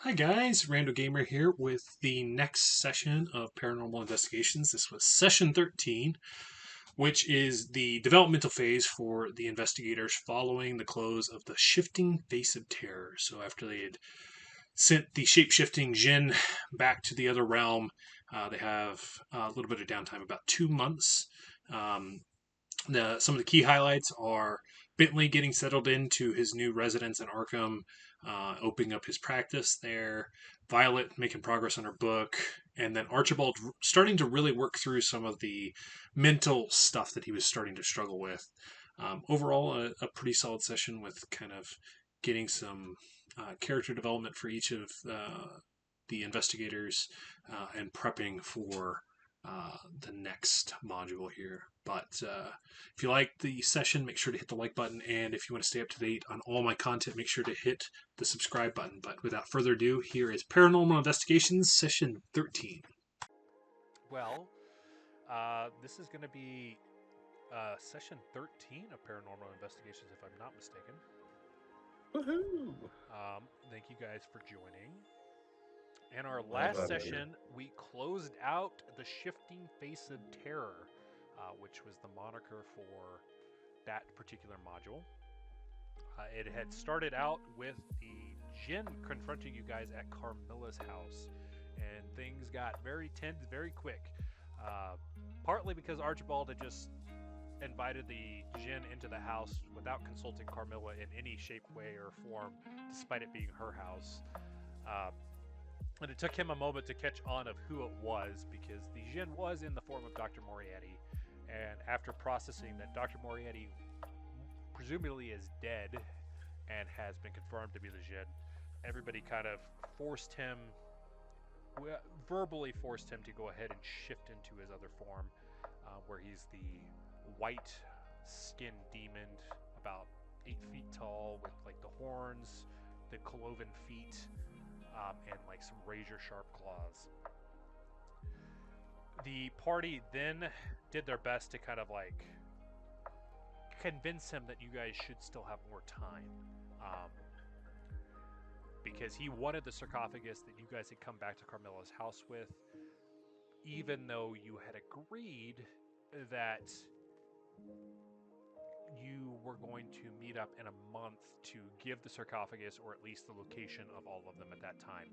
Hi guys, Rando Gamer here with the next session of Paranormal Investigations. This was session 13, which is the developmental phase for the investigators following the close of the Shifting Face of Terror. So after they had sent the shape-shifting djinn back to the other realm, they have a little bit of downtime, about 2 months. Um, some of the key highlights are Bentley getting settled into his new residence in Arkham, opening up his practice there, Violet making progress on her book, and then Archibald starting to really work through some of the mental stuff that he was starting to struggle with. Overall, a pretty solid session with kind of getting some character development for each of the investigators and prepping for the next module here. But if you like the session, make sure to hit the like button. And if you want to stay up to date on all my content, make sure to hit the subscribe button. But without further ado, here is Paranormal Investigations Session 13. Well, this is going to be session 13 of Paranormal Investigations, if I'm not mistaken. Woohoo! Thank you guys for joining. In our last session, we closed out the Shifting Face of Terror, which was the moniker for that particular module. It had started out with the djinn confronting you guys at Carmilla's house, and things got very tense very quick. Partly because Archibald had just invited the djinn into the house without consulting Carmilla in any shape, way, or form, despite it being her house. And it took him a moment to catch on of who it was, because the djinn was in the form of Dr. Moriarty, and after processing that Dr. Moriarty presumably is dead and has been confirmed to be the djinn, everybody kind of verbally forced him to go ahead and shift into his other form, where he's the white-skinned demon, about 8 feet tall, with like the horns, the cloven feet, and like some razor-sharp claws. The party then did their best to kind of like convince him that you guys should still have more time. Because he wanted the sarcophagus that you guys had come back to Carmilla's house with, even though you had agreed that you were going to meet up in a month to give the sarcophagus, or at least the location of all of them at that time.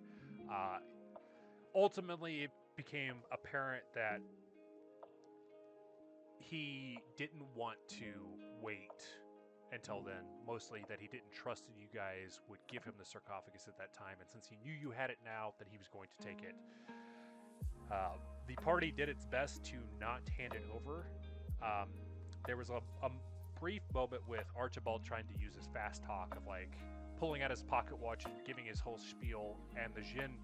Ultimately, it became apparent that he didn't want to wait until then, mostly that he didn't trust that you guys would give him the sarcophagus at that time, and since he knew you had it now, that he was going to take it. The party did its best to not hand it over. There was a brief moment with Archibald trying to use his fast talk of like pulling out his pocket watch and giving his whole spiel, and the djinn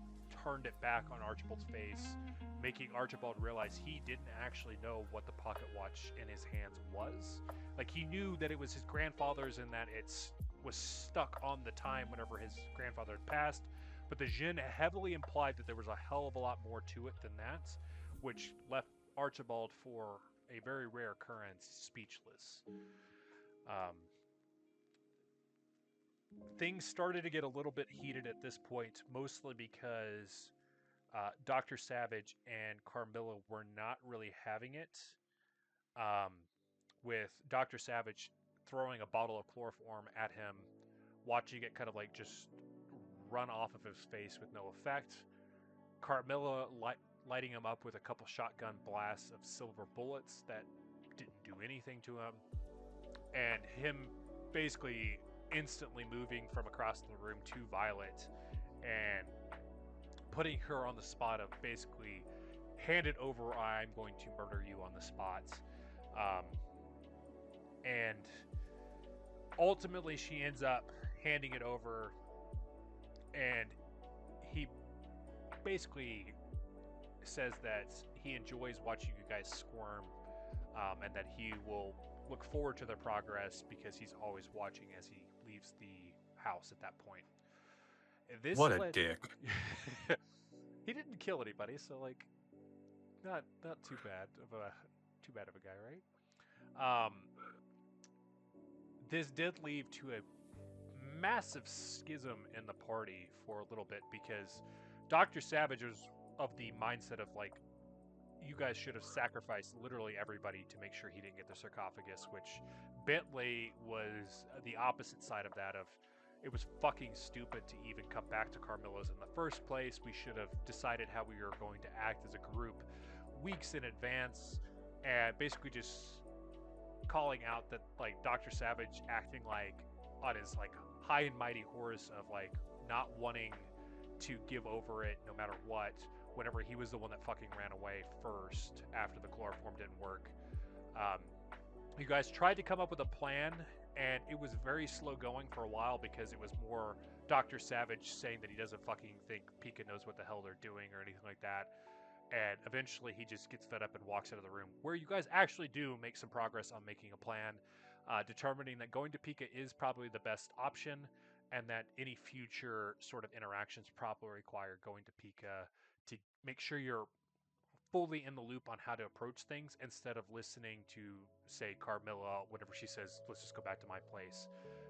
turned it back on Archibald's face, making Archibald realize he didn't actually know what the pocket watch in his hands was. Like, he knew that it was his grandfather's and that it was stuck on the time whenever his grandfather had passed, but the djinn heavily implied that there was a hell of a lot more to it than that, which left Archibald, for a very rare occurrence, speechless. Things started to get a little bit heated at this point, mostly because Dr. Savage and Carmilla were not really having it, with Dr. Savage throwing a bottle of chloroform at him, watching it kind of like just run off of his face with no effect. Carmilla lighting him up with a couple shotgun blasts of silver bullets that didn't do anything to him, and him basically instantly moving from across the room to Violet and putting her on the spot of basically, hand it over, I'm going to murder you on the spot. And ultimately she ends up handing it over, and he basically says that he enjoys watching you guys squirm, and that he will look forward to their progress because he's always watching as he leaves the house at that point. What a dick. He didn't kill anybody, so like, not too bad of a guy, right? This did lead to a massive schism in the party for a little bit because Dr. Savage was of the mindset of like, you guys should have sacrificed literally everybody to make sure he didn't get the sarcophagus, which Bentley was the opposite side of that. Of it was fucking stupid to even come back to Carmilla's in the first place. We should have decided how we were going to act as a group weeks in advance, and basically just calling out that like Dr. Savage acting like on his like high and mighty horse of like not wanting to give over it no matter what, whenever he was the one that fucking ran away first after the chloroform didn't work. You guys tried to come up with a plan, and it was very slow going for a while because it was more Dr. Savage saying that he doesn't fucking think PICA knows what the hell they're doing or anything like that. And eventually he just gets fed up and walks out of the room, where you guys actually do make some progress on making a plan, determining that going to PICA is probably the best option, and that any future sort of interactions probably require going to PICA to make sure you're fully in the loop on how to approach things instead of listening to, say, Carmilla whenever she says, let's just go back to my place,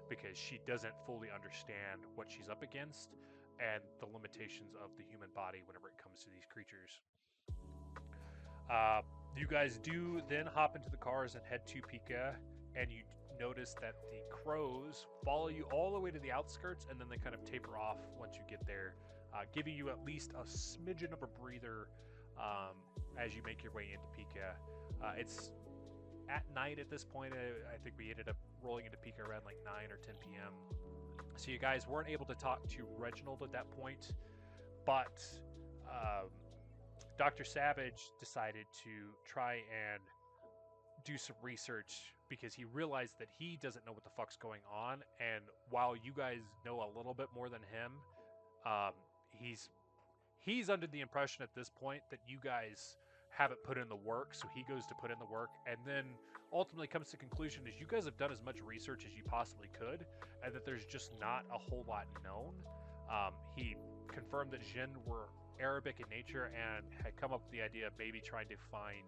because she doesn't fully understand what she's up against and the limitations of the human body whenever it comes to these creatures. You guys do then hop into the cars and head to PICA, and you notice that the crows follow you all the way to the outskirts, and then they kind of taper off once you get there, giving you at least a smidgen of a breather as you make your way into PICA. It's at night at this point. I think we ended up rolling into PICA around like 9 or 10 p.m. So you guys weren't able to talk to Reginald at that point, but Dr. Savage decided to try and do some research because he realized that he doesn't know what the fuck's going on, and while you guys know a little bit more than him, he's under the impression at this point that you guys haven't put in the work, so he goes to put in the work, and then ultimately comes to the conclusion is you guys have done as much research as you possibly could, and that there's just not a whole lot known. He confirmed that djinn were Arabic in nature and had come up with the idea of maybe trying to find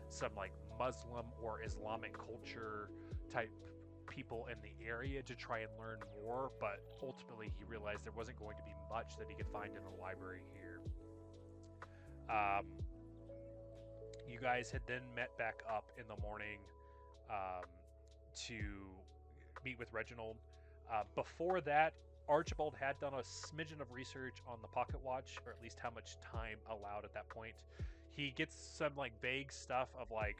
some like Muslim or Islamic culture type people in the area to try and learn more, but ultimately he realized there wasn't going to be much that he could find in the library here. You guys had then met back up in the morning to meet with Reginald. Before that, Archibald had done a smidgen of research on the pocket watch, or at least how much time allowed at that point. He gets some like vague stuff of like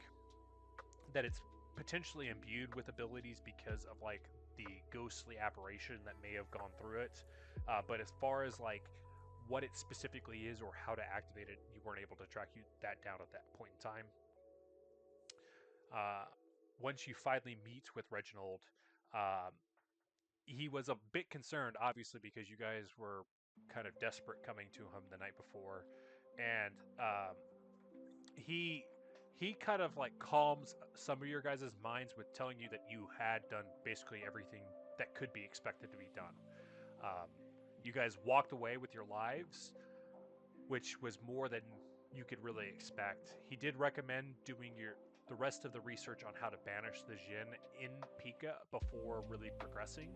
that it's potentially imbued with abilities because of like the ghostly apparition that may have gone through it. But as far as like what it specifically is or how to activate it, you weren't able to track that down at that point in time. Once you finally meet with Reginald, he was a bit concerned, obviously, because you guys were kind of desperate coming to him the night before, and he kind of like calms some of your guys' minds with telling you that you had done basically everything that could be expected to be done. You guys walked away with your lives, which was more than you could really expect. He did recommend doing the rest of the research on how to banish the djinn in PICA before really progressing,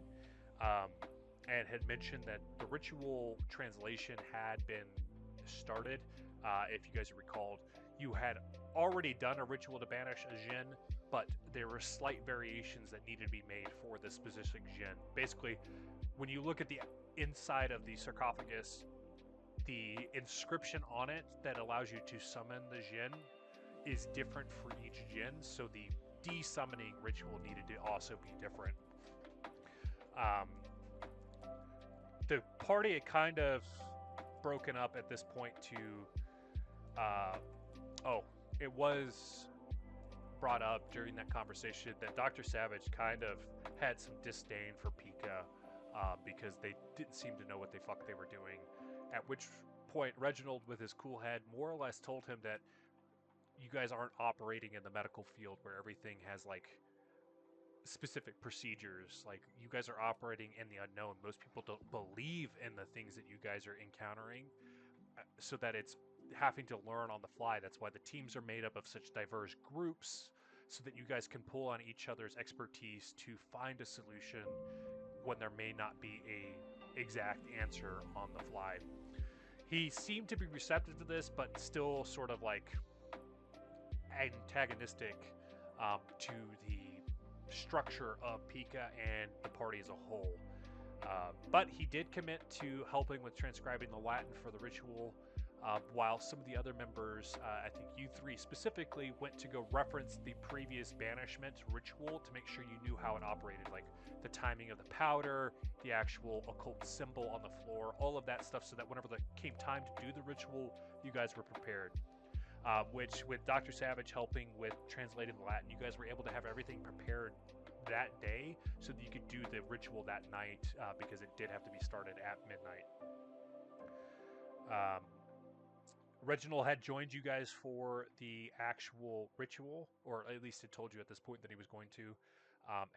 and had mentioned that the ritual translation had been started. If you guys recalled, you had already done a ritual to banish a djinn, but there were slight variations that needed to be made for this specific djinn. Basically, when you look at the inside of the sarcophagus, the inscription on it that allows you to summon the djinn is different for each djinn, so the de-summoning ritual needed to also be different. The party had kind of broken up at this point to it was brought up during that conversation that Dr. Savage kind of had some disdain for PICA because they didn't seem to know what the fuck they were doing, at which point Reginald, with his cool head, more or less told him that you guys aren't operating in the medical field where everything has like specific procedures. Like, you guys are operating in the unknown. Most people don't believe in the things that you guys are encountering, so that it's having to learn on the fly. That's why the teams are made up of such diverse groups, so that you guys can pull on each other's expertise to find a solution when there may not be a exact answer on the fly. He seemed to be receptive to this, but still sort of like antagonistic to the structure of PICA and the party as a whole. But he did commit to helping with transcribing the Latin for the ritual, while some of the other members, I think you three specifically, went to go reference the previous banishment ritual to make sure you knew how it operated, like the timing of the powder, the actual occult symbol on the floor, all of that stuff, so that whenever it came time to do the ritual, you guys were prepared. Which, with Dr. Savage helping with translating the Latin, you guys were able to have everything prepared that day so that you could do the ritual that night, because it did have to be started at midnight. Reginald had joined you guys for the actual ritual, or at least had told you at this point that he was going to.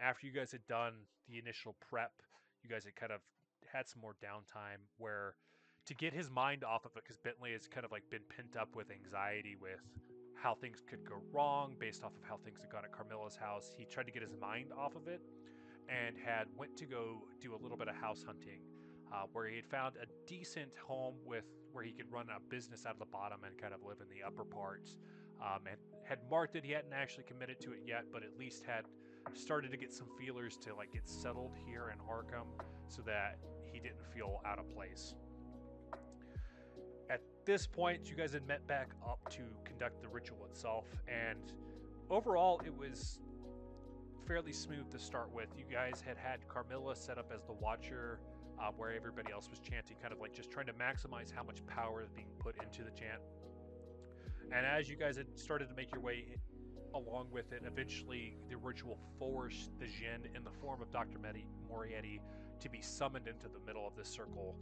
After you guys had done the initial prep, you guys had kind of had some more downtime where, to get his mind off of it, because Bentley has kind of like been pent up with anxiety with how things could go wrong based off of how things had gone at Carmilla's house. He tried to get his mind off of it and had went to go do a little bit of house hunting, where he had found a decent home with where he could run a business out of the bottom and kind of live in the upper parts, and had marked it. He hadn't actually committed to it yet, but at least had started to get some feelers to like get settled here in Arkham so that he didn't feel out of place. At this point, you guys had met back up to conduct the ritual itself, and overall it was fairly smooth to start with. You guys had Carmilla set up as the watcher, where everybody else was chanting, kind of like just trying to maximize how much power is being put into the chant. And as you guys had started to make your way along with it, eventually the ritual forced the djinn in the form of Dr. Moriarty to be summoned into the middle of this circle.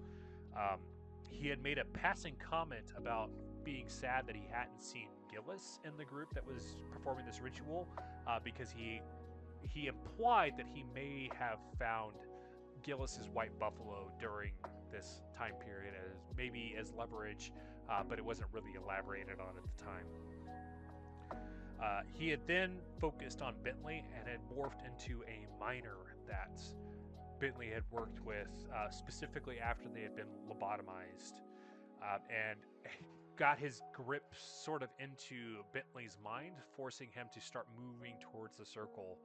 He had made a passing comment about being sad that he hadn't seen Gilus in the group that was performing this ritual, because he implied that he may have found Gillis's white buffalo during this time period as leverage, but it wasn't really elaborated on at the time. He had then focused on Bentley and had morphed into a miner that Bentley had worked with, specifically after they had been lobotomized, and got his grip sort of into Bentley's mind, forcing him to start moving towards the circle.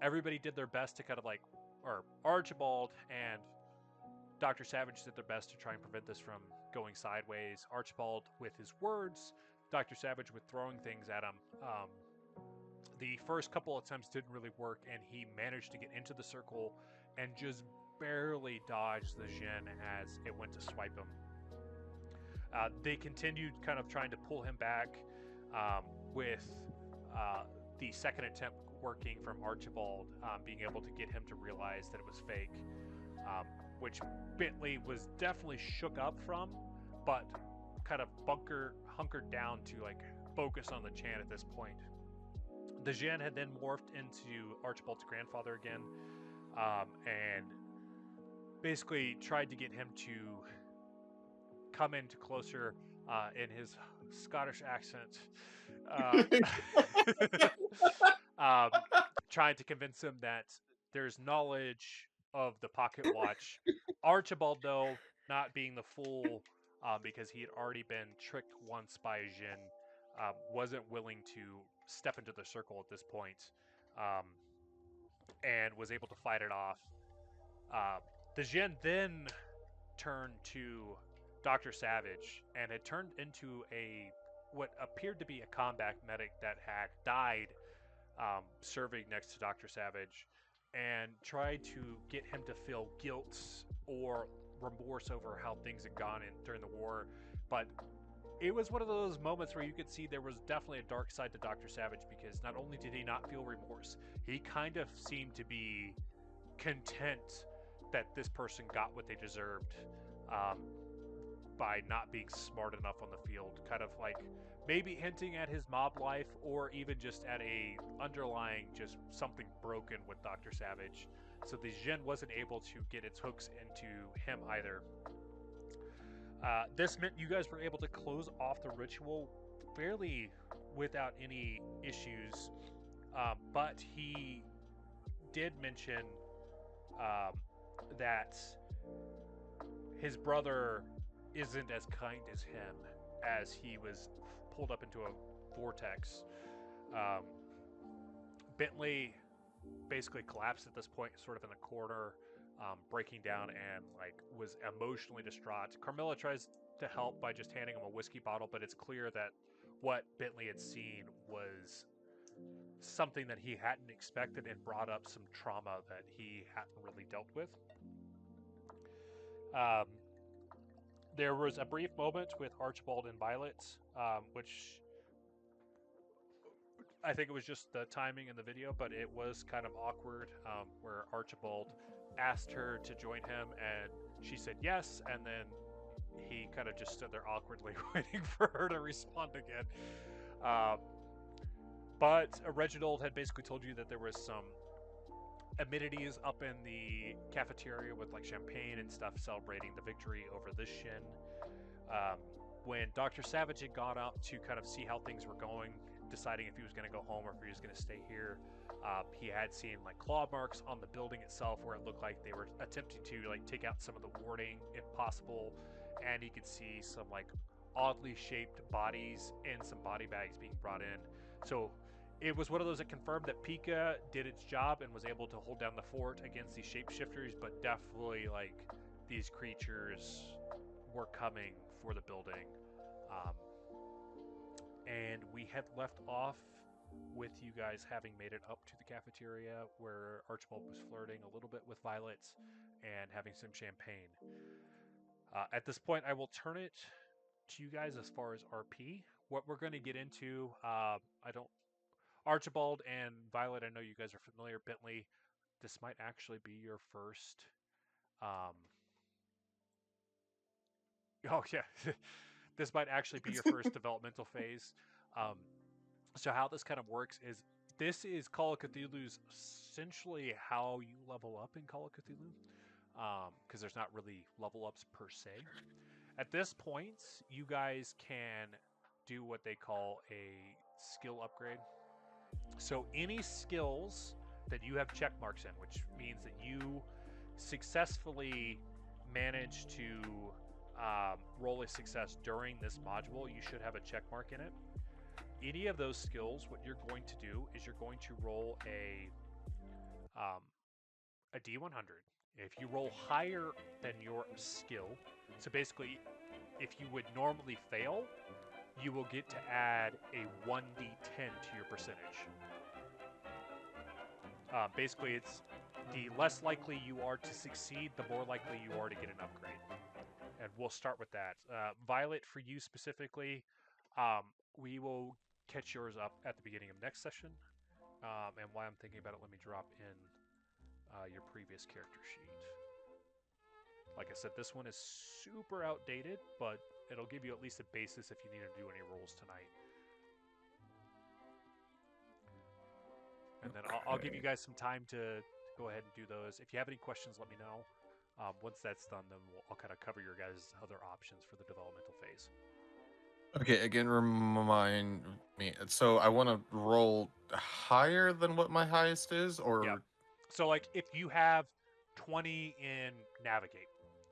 Everybody did their best to kind of like, or Archibald and Dr. Savage did their best to try and prevent this from going sideways. Archibald with his words, Dr. Savage with throwing things at him. The first couple attempts didn't really work, and he managed to get into the circle and just barely dodged the djinn as it went to swipe him. They continued kind of trying to pull him back, with the second attempt working from Archibald, being able to get him to realize that it was fake, which Bentley was definitely shook up from, but kind of hunkered down to like focus on the chant at this point. The djinn had then morphed into Archibald's grandfather again, and basically tried to get him to come in closer in his Scottish accent, trying to convince him that there's knowledge of the pocket watch. Archibald, though, not being the fool, because he had already been tricked once by a djinn, wasn't willing to step into the circle at this point, and was able to fight it off. The djinn then turned to Dr. Savage and had turned into what appeared to be a combat medic that had died serving next to Dr. Savage, and tried to get him to feel guilt or remorse over how things had gone during the war. But it was one of those moments where you could see there was definitely a dark side to Dr. Savage, because not only did he not feel remorse, he kind of seemed to be content that this person got what they deserved, by not being smart enough on the field, kind of like maybe hinting at his mob life, or even just at a underlying just something broken with Dr. Savage. So the djinn wasn't able to get its hooks into him either. This meant you guys were able to close off the ritual fairly without any issues, but he did mention that his brother isn't as kind as him, as he was pulled up into a vortex. Bentley basically collapsed at this point, sort of in a corner, breaking down, and like was emotionally distraught. Carmilla tries to help by just handing him a whiskey bottle, but it's clear that what Bentley had seen was something that he hadn't expected and brought up some trauma that he hadn't really dealt with. There was a brief moment with Archibald and Violet, which I think it was just the timing in the video, but it was kind of awkward, where Archibald asked her to join him, and she said yes, and then he kind of just stood there awkwardly waiting for her to respond again. But Reginald had basically told you that there was some amenities up in the cafeteria with like champagne and stuff celebrating the victory over this Shin. When Dr. Savage had gone out to kind of see how things were going, deciding if he was going to go home or if he was going to stay here, he had seen like claw marks on the building itself where it looked like they were attempting to like take out some of the warding if possible, and he could see some like oddly shaped bodies and some body bags being brought in. So it was one of those that confirmed that PICA did its job and was able to hold down the fort against these shapeshifters, but definitely like these creatures were coming for the building. And we had left off with you guys having made it up to the cafeteria where Archibald was flirting a little bit with Violet and having some champagne. At this point, I will turn it to you guys as far as RP. What we're going to get into, Archibald and Violet, I know you guys are familiar. Bentley, this might actually be your first. Oh yeah, this might actually be your first developmental phase. So how this kind of works is this is Call of Cthulhu's essentially how you level up in Call of Cthulhu, because there's not really level ups per se. At this point, you guys can do what they call a skill upgrade. So any skills that you have check marks in, which means that you successfully manage to roll a success during this module, you should have a check mark in it. Any of those skills, what you're going to do is you're going to roll a D100. If you roll higher than your skill, so basically, if you would normally fail, you will get to add a 1d10 to your percentage. Basically, it's the less likely you are to succeed, the more likely you are to get an upgrade. And we'll start with that. Violet, for you specifically, we will catch yours up at the beginning of next session. And while I'm thinking about it, let me drop in your previous character sheet. Like I said, this one is super outdated, but it'll give you at least a basis if you need to do any rolls tonight. And then I'll give you guys some time to go ahead and do those. If you have any questions, let me know. Once that's done, then I'll kind of cover your guys' other options for the developmental phase. Okay, again, remind me. So I want to roll higher than what my highest is, or... Yeah. So, like, if you have 20 in Navigate,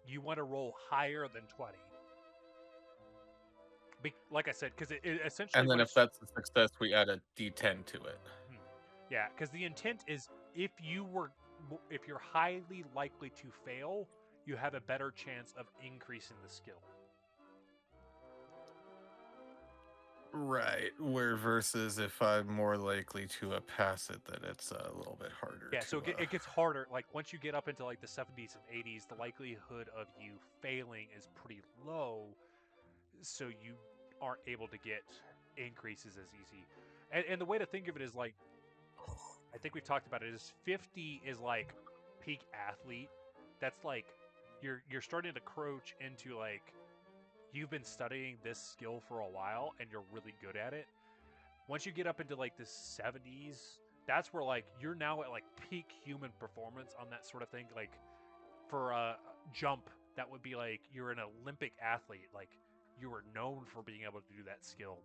you want to roll higher than 20. Like I said, because it essentially... And then if that's a success, we add a D10 to it. Yeah, because the intent is if you're highly likely to fail, you have a better chance of increasing the skill. Right. Where versus if I'm more likely to pass it, then it's a little bit harder. Yeah, so it gets harder. Like once you get up into like the 70s and 80s, the likelihood of you failing is pretty low, so you aren't able to get increases as easy. And the way to think of it is like, I think we've talked about it, is 50 is like peak athlete. That's like you're starting to crouch into like you've been studying this skill for a while and you're really good at it. Once you get up into like the 70s, that's where like you're now at like peak human performance on that sort of thing. Like for a jump, that would be like you're an Olympic athlete. Like you were known for being able to do that skill.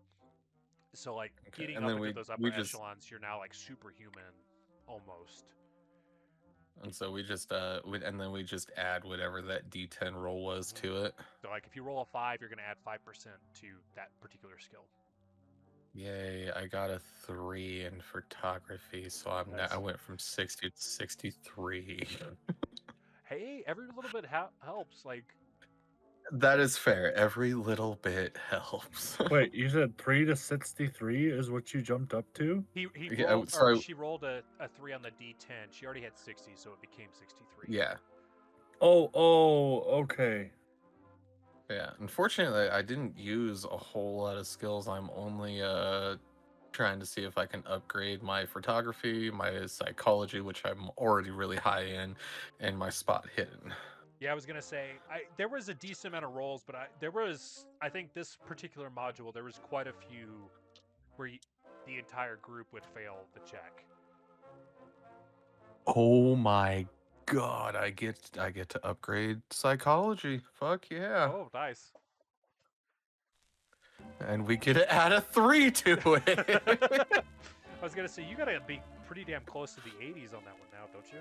So like getting up into those upper echelons, you're now like superhuman almost. And so we just and then we just add whatever that D10 roll was to it. So like if you roll a 5, you're going to add 5% to that particular skill. Yay! I got a 3 in photography, so I Nice. went from 60 to 63. Hey, every little bit helps. Like That is fair. Every little bit helps. Wait, you said 3 to 63 is what you jumped up to? he Yeah, rolled, so or I- she rolled a 3 on the D10. She already had 60, so it became 63. Yeah, Oh, okay. yeah. Unfortunately, I didn't use a whole lot of skills. I'm only trying to see if I can upgrade my photography, my psychology, which I'm already really high in, and my spot hidden. Yeah, I was gonna say there was a decent amount of rolls, but I think this particular module there was quite a few where the entire group would fail the check. Oh my god, I get to upgrade psychology. Fuck yeah. Oh, nice. And we get to add a 3 to it. I was gonna say you gotta be pretty damn close to the 80s on that one now, don't you?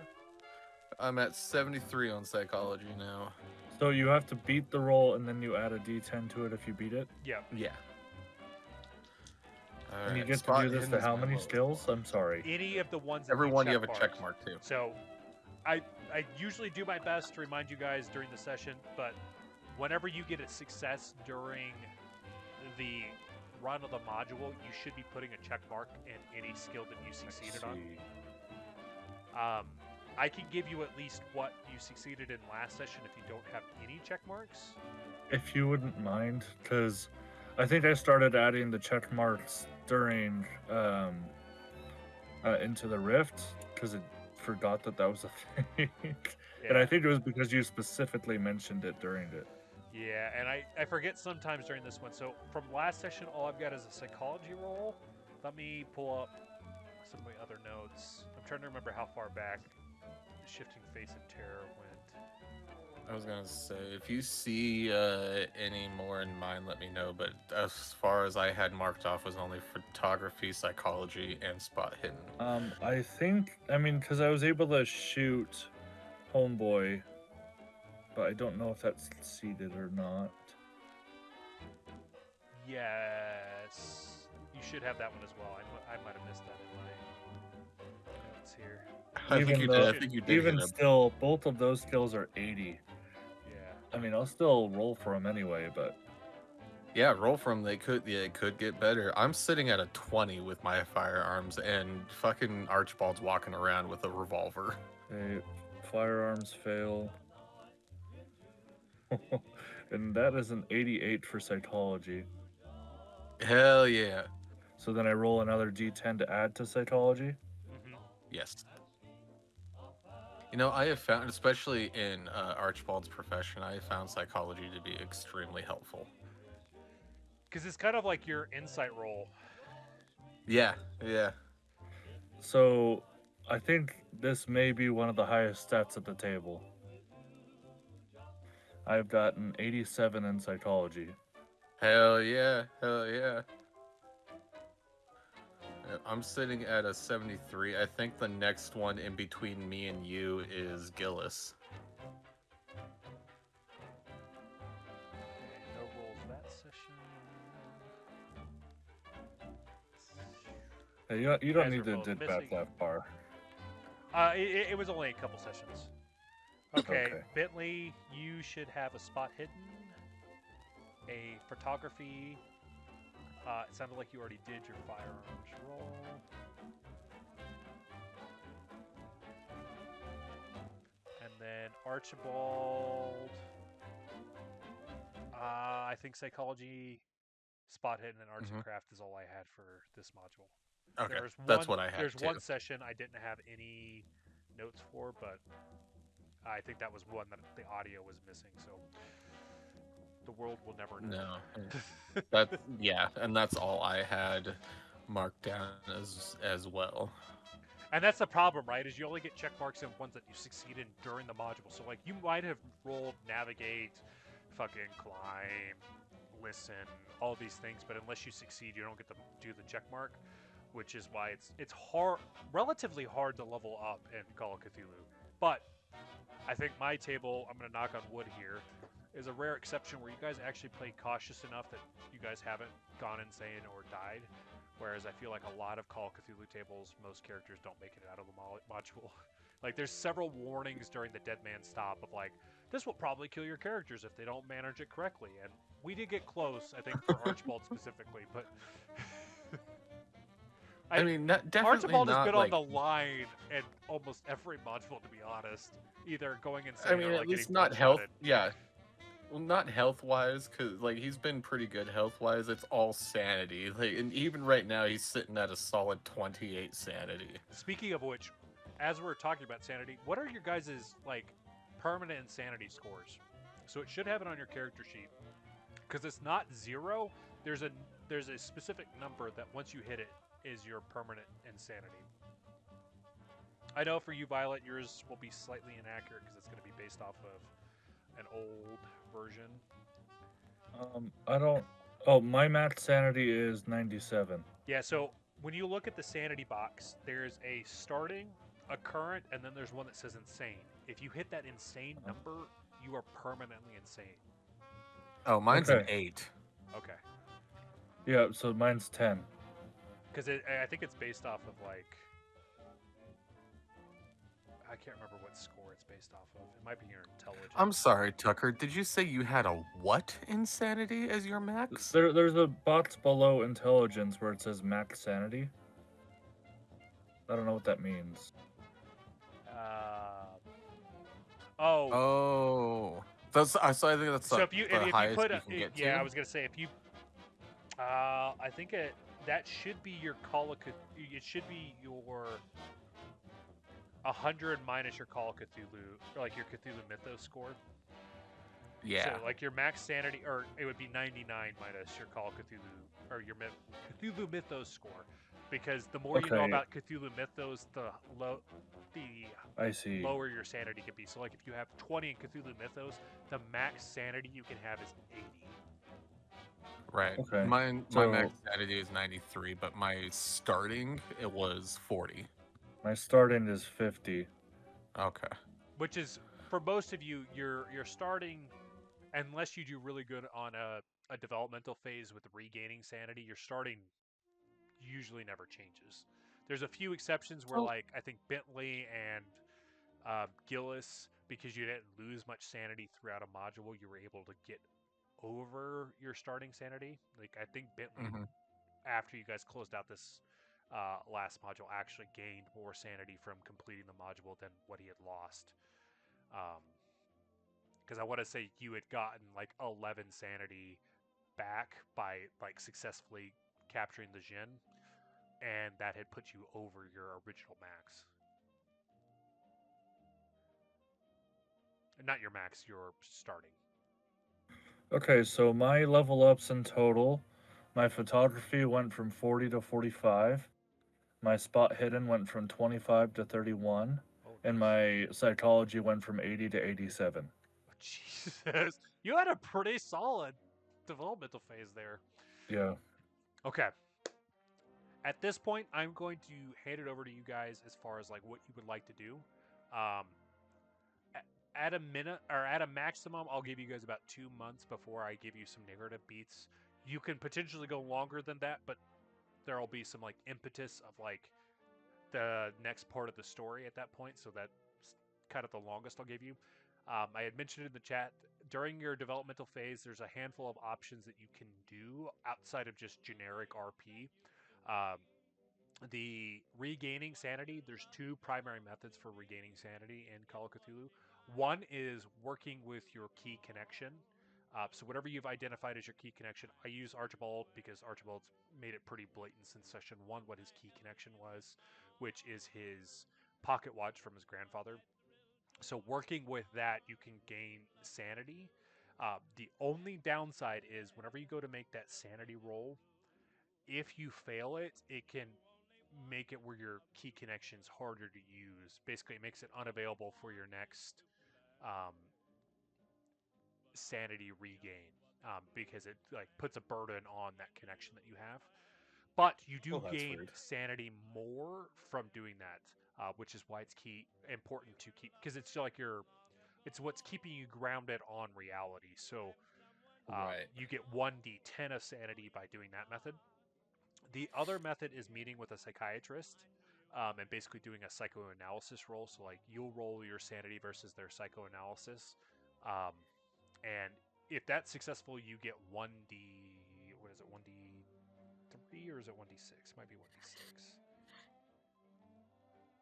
I'm at 73 on psychology now. So you have to beat the roll and then you add a d10 to it if you beat it? Yeah. Yeah. And you Alright, get to spot do this hidden to is how my many lowest. skills? I'm sorry. Any of the ones that Every do one you check have a marks. check mark too. So I usually do my best to remind you guys during the session, but whenever you get a success during the run of the module, you should be putting a check mark in any skill that you succeeded on. I can give you at least what you succeeded in last session if you don't have any check marks. If you wouldn't mind, because I think I started adding the check marks during Into the Rift, because it forgot that was a thing. And I think it was because you specifically mentioned it during it. Yeah, and I forget sometimes during this one. So from last session, all I've got is a psychology roll. Let me pull up some of my other notes. I'm trying to remember how far back Shifting Face of Terror went. I was gonna say, if you see any more in mind, let me know. But as far as I had marked off was only photography, psychology, and spot hidden. I think, because I was able to shoot Homeboy, but I don't know if that's seeded or not. Yes, you should have that one as well. I might have missed that in my notes here. I think you did. I think you did. Even hit him. still, both of those skills are 80. Yeah. I'll still roll for them anyway, but Yeah, roll from they could. Yeah, it could get better. I'm sitting at a 20 with my firearms, and fucking Archibald's walking around with a revolver. okay, firearms fail. And that is an 88 for psychology. Hell yeah. So then I roll another d10 to add to psychology. Mm-hmm. Yes. You know, I have found, especially in Archibald's profession, I have found psychology to be extremely helpful. Because it's kind of like your insight roll. Yeah, yeah. So I think this may be one of the highest stats at the table. I've got an 87 in psychology. Hell yeah, hell yeah. I'm sitting at a 73. I think the next one in between me and you is Gillis. Okay, no rolls that session. Hey, you Guys don't need are to both did missing. that far. It was only a couple sessions. Okay, Okay. Bentley, you should have a spot hidden, a photography. It sounded like you already did your firearms roll. And then Archibald. I think psychology, spot hidden, and arts and craft is all I had for this module. Okay, There's that's one- what I had There's too. one session I didn't have any notes for, but I think that was one that the audio was missing. So the world will never know. No, that yeah, and that's all I had marked down as well. And that's the problem, right? Is you only get check marks in ones that you succeeded during the module. So like you might have rolled navigate, fucking climb, listen, all these things, but unless you succeed, you don't get to do the check mark, which is why it's hard, relatively hard to level up in Call of Cthulhu. But I think my table, I'm going to knock on wood here, is a rare exception where you guys actually play cautious enough that you guys haven't gone insane or died. Whereas I feel like a lot of Call of Cthulhu tables, most characters don't make it out of the module. Like, there's several warnings during the Dead Man Stop of like, this will probably kill your characters if they don't manage it correctly. And we did get close, I think, for Archibald specifically, but I mean, definitely Archibald has not been like. on the line in almost every module, to be honest. Either going insane I mean, or like at least getting not health. one-shotted. Yeah. Well, not health wise, because like he's been pretty good health wise. It's all sanity. Like, and even right now, he's sitting at a solid 28 sanity. Speaking of which, as we're talking about sanity, what are your guys' like permanent insanity scores? So it should have it on your character sheet, because it's not 0. There's a specific number that once you hit it is your permanent insanity. I know for you, Violet, yours will be slightly inaccurate because it's going to be based off of an old version. I don't. Oh, my max sanity is 97. Yeah, so when you look at the sanity box, there's a starting, a current, and then there's one that says insane. If you hit that insane number, you are permanently insane. Oh, mine's Okay. an 8. Okay. Yeah, so mine's 10. Because I think it's based off of like, I can't remember what score it's based off of. It might be your intelligence. I'm sorry, Tucker. Did you say you had a what insanity as your max? There's a box below intelligence where it says max sanity. I don't know what that means. Oh, that's so. I think that's so if you highest put you can get yeah, to. I was gonna say if you, I think that should be your Call of Cthulhu. It should be your 100 minus your Call of Cthulhu, or like your Cthulhu Mythos score. Yeah. So like your max sanity, or it would be 99 minus your Call of Cthulhu, or your Cthulhu Mythos score. Because the more you know Okay. about Cthulhu Mythos, the I see. lower your sanity can be. So like if you have 20 in Cthulhu Mythos, the max sanity you can have is 80. Right. Okay, My so- max sanity is 93, but my starting it was 40. My starting is 50. Okay. Which is, for most of you, you're starting, unless you do really good on a developmental phase with regaining sanity, your starting usually never changes. There's a few exceptions where, like, I think Bentley and Gillis, because you didn't lose much sanity throughout a module, you were able to get over your starting sanity. Like, I think Bentley, Mm-hmm. after you guys closed out this last module, actually gained more sanity from completing the module than what he had lost. Because I want to say you had gotten like 11 sanity back by like successfully capturing the djinn, and that had put you over your original max. Not your max, your starting. Okay, so my level ups in total, my photography went from 40 to 45. My spot hidden went from 25 to 31. Oh, And my psychology went from 80 to 87. Jesus, you had a pretty solid developmental phase there. Yeah. Okay. At this point, I'm going to hand it over to you guys as far as like what you would like to do. At a minute or at a maximum, I'll give you guys about 2 months before I give you some narrative beats. You can potentially go longer than that, but there'll be some like impetus of like the next part of the story at that point. So that's kind of the longest I'll give you. I had mentioned in the chat, during your developmental phase, there's a handful of options that you can do outside of just generic RP. The regaining sanity, there's 2 primary methods for regaining sanity in Call of Cthulhu. One is working with your key connection. So whatever you've identified as your key connection, I use Archibald because Archibald's made it pretty blatant since session 1 what his key connection was, which is his pocket watch from his grandfather. So working with that, you can gain sanity. The only downside is whenever you go to make that sanity roll, if you fail it, it can make it where your key connection's harder to use. Basically, it makes it unavailable for your next sanity regain because it like puts a burden on that connection that you have. But you do Oh, that's gain weird. sanity more from doing that. which is why it's important to keep, because it's like it's what's keeping you grounded on reality. So Right. you get 1d10 of sanity by doing that method. The other method is meeting with a psychiatrist and basically doing a psychoanalysis roll. So like you'll roll your sanity versus their psychoanalysis, and if that's successful, you get 1d. What is it? 1d3 or is it 1d6? Might be 1d6.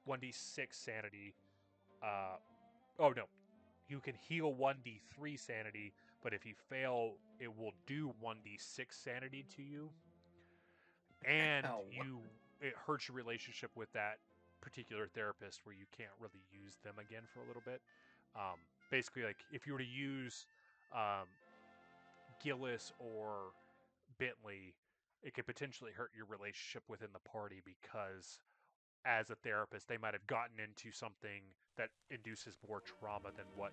1d6 sanity. Oh no, you can heal 1d3 sanity, but if you fail, it will do 1d6 sanity to you, and Ow. it hurts your relationship with that particular therapist, where you can't really use them again for a little bit. Basically, like if you were to use Gillis or Bentley, it could potentially hurt your relationship within the party, because as a therapist, they might have gotten into something that induces more trauma than what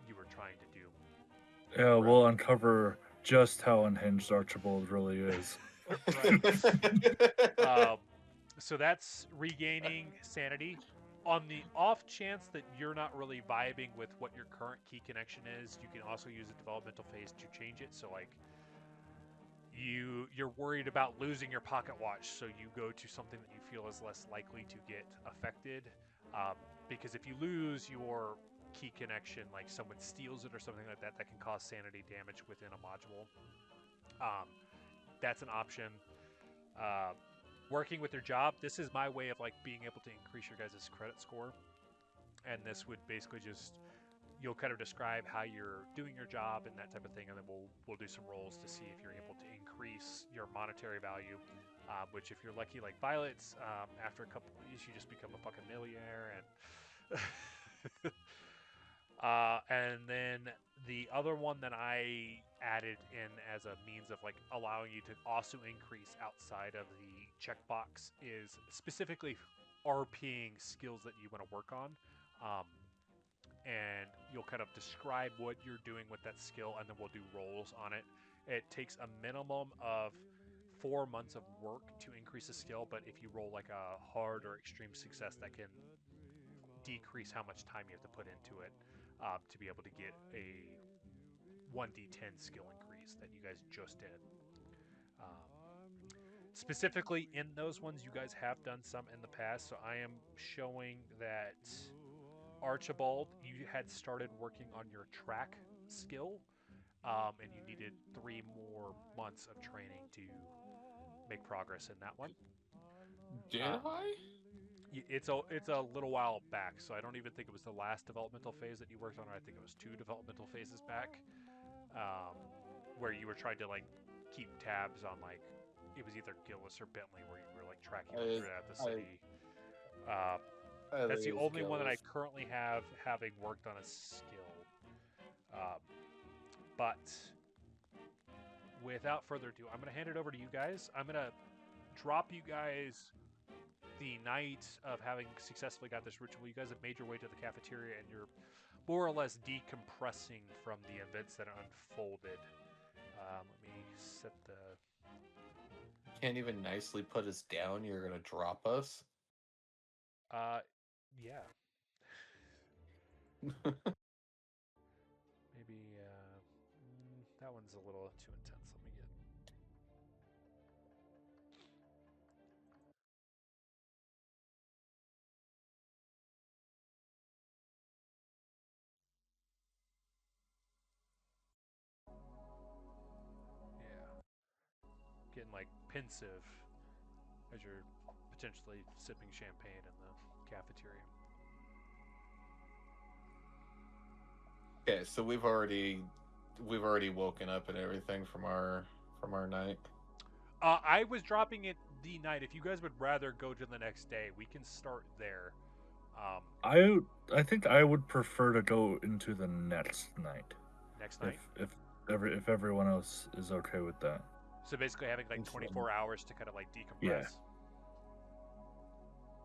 you were trying to do. Yeah, we'll uncover just how unhinged Archibald really is. So that's regaining sanity. On the off chance that you're not really vibing with what your current key connection is, you can also use a developmental phase to change it. So like you're worried about losing your pocket watch, so you go to something that you feel is less likely to get affected. Because if you lose your key connection, like someone steals it or something like that, that can cause sanity damage within a module. That's an option. Working with your job, this is my way of like being able to increase your guys' credit score, and this would basically just, you'll kind of describe how you're doing your job and that type of thing, and then we'll do some rolls to see if you're able to increase your monetary value. Which, if you're lucky like Violet's, after a couple of years, you just become a fucking millionaire. And then the other one that I added in as a means of like allowing you to also increase outside of the checkbox is specifically RPing skills that you want to work on. And you'll kind of describe what you're doing with that skill, and then we'll do rolls on it. It takes a minimum of 4 months of work to increase a skill, but if you roll like a hard or extreme success, that can decrease how much time you have to put into it to be able to get a 1d10 skill increase that you guys just did. Specifically in those ones, you guys have done some in the past, so I am showing that Archibald, you had started working on your track skill, and you needed 3 more months of training to make progress in that one. Did I? It's a little while back, so I don't even think it was the last developmental phase that you worked on. I think it was 2 developmental phases back, where you were trying to like keep tabs on, like, it was either Gillis or Bentley, where you were like tracking them throughout the city. That's the only one that I currently have having worked on a skill. But without further ado, I'm going to hand it over to you guys. I'm going to drop you guys the night of having successfully got this ritual. You guys have made your way to the cafeteria, and you're more or less decompressing from the events that unfolded. Let me set the... Can't even nicely put us down. You're going to drop us? Yeah. Maybe, that one's a little too intense. Let me get... Yeah. Getting, like, pensive as you're potentially sipping champagne in the cafeteria. Okay, so we've already woken up and everything from our night. I was dropping it the night. If you guys would rather go to the next day, we can start there. I think I would prefer to go into the next night. Next night? If everyone else is okay with that. So basically having like 24 hours to kind of like decompress.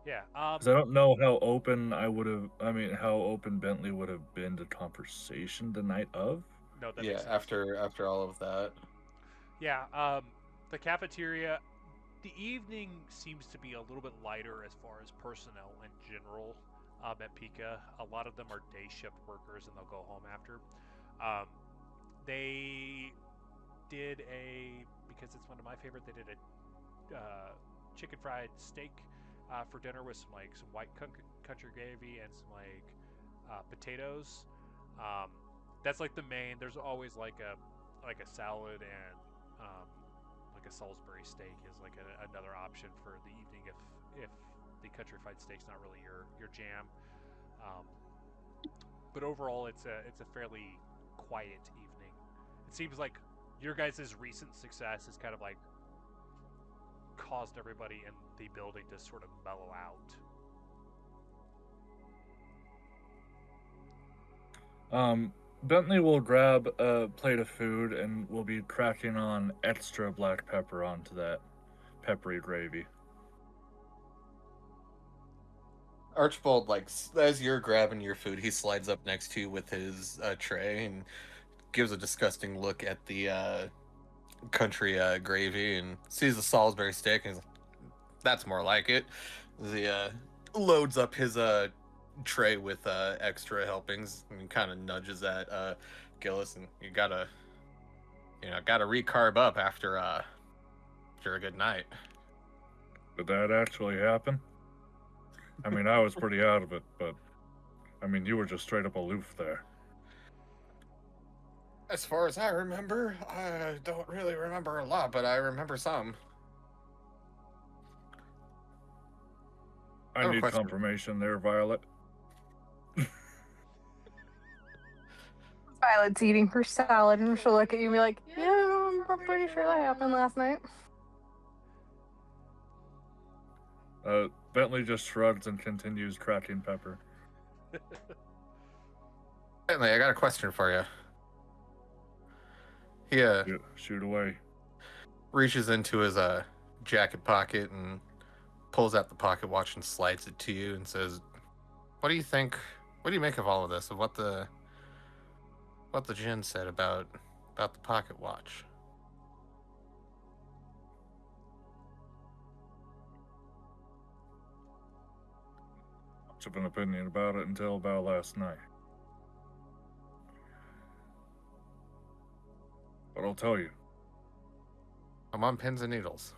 Yeah. Because I don't know how open how open Bentley would have been to conversation the night of. No, that makes sense. after all of that. Yeah. The cafeteria, The evening seems to be a little bit lighter as far as personnel in general at PICA. A lot of them are day shift workers and they'll go home after. They did because it's one of my favorite, they did a chicken fried steak for dinner with some white country gravy and some potatoes. That's like the main. There's always like a salad and like a Salisbury steak is like another option for the evening if the country fried steak's not really your jam. But overall, it's a fairly quiet evening. It seems like your guys' recent success has kind of like caused everybody in the building to sort of mellow out. Bentley will grab a plate of food and will be cracking on extra black pepper onto that peppery gravy. Archibald, like, as you're grabbing your food, he slides up next to you with his tray and gives a disgusting look at the country gravy and sees the Salisbury steak and he's like, that's more like it. He loads up his tray with extra helpings and kind of nudges at Gilus, and you gotta recarb up after a good night. Did that actually happen? I mean, I was pretty out of it, but I mean, you were just straight up aloof there. As far as I remember, I don't really remember a lot, but I remember some. I need confirmation there, Violet. Violet's eating her salad, and she'll look at you and be like, yeah, I'm pretty sure that happened last night. Bentley just shrugs and continues cracking pepper. Bentley, I got a question for you. He shoot away. Reaches into his jacket pocket and pulls out the pocket watch and slides it to you and says, "What do you think? What do you make of all of this? Of what the djinn said about the pocket watch?" Much of an opinion about it until about last night. But I'll tell you. I'm on pins and needles.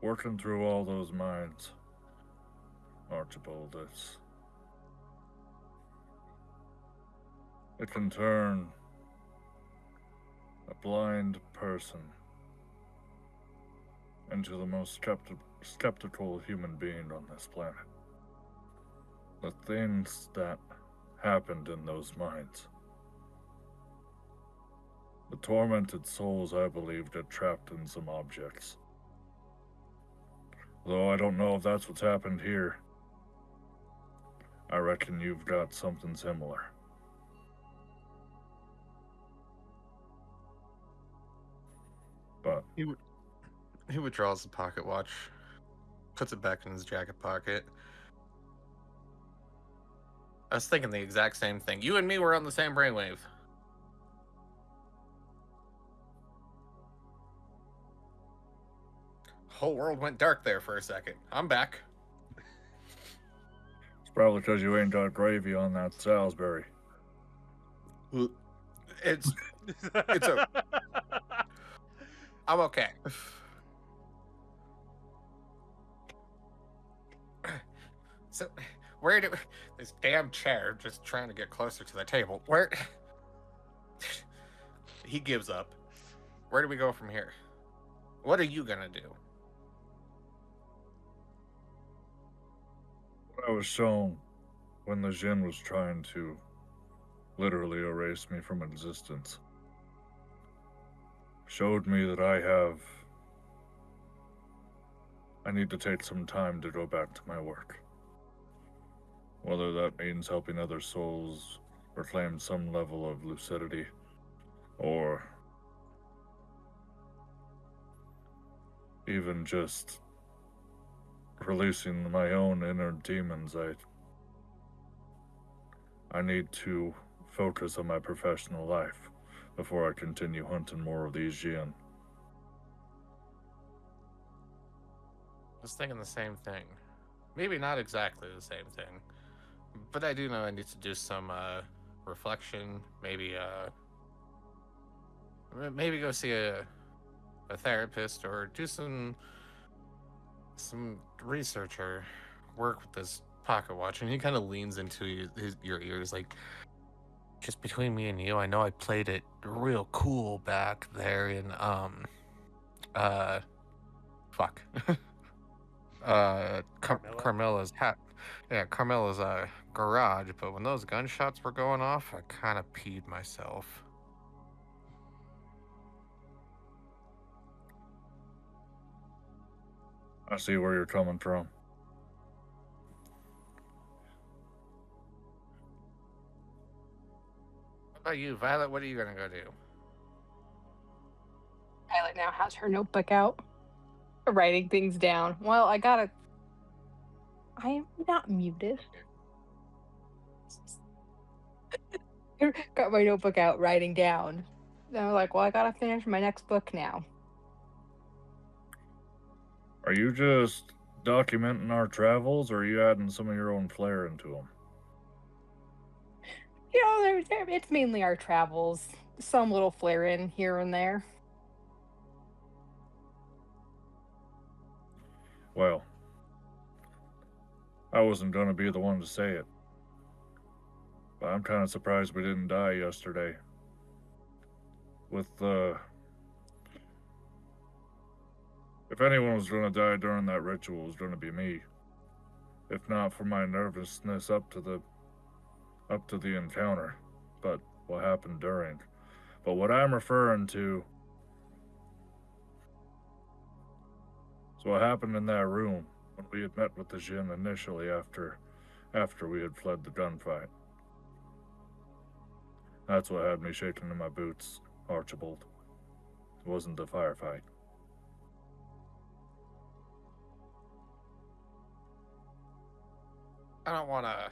Working through all those minds, Archibald, it can turn a blind person into the most skeptical human being on this planet. The things that happened in those minds. The tormented souls, I believe, get trapped in some objects. Though I don't know if that's what's happened here. I reckon you've got something similar. But he withdraws the pocket watch, puts it back in his jacket pocket. I was thinking the exact same thing. You and me were on the same brainwave. Whole world went dark there for a second. I'm back. It's probably because you ain't got gravy on that Salisbury. It's a... I'm okay. So, where do... This damn chair, just trying to get closer to the table. Where... He gives up. Where do we go from here? What are you gonna do? What I was shown when the djinn was trying to literally erase me from existence showed me that I need to take some time to go back to my work. Whether that means helping other souls reclaim some level of lucidity, or even just releasing my own inner demons, I need to focus on my professional life before I continue hunting more of these djinn. was thinking the same thing. Maybe not exactly the same thing, but I do know I need to do some reflection. Maybe go see a therapist or do some research or work with this pocket watch. And he kind of leans into your ears, like, just between me and you, I know I played it real cool back there in fuck. Carmela's garage, but when those gunshots were going off, I kind of peed myself. I see where you're coming from. What about you, Violet? What are you gonna go do? Violet now has her notebook out, writing things down. Well, I am not muted. Got my notebook out, writing down. Then I'm like, well, I gotta finish my next book now. Are you just documenting our travels, or are you adding some of your own flair into them? You know, it's mainly our travels. Some little flair in here and there. Well, I wasn't going to be the one to say it, but I'm kind of surprised we didn't die yesterday. With if anyone was going to die during that ritual, it was going to be me. If not for my nervousness up to the encounter, but what happened during. But what I'm referring to is what happened in that room when we had met with the djinn initially after we had fled the gunfight. That's what had me shaking in my boots, Archibald. It wasn't the firefight. I don't want to,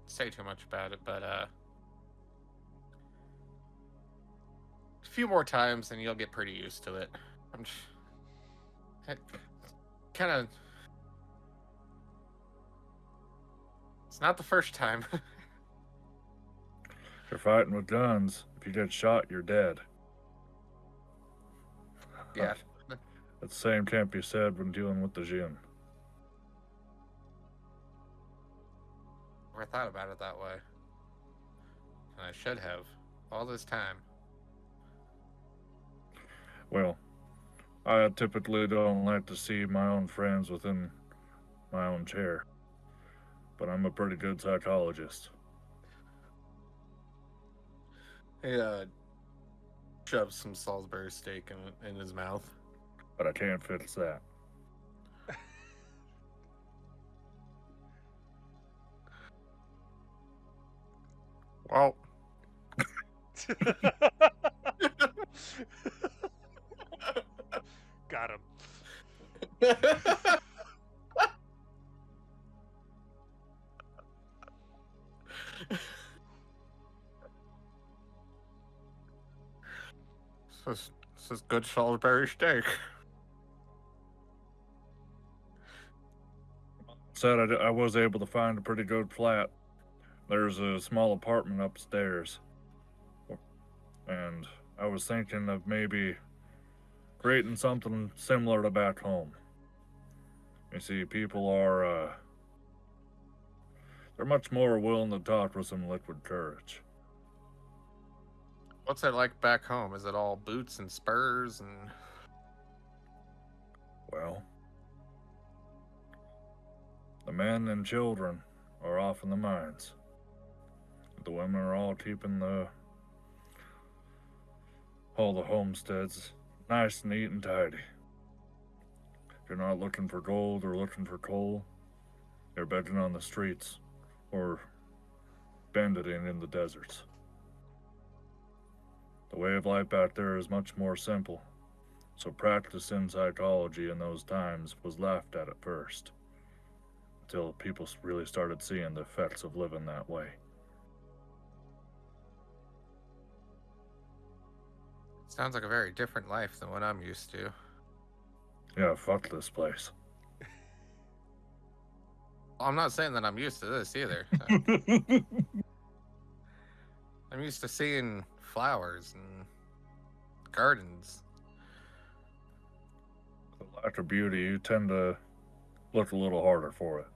say too much about it, but a few more times and you'll get pretty used to it. It's not the first time. You're fighting with guns. If you get shot, you're dead. Yeah. The same can't be said when dealing with the djinn. Never thought about it that way. And I should have. All this time. Well, I typically don't like to see my own friends within my own chair, but I'm a pretty good psychologist. He shoves some Salisbury steak in his mouth. But I can't fix that. Well. Got him. This is good Salisbury steak. Said I was able to find a pretty good flat. There's a small apartment upstairs. And I was thinking of maybe creating something similar to back home. You see, people are, they're much more willing to talk with some liquid courage. What's it like back home? Is it all boots and spurs and... Well, the men and children are off in the mines. The women are all keeping all the homesteads nice, neat, and tidy. If you're not looking for gold or looking for coal, you're begging on the streets or banditing in the deserts. The way of life back there is much more simple, so practicing psychology in those times was laughed at first, until people really started seeing the effects of living that way. Sounds like a very different life than what I'm used to. Yeah, fuck this place. I'm not saying that I'm used to this either. I'm used to seeing flowers and gardens. The lack of beauty, you tend to look a little harder for it.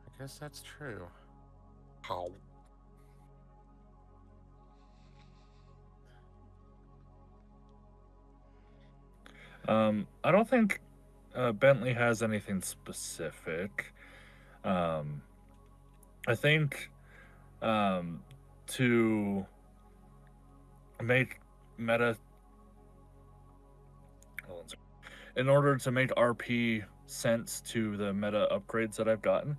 I guess that's true. How? I don't think Bentley has anything specific. I think to make meta, in order to make RP sense to the meta upgrades that I've gotten,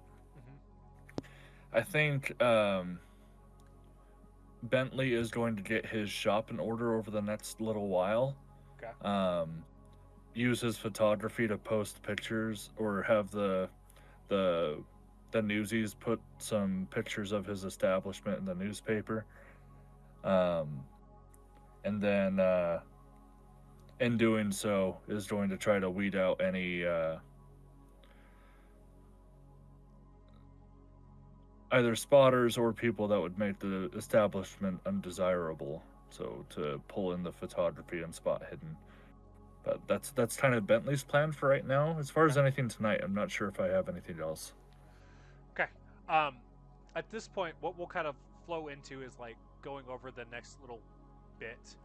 I think Bentley is going to get his shop in order over the next little while. Okay. Use his photography to post pictures, or have the newsies put some pictures of his establishment in the newspaper. And then in doing so is going to try to weed out any either spotters or people that would make the establishment undesirable. So to pull in the photography and spot hidden. But that's kind of Bentley's plan for right now. As far as anything tonight, I'm not sure if I have anything else. Okay. At this point, what we'll kind of flow into is like going over the next little bit.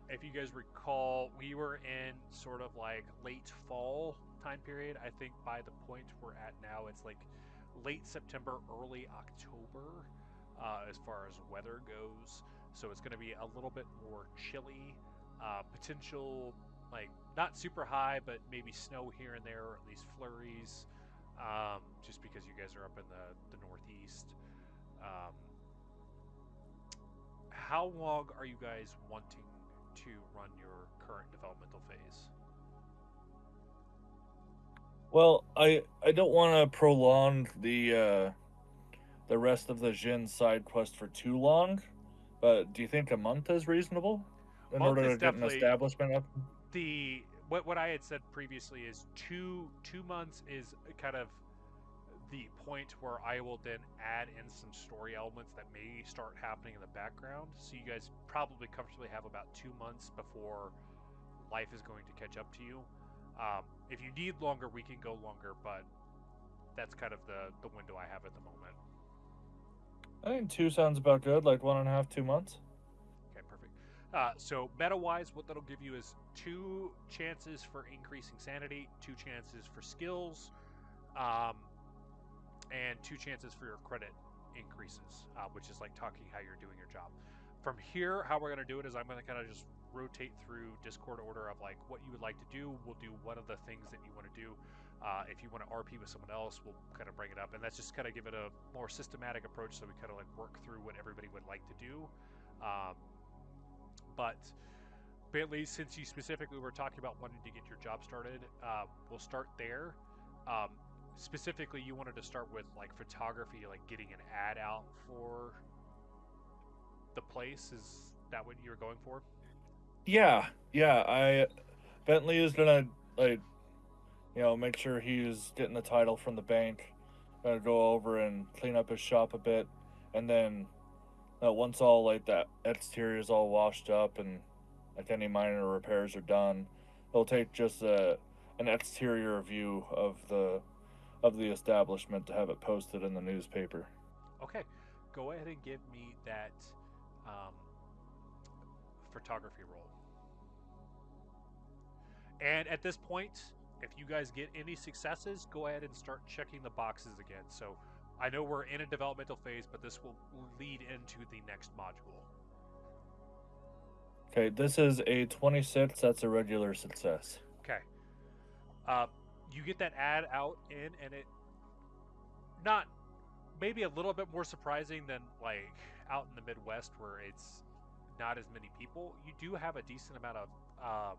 If you guys recall, we were in sort of like late fall time period. I think by the point we're at now, it's like late September, early October, as far as weather goes. So it's going to be a little bit more chilly. Potential, like, not super high, but maybe snow here and there, or at least flurries, just because you guys are up in the northeast. How long are you guys wanting to run your current developmental phase? Well, I don't want to prolong the rest of the Jin side quest for too long, but do you think a month is reasonable in Month order is to get an definitely establishment up? What I had said previously is two months is kind of the point where I will then add in some story elements that may start happening in the background. So you guys probably comfortably have about 2 months before life is going to catch up to you. If you need longer, we can go longer, but that's kind of the window I have at the moment. I think 2 sounds about good, like 1.5, 2 months. Okay, perfect. So meta-wise, what that'll give you is 2 chances for increasing sanity, 2 chances for skills, and 2 chances for your credit increases, which is like talking how you're doing your job. From here, how we're going to do it is I'm going to kind of just rotate through Discord order of like what you would like to do. We'll do one of the things that you want to do. If you want to RP with someone else, we'll kind of bring it up, and that's just kind of give it a more systematic approach, so we kind of like work through what everybody would like to do. But Bentley, since you specifically were talking about wanting to get your job started, we'll start there. Specifically, you wanted to start with like photography, like getting an ad out for the place. Is that what you were going for? Yeah. Bentley is gonna, like, make sure he's getting the title from the bank. Gonna go over and clean up his shop a bit, and then once all like that exterior is all washed up and like any minor repairs are done, he'll take just an exterior view of the establishment to have it posted in the newspaper. Okay, go ahead and give me that photography roll. And at this point, if you guys get any successes, go ahead and start checking the boxes again. So I know we're in a developmental phase, but this will lead into the next module. Okay, this is a 26. That's a regular success. Okay. You get that ad out in, and it not maybe a little bit more surprising than like out in the Midwest where it's not as many people. You do have a decent amount of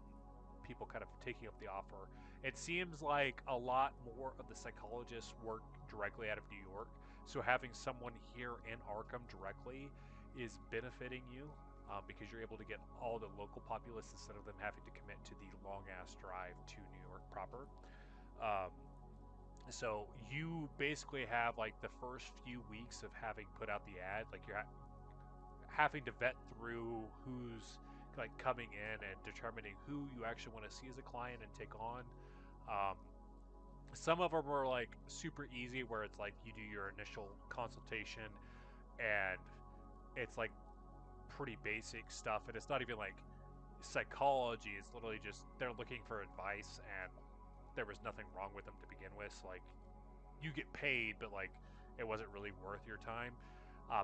people kind of taking up the offer. It seems like a lot more of the psychologists work directly out of New York, so having someone here in Arkham directly is benefiting you because you're able to get all the local populace instead of them having to commit to the long ass drive to New York proper. So you basically have like the first few weeks of having put out the ad, like you're having to vet through who's like coming in and determining who you actually want to see as a client and take on. Some of them are like super easy, where it's like you do your initial consultation and it's like pretty basic stuff, and it's not even like psychology. It's literally just they're looking for advice, and there was nothing wrong with them to begin with. So, like, you get paid, but like it wasn't really worth your time.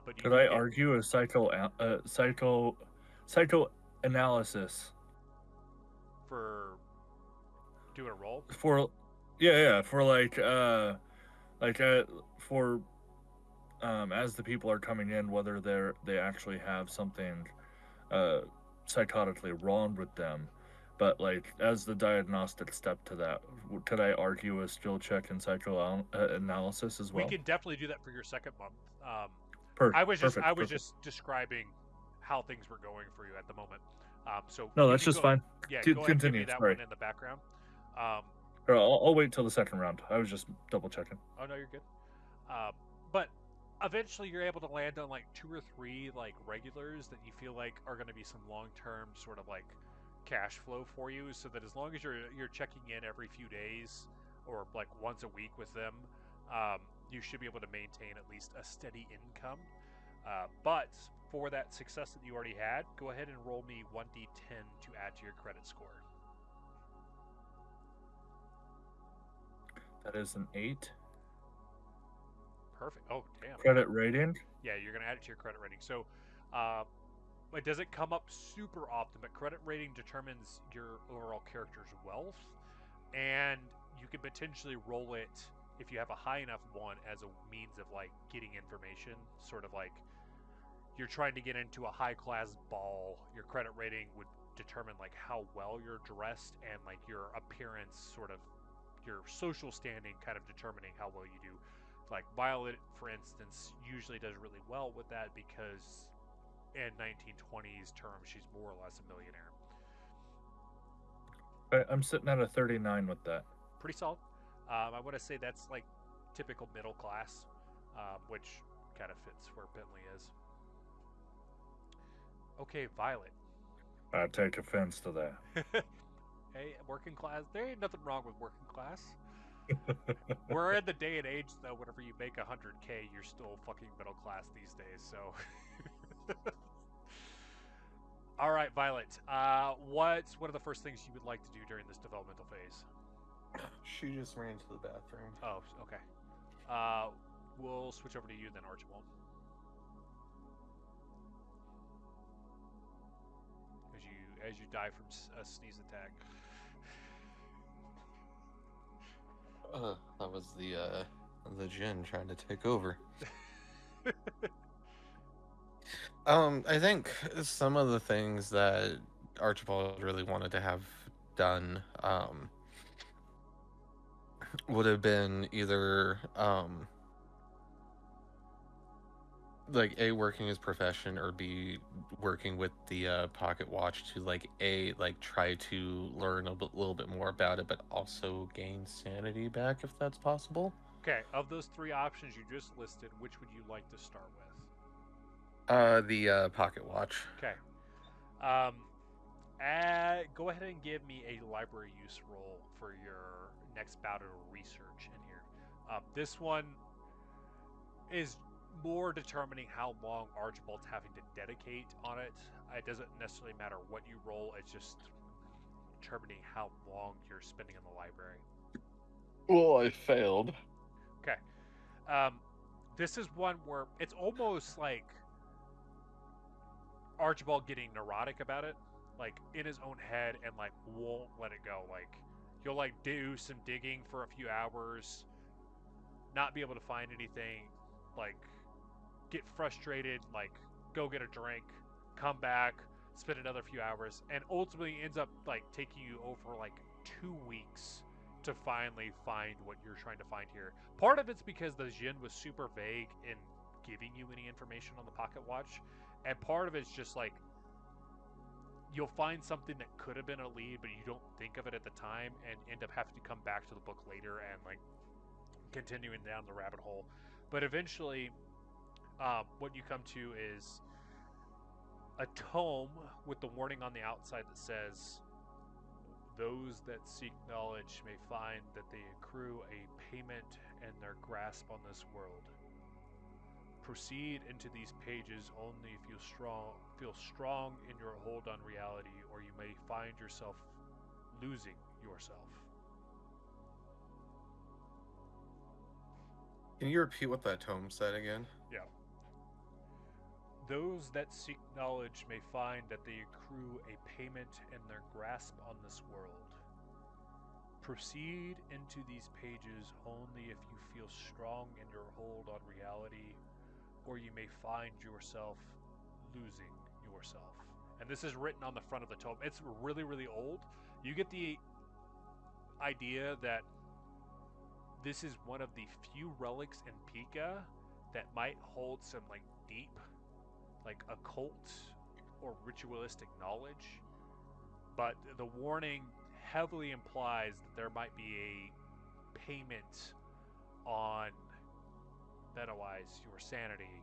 But you Could I argue a psychoanalysis for doing a role? for for for as the people are coming in, whether they actually have something psychotically wrong with them, but like as the diagnostic step to that, could I argue a skill check in psychoanalysis as well? We can definitely do that for your second month. I was just describing how things were going for you at the moment. So no, that's just fine. Yeah, go ahead and give me that Sorry. one in the background. I'll wait till the second round. I was just double checking. Oh no, you're good. But eventually, you're able to land on like 2 or 3 like regulars that you feel like are going to be some long-term sort of like cash flow for you. So that as long as you're checking in every few days or like once a week with them, you should be able to maintain at least a steady income. But for that success that you already had, go ahead and roll me 1d10 to add to your credit score. That is an 8. Perfect. Oh, damn. Credit rating? Yeah, you're going to add it to your credit rating. So, it doesn't come up super often, but credit rating determines your overall character's wealth, and you can potentially roll it if you have a high enough one as a means of like getting information, sort of like you're trying to get into a high class ball. Your credit rating would determine like how well you're dressed and like your appearance, sort of your social standing, kind of determining how well you do. Like Violet, for instance, usually does really well with that because in 1920s terms, she's more or less a millionaire. I'm sitting at a 39 with that. Pretty solid. I want to say that's like typical middle class, which kind of fits where Bentley is. Okay, Violet. I take offense to that. Hey, working class. There ain't nothing wrong with working class. We're in the day and age, though, whenever you make 100K, you're still fucking middle class these days, so... Alright, Violet. What's one of the first things you would like to do during this developmental phase? She just ran to the bathroom. Oh, okay. We'll switch over to you then, Archibald. As you die from a sneeze attack. That was the djinn trying to take over. I think some of the things that Archibald really wanted to have done would have been either like A, working his profession, or B, working with the pocket watch to like A, like try to learn a little bit more about it, but also gain sanity back if that's possible. Okay, of those 3 options you just listed, which would you like to start with? The pocket watch. Okay. Go ahead and give me a library use roll for your next bout of research in here. This one is more determining how long Archibald's having to dedicate on it. It doesn't necessarily matter what you roll, it's just determining how long you're spending in the library. Well, I failed. Okay. This is one where it's almost like Archibald getting neurotic about it, like in his own head, and like won't let it go. Like you'll like do some digging for a few hours, not be able to find anything, like get frustrated, like go get a drink, come back, spend another few hours, and ultimately ends up like taking you over like 2 weeks to finally find what you're trying to find here. Part of it's because the djinn was super vague in giving you any information on the pocket watch, And part of it's just like you'll find something that could have been a lead, but you don't think of it at the time, and end up having to come back to the book later and like continuing down the rabbit hole. But eventually, what you come to is a tome with the warning on the outside that says, "Those that seek knowledge may find that they accrue a payment in their grasp on this world. Proceed into these pages only if you feel strong in your hold on reality, or you may find yourself losing yourself." Can you repeat what that tome said again? Yeah. Those that seek knowledge may find that they accrue a payment in their grasp on this world. Proceed into these pages only if you feel strong in your hold on reality, or you may find yourself losing yourself. And this is written on the front of the tome. It's really, really old. You get the idea that this is one of the few relics in PICA that might hold some like deep, like occult or ritualistic knowledge. But the warning heavily implies that there might be a payment on otherwise your sanity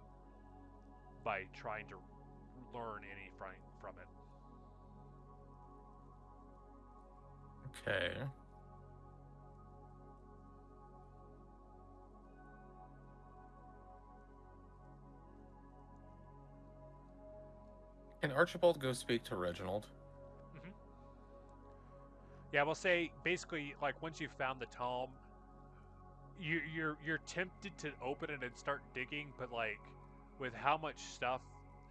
by trying to learn any from it. Okay. Can Archibald go speak to Reginald? Mm-hmm. Yeah, we'll say basically like once you've found the tome, you're tempted to open it and start digging, but like with how much stuff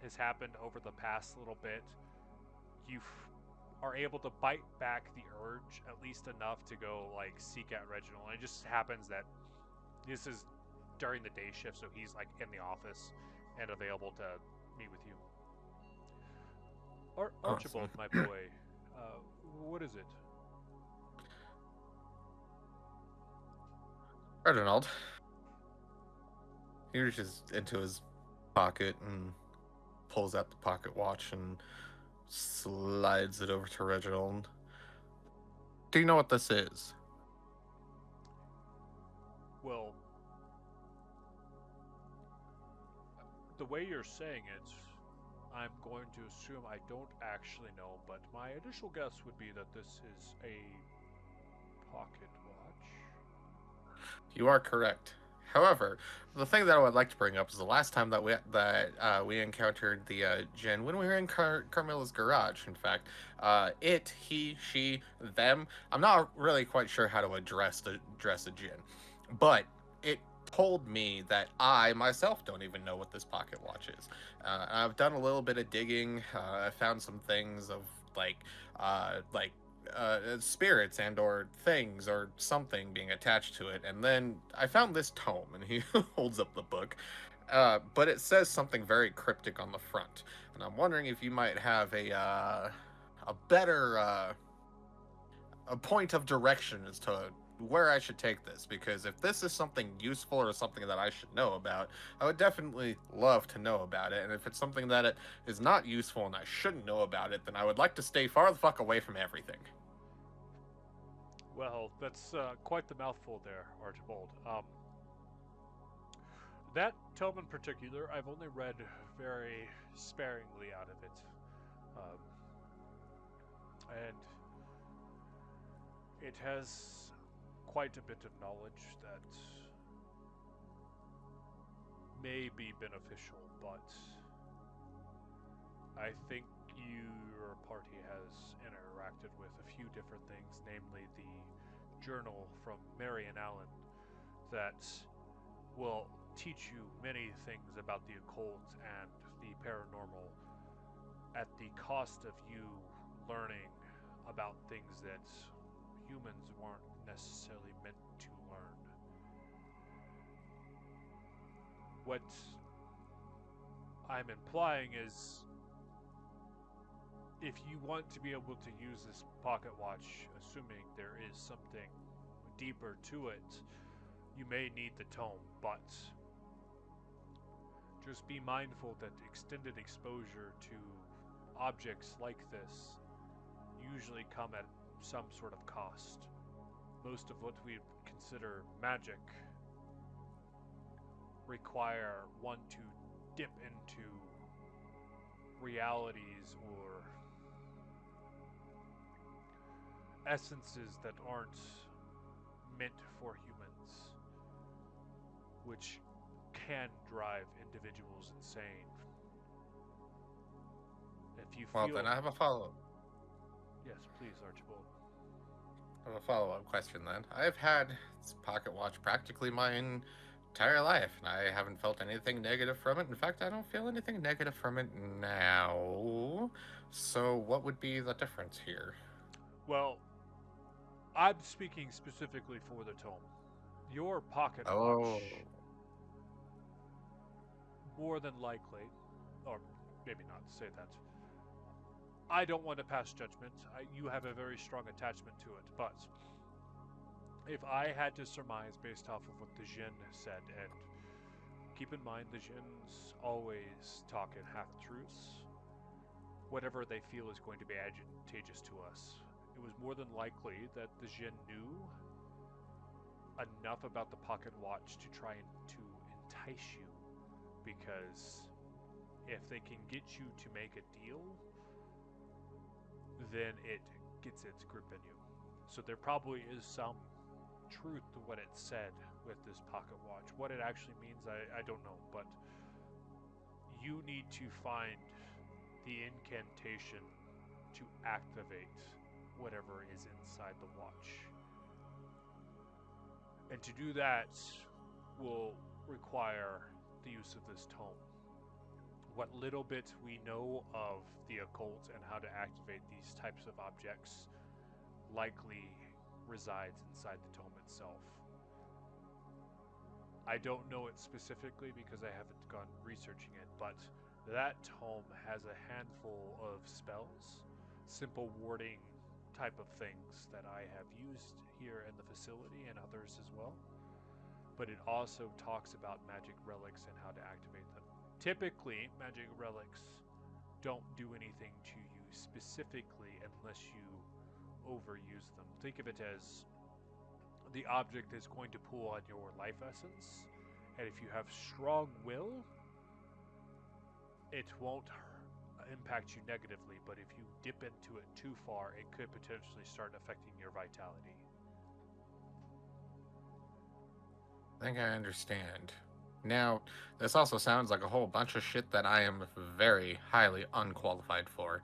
has happened over the past little bit, you are able to bite back the urge at least enough to go like seek out Reginald. And it just happens that this is during the day shift, so he's like in the office and available to meet with you. Archibald, my boy, what is it? Reginald. He reaches into his pocket and pulls out the pocket watch and slides it over to Reginald. Do you know what this is? Well, the way you're saying it, I'm going to assume I don't actually know, but my initial guess would be that this is a pocket watch. You are correct. However, the thing that I would like to bring up is the last time that we encountered the djinn when we were in Carmilla's garage. In fact, it, he, she, them. I'm not really quite sure how to address a djinn, but it told me that I myself don't even know what this pocket watch is. I've done a little bit of digging. I found some things of like spirits and or things or something being attached to it, and then I found this tome, and he holds up the book, but it says something very cryptic on the front, and I'm wondering if you might have a better a point of direction as to where I should take this, because if this is something useful or something that I should know about, I would definitely love to know about it. And if it's something that it is not useful and I shouldn't know about it, then I would like to stay far the fuck away from everything. Well, that's quite the mouthful there, Archibald. That tome in particular, I've only read very sparingly out of it. And it has quite a bit of knowledge that may be beneficial, but I think your party has interacted with a few different things, namely the journal from Marion Allen that will teach you many things about the occult and the paranormal at the cost of you learning about things that humans weren't necessarily meant to learn. What I'm implying is, if you want to be able to use this pocket watch, assuming there is something deeper to it, you may need the tome, but Just be mindful that extended exposure to objects like this usually come at some sort of cost. Most of what we consider magic require one to dip into realities or essences that aren't meant for humans, which can drive individuals insane. If you Well, feel... then I have a follow-up. Yes, please, Archibald. I have a follow-up question then. I've had this pocket watch practically my entire life, and I haven't felt anything negative from it. In fact, I don't feel anything negative from it now. So what would be the difference here? Well, I'm speaking specifically for the tome. Your pocket Oh. watch, more than likely, or maybe not say that, I don't want to pass judgment. You have a very strong attachment to it, but if I had to surmise based off of what the djinn said, and keep in mind the djinns always talk in half-truths, whatever they feel is going to be advantageous to us. It was more than likely that the djinn knew enough about the pocket watch to try and to entice you, because if they can get you to make a deal, then it gets its grip in you. So there probably is some truth to what it said with this pocket watch. What it actually means, I don't know, but you need to find the incantation to activate whatever is inside the watch. And to do that will require the use of this tome. What little bit we know of the occult and how to activate these types of objects likely resides inside the tome itself. I don't know it specifically because I haven't gone researching it, but that tome has a handful of spells, simple warding type of things that I have used here in the facility and others as well. But it also talks about magic relics and how to activate them. Typically, magic relics don't do anything to you specifically unless you overuse them. Think of it as the object is going to pull on your life essence, and if you have strong will, it won't impact you negatively, but if you dip into it too far, it could potentially start affecting your vitality. I think I understand. Now, this also sounds like a whole bunch of shit that I am very highly unqualified for.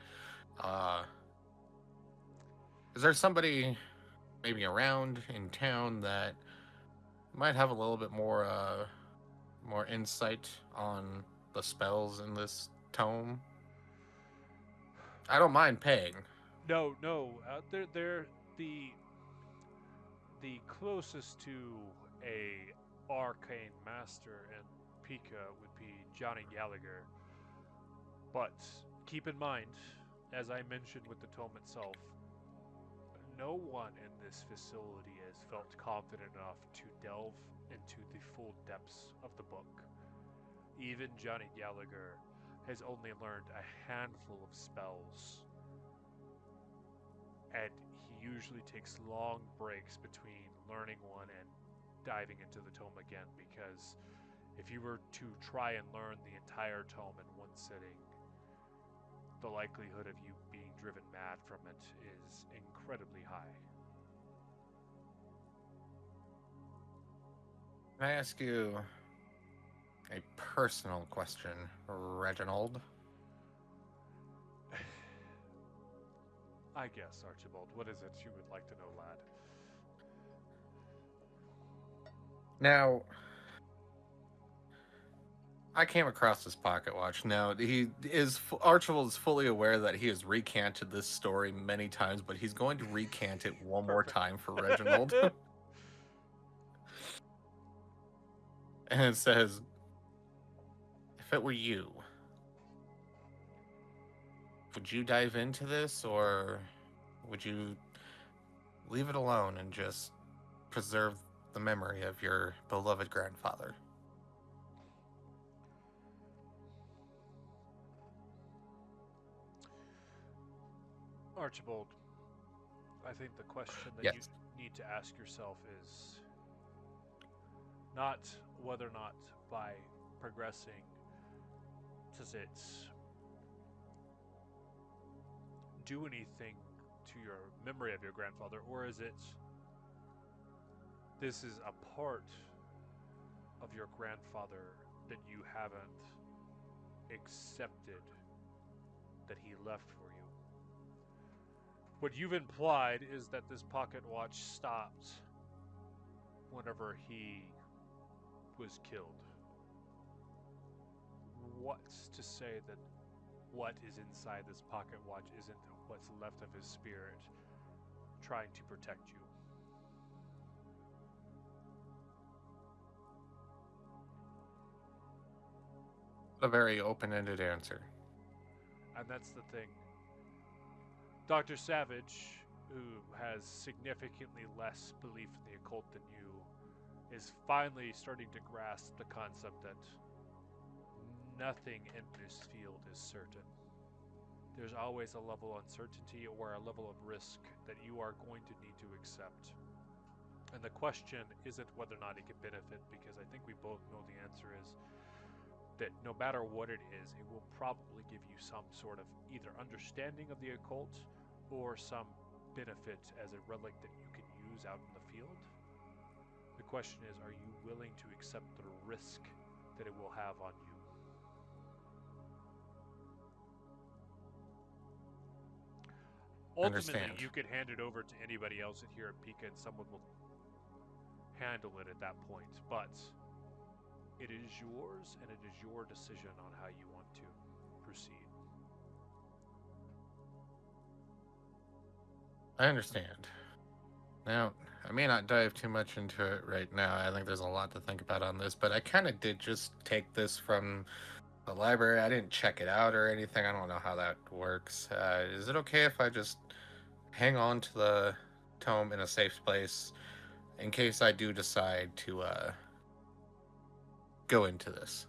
Is there somebody maybe around in town that might have a little bit more insight on the spells in this tome? I don't mind paying. No, they're the closest to a arcane master in PICA would be Johnny Gallagher. But keep in mind, as I mentioned with the tome itself, no one in this facility has felt confident enough to delve into the full depths of the book. Even Johnny Gallagher has only learned a handful of spells, and he usually takes long breaks between learning one and diving into the tome again, because if you were to try and learn the entire tome in one sitting, the likelihood of you being driven mad from it is incredibly high. Can I ask you a personal question, Reginald? I guess, Archibald. What is it you would like to know, lad? Now, I came across this pocket watch. Now, Archibald is fully aware that he has recanted this story many times, but he's going to recant it one more time for Reginald. And it says, if it were you, would you dive into this, or would you leave it alone and just preserve the memory of your beloved grandfather? Archibald, I think the question that you Yes. need to ask yourself is not whether or not by progressing does it do anything to your memory of your grandfather, or is it this is a part of your grandfather that you haven't accepted that he left for you? What you've implied is that this pocket watch stopped whenever he was killed. What's to say that what is inside this pocket watch isn't what's left of his spirit trying to protect you? A very open-ended answer. And that's the thing. Dr. Savage, who has significantly less belief in the occult than you, is finally starting to grasp the concept that nothing in this field is certain. There's always a level of uncertainty or a level of risk that you are going to need to accept. And the question isn't whether or not it can benefit, because I think we both know the answer is that no matter what it is, it will probably give you some sort of either understanding of the occult or some benefit as a relic that you can use out in the field. The question is, are you willing to accept the risk that it will have on you? Ultimately, Understand. you could hand it over to anybody else here at PICA and someone will handle it at that point, but it is yours and it is your decision on how you want to proceed. I understand. Now, I may not dive too much into it right now. I think there's a lot to think about on this, but I kind of did just take this from the library. I didn't check it out or anything. I don't know how that works. Is it okay if I just hang on to the tome in a safe place in case I do decide to go into this?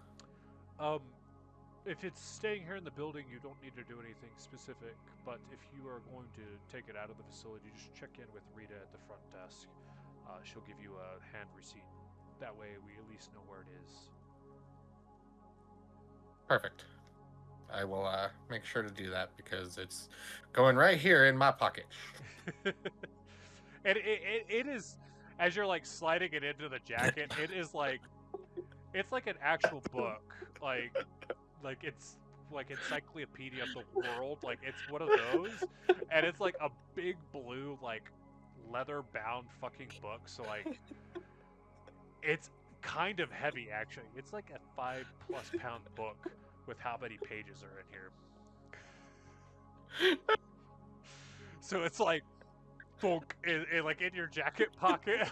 If it's staying here in the building, you don't need to do anything specific, but if you are going to take it out of the facility, just check in with Rita at the front desk. She'll give you a hand receipt. That way we at least know where it is. Perfect. I will make sure to do that because it's going right here in my pocket. And it is, as you're like sliding it into the jacket, it is like, it's like an actual book. Like it's like Encyclopedia of the World. Like it's one of those. And it's like a big blue, like leather bound fucking book. So like, it's kind of heavy actually. It's like a 5+ pound book with how many pages are in here. So it's like, thunk, like in your jacket pocket.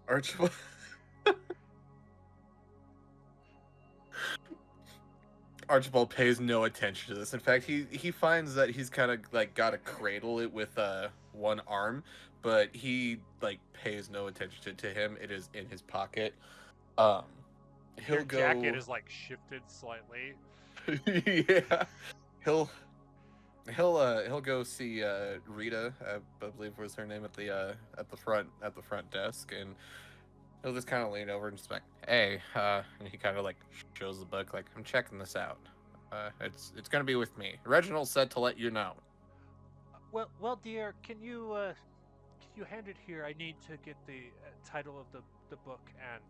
Archibald. Archibald pays no attention to this. In fact, he finds that he's kind of like got to cradle it with one arm, but he like pays no attention to him. It is in his pocket. He'll Your go. jacket is like shifted slightly. Yeah, he'll go see Rita, I believe was her name, at the front desk, and he'll just kind of lean over and just like, hey, and he kind of like shows the book, like, I'm checking this out. It's gonna be with me. Reginald said to let you know. Well, dear, can you hand it here? I need to get the title of the book and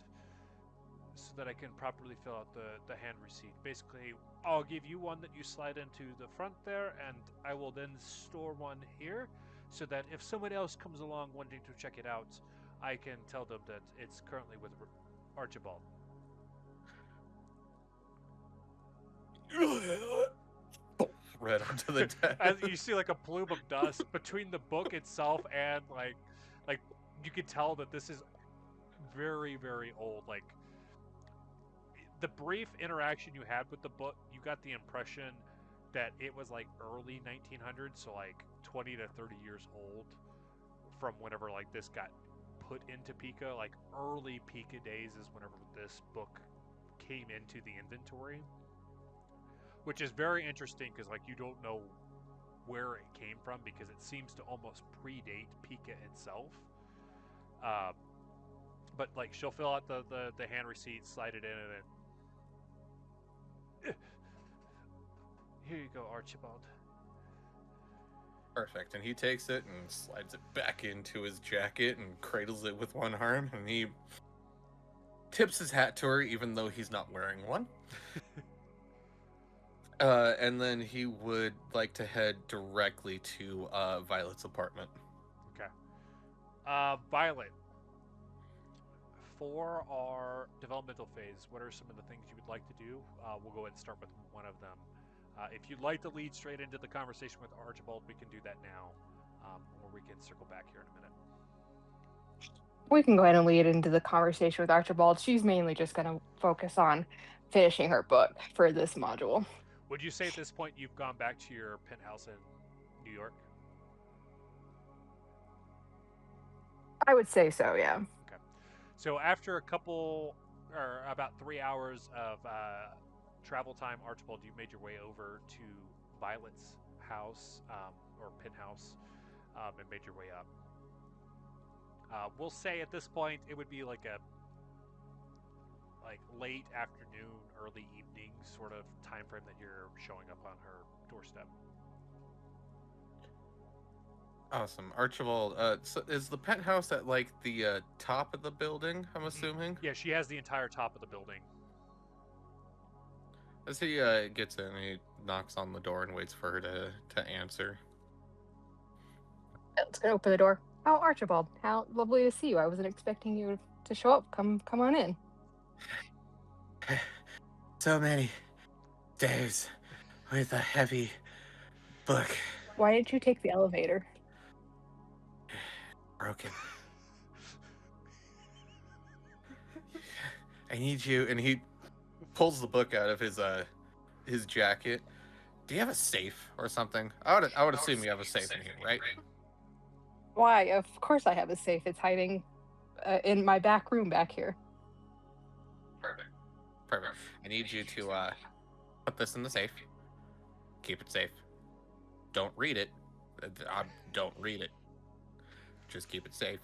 so that I can properly fill out the hand receipt. Basically, I'll give you one that you slide into the front there, and I will then store one here so that if someone else comes along wanting to check it out, I can tell them that it's currently with Archibald. Right onto the desk. As you see like a plume of dust between the book itself and like you can tell that this is very, very old. Like the brief interaction you had with the book, you got the impression that it was like early 1900s, so like 20 to 30 years old from whenever like this got put into PICA. Like early PICA days is whenever this book came into the inventory. which is very interesting because like you don't know where it came from because it seems to almost predate PICA itself. But like she'll fill out the hand receipt, slide it in, and then here you go, Archibald. Perfect. And he takes it and slides it back into his jacket and cradles it with one arm, and he tips his hat to her even though he's not wearing one. And then he would like to head directly to Violet's apartment. Okay. Violet, for our developmental phase, what are some of the things you would like to do? We'll go ahead and start with one of them. If you'd like to lead straight into the conversation with Archibald, we can do that now, or we can circle back here in a minute. We can go ahead and lead into the conversation with Archibald. She's mainly just going to focus on finishing her book for this module. Would you say at this point you've gone back to your penthouse in New York? I would say so, yeah. Okay. So after about 3 hours of travel time, Archibald, you made your way over to Violet's house, or penthouse, and made your way up. We'll say at this point it would be like a late afternoon, early evening sort of time frame that you're showing up on her doorstep. Awesome. Archibald, so is the penthouse at like the top of the building, I'm assuming? Yeah, she has the entire top of the building. As he gets in, he knocks on the door and waits for her to answer. Let's go open the door. Oh, Archibald, how lovely to see you. I wasn't expecting you to show up. Come on in. So many days with a heavy book. Why didn't you take the elevator? Broken. I need you. And he pulls the book out of his jacket. Do you have a safe or something? I would assume you have a safe in here, right? Why? Of course I have a safe. It's hiding in my back room back here. Perfect. I need you to put this in the safe. Keep it safe. Don't read it. Don't read it. Just keep it safe.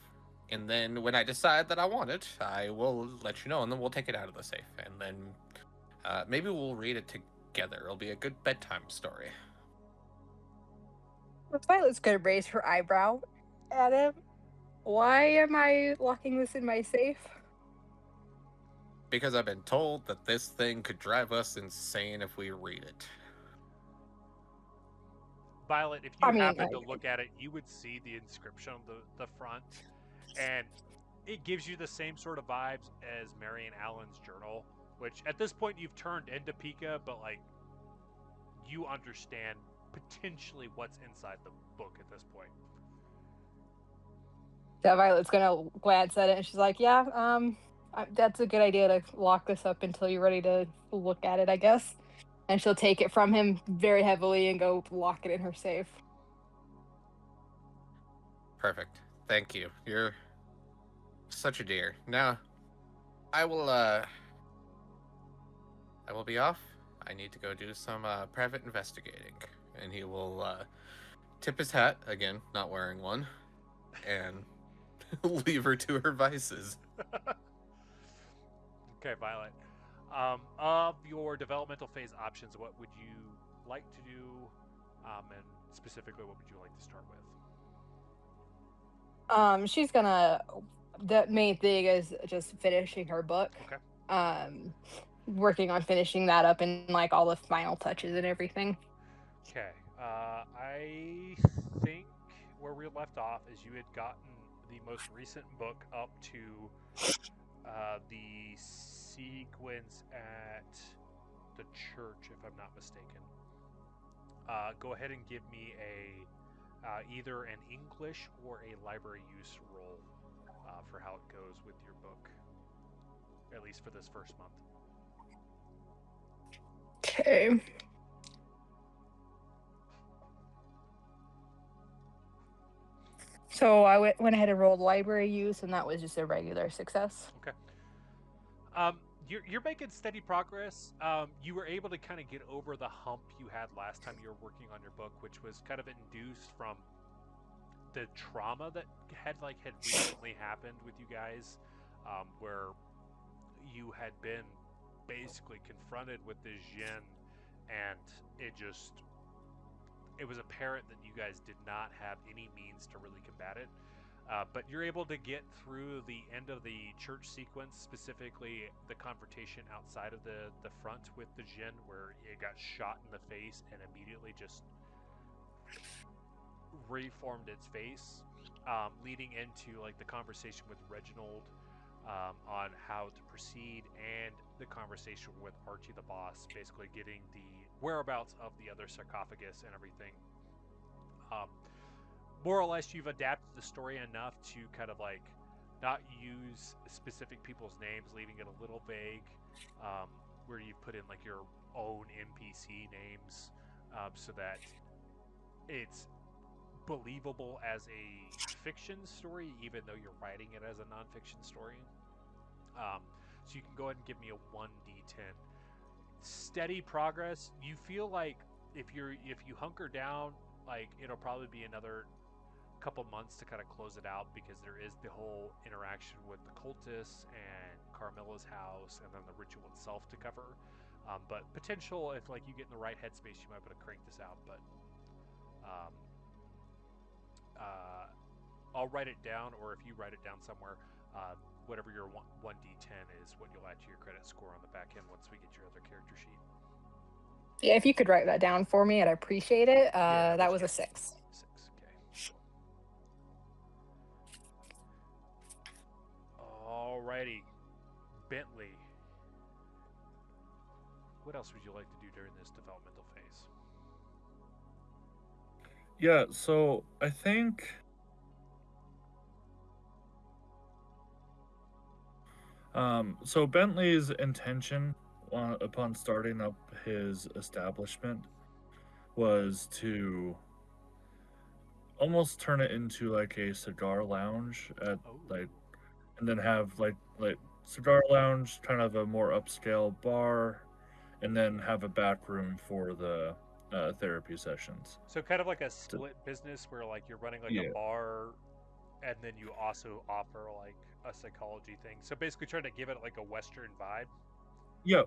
And then when I decide that I want it, I will let you know, and then we'll take it out of the safe. And then maybe we'll read it together. It'll be a good bedtime story. Violet's gonna raise her eyebrow at him. Why am I locking this in my safe? Because I've been told that this thing could drive us insane if we read it. Violet, if you happen to look at it, you would see the inscription on the front, and it gives you the same sort of vibes as Marion Allen's journal, which at this point you've turned into PICA, but like you understand potentially what's inside the book at this point. So Violet's gonna glance at it, and she's like, "Yeah, that's a good idea to lock this up until you're ready to look at it, I guess." And she'll take it from him very heavily and go lock it in her safe. Perfect. Thank you. You're such a dear. Now, I will be off. I need to go do some private investigating. And he will tip his hat, again, not wearing one, and leave her to her vices. Okay, Violet. Of your developmental phase options, what would you like to do, and specifically, what would you like to start with? She's gonna. The main thing is just finishing her book. Okay. Working on finishing that up and like all the final touches and everything. Okay. I think where we left off is you had gotten the most recent book up to the sequence at the church, if I'm not mistaken. Go ahead and give me either an English or a library use roll for how it goes with your book, at least for this first month. Okay. So I went ahead and rolled library use, and that was just a regular success. Okay. you're making steady progress. You were able to kind of get over the hump you had last time you were working on your book, which was kind of induced from the trauma that had recently happened with you guys, where you had been basically confronted with this djinn, and it was apparent that you guys did not have any means to really combat it. But you're able to get through the end of the church sequence, specifically the confrontation outside of the front with the djinn, where it got shot in the face and immediately just reformed its face, leading into like the conversation with Reginald on how to proceed, and the conversation with Archie the boss, basically getting the whereabouts of the other sarcophagus and everything. More or less, you've adapted the story enough to kind of like not use specific people's names, leaving it a little vague, where you put in like your own NPC names, so that it's believable as a fiction story, even though you're writing it as a nonfiction story. So you can go ahead and give me a 1d10. Steady progress. You feel like if you hunker down, like it'll probably be another couple months to kind of close it out, because there is the whole interaction with the cultists and Carmilla's house, and then the ritual itself to cover. But potential, if like you get in the right headspace, you might be able to crank this out. But I'll write it down, or if you write it down somewhere, whatever your 1d10 is, what you'll add to your credit score on the back end once we get your other character sheet. Yeah, if you could write that down for me, I'd appreciate it. Yeah, that was a 6. 6, okay. Alrighty. Bentley. What else would you like to do during this developmental phase? Yeah, so I think so Bentley's intention upon starting up his establishment was to almost turn it into like a cigar lounge at like, and then have like cigar lounge, kind of a more upscale bar, and then have a back room for the therapy sessions. So kind of like a split business where like you're running like a bar, and then you also offer like a psychology thing. So basically trying to give it like a Western vibe. Yeah.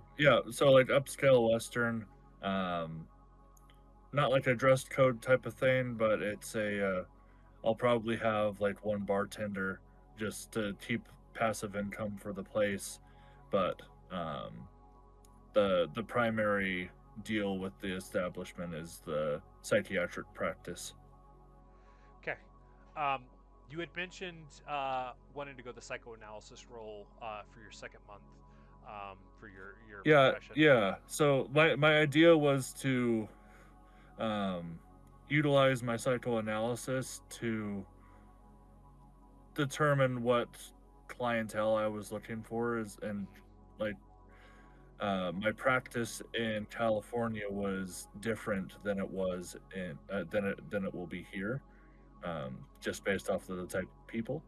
So like upscale Western, not like a dress code type of thing, but it's I'll probably have like one bartender just to keep passive income for the place, but the primary deal with the establishment is the psychiatric practice. Okay. You had mentioned wanting to go the psychoanalysis role for your second month for your profession. Yeah. So my idea was to utilize my psychoanalysis to determine what clientele I was looking for and like my practice in California was different than it was in than it will be here, just based off of the type of people.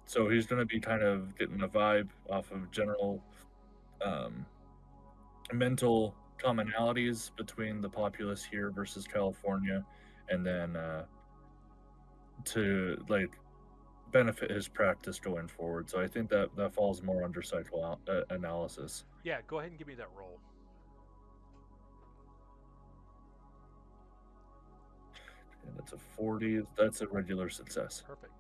So he's going to be kind of getting a vibe off of general mental commonalities between the populace here versus California, and then to like benefit his practice going forward. So I think that falls more under psychoanalysis. Yeah, go ahead and give me that roll. And that's a 40. That's a regular success. Perfect.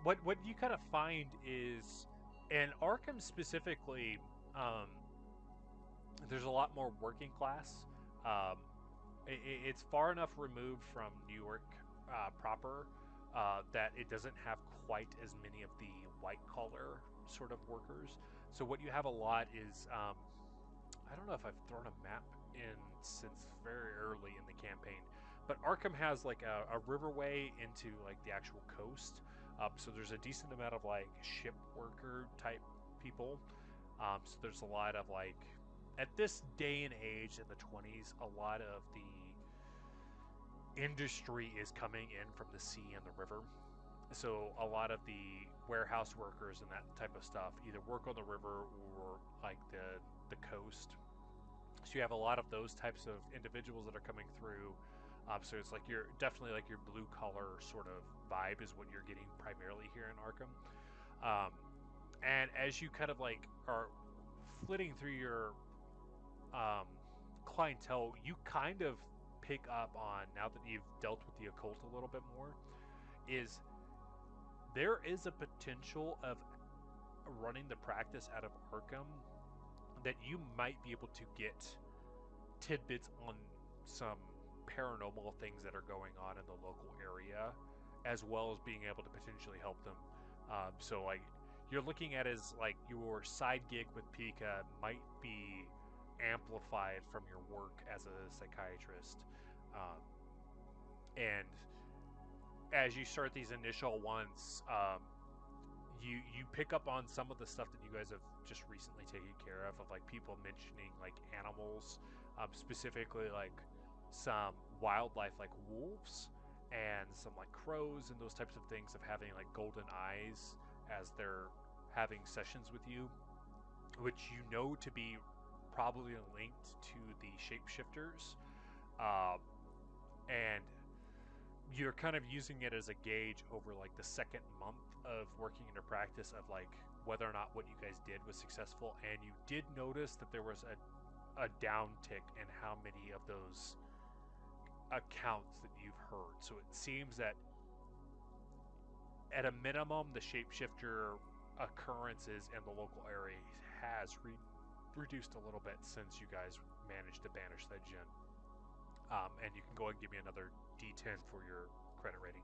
What you kind of find is, in Arkham specifically, there's a lot more working class. It's far enough removed from New York proper that it doesn't have quite as many of the white collar sort of workers. So what you have a lot is, I don't know if I've thrown a map in since very early in the campaign, but Arkham has like a riverway into like the actual coast. So there's a decent amount of like ship worker type people. So there's a lot of like, at this day and age in the 20s, a lot of the industry is coming in from the sea and the river. So a lot of the warehouse workers and that type of stuff either work on the river or like the coast. So you have a lot of those types of individuals that are coming through. So it's like you're definitely like your blue collar sort of vibe is what you're getting primarily here in Arkham. Um, and as you kind of like are flitting through your um, clientele, you kind of pick up on, now that you've dealt with the occult a little bit more, is there is a potential of running the practice out of Arkham that you might be able to get tidbits on some paranormal things that are going on in the local area, as well as being able to potentially help them. So like you're looking at as like your side gig with PICA might be amplified from your work as a psychiatrist, and as you start these initial ones, you pick up on some of the stuff that you guys have just recently taken care of like people mentioning like animals, specifically like some wildlife like wolves and some like crows and those types of things, of having like golden eyes as they're having sessions with you, which you know to be probably linked to the shapeshifters, and you're kind of using it as a gauge over like the second month of working in your practice of like whether or not what you guys did was successful. And you did notice that there was a downtick in how many of those accounts that you've heard. So it seems that at a minimum the shapeshifter occurrences in the local area has reduced a little bit since you guys managed to banish that djinn. And you can go ahead and give me another D10 for your credit rating.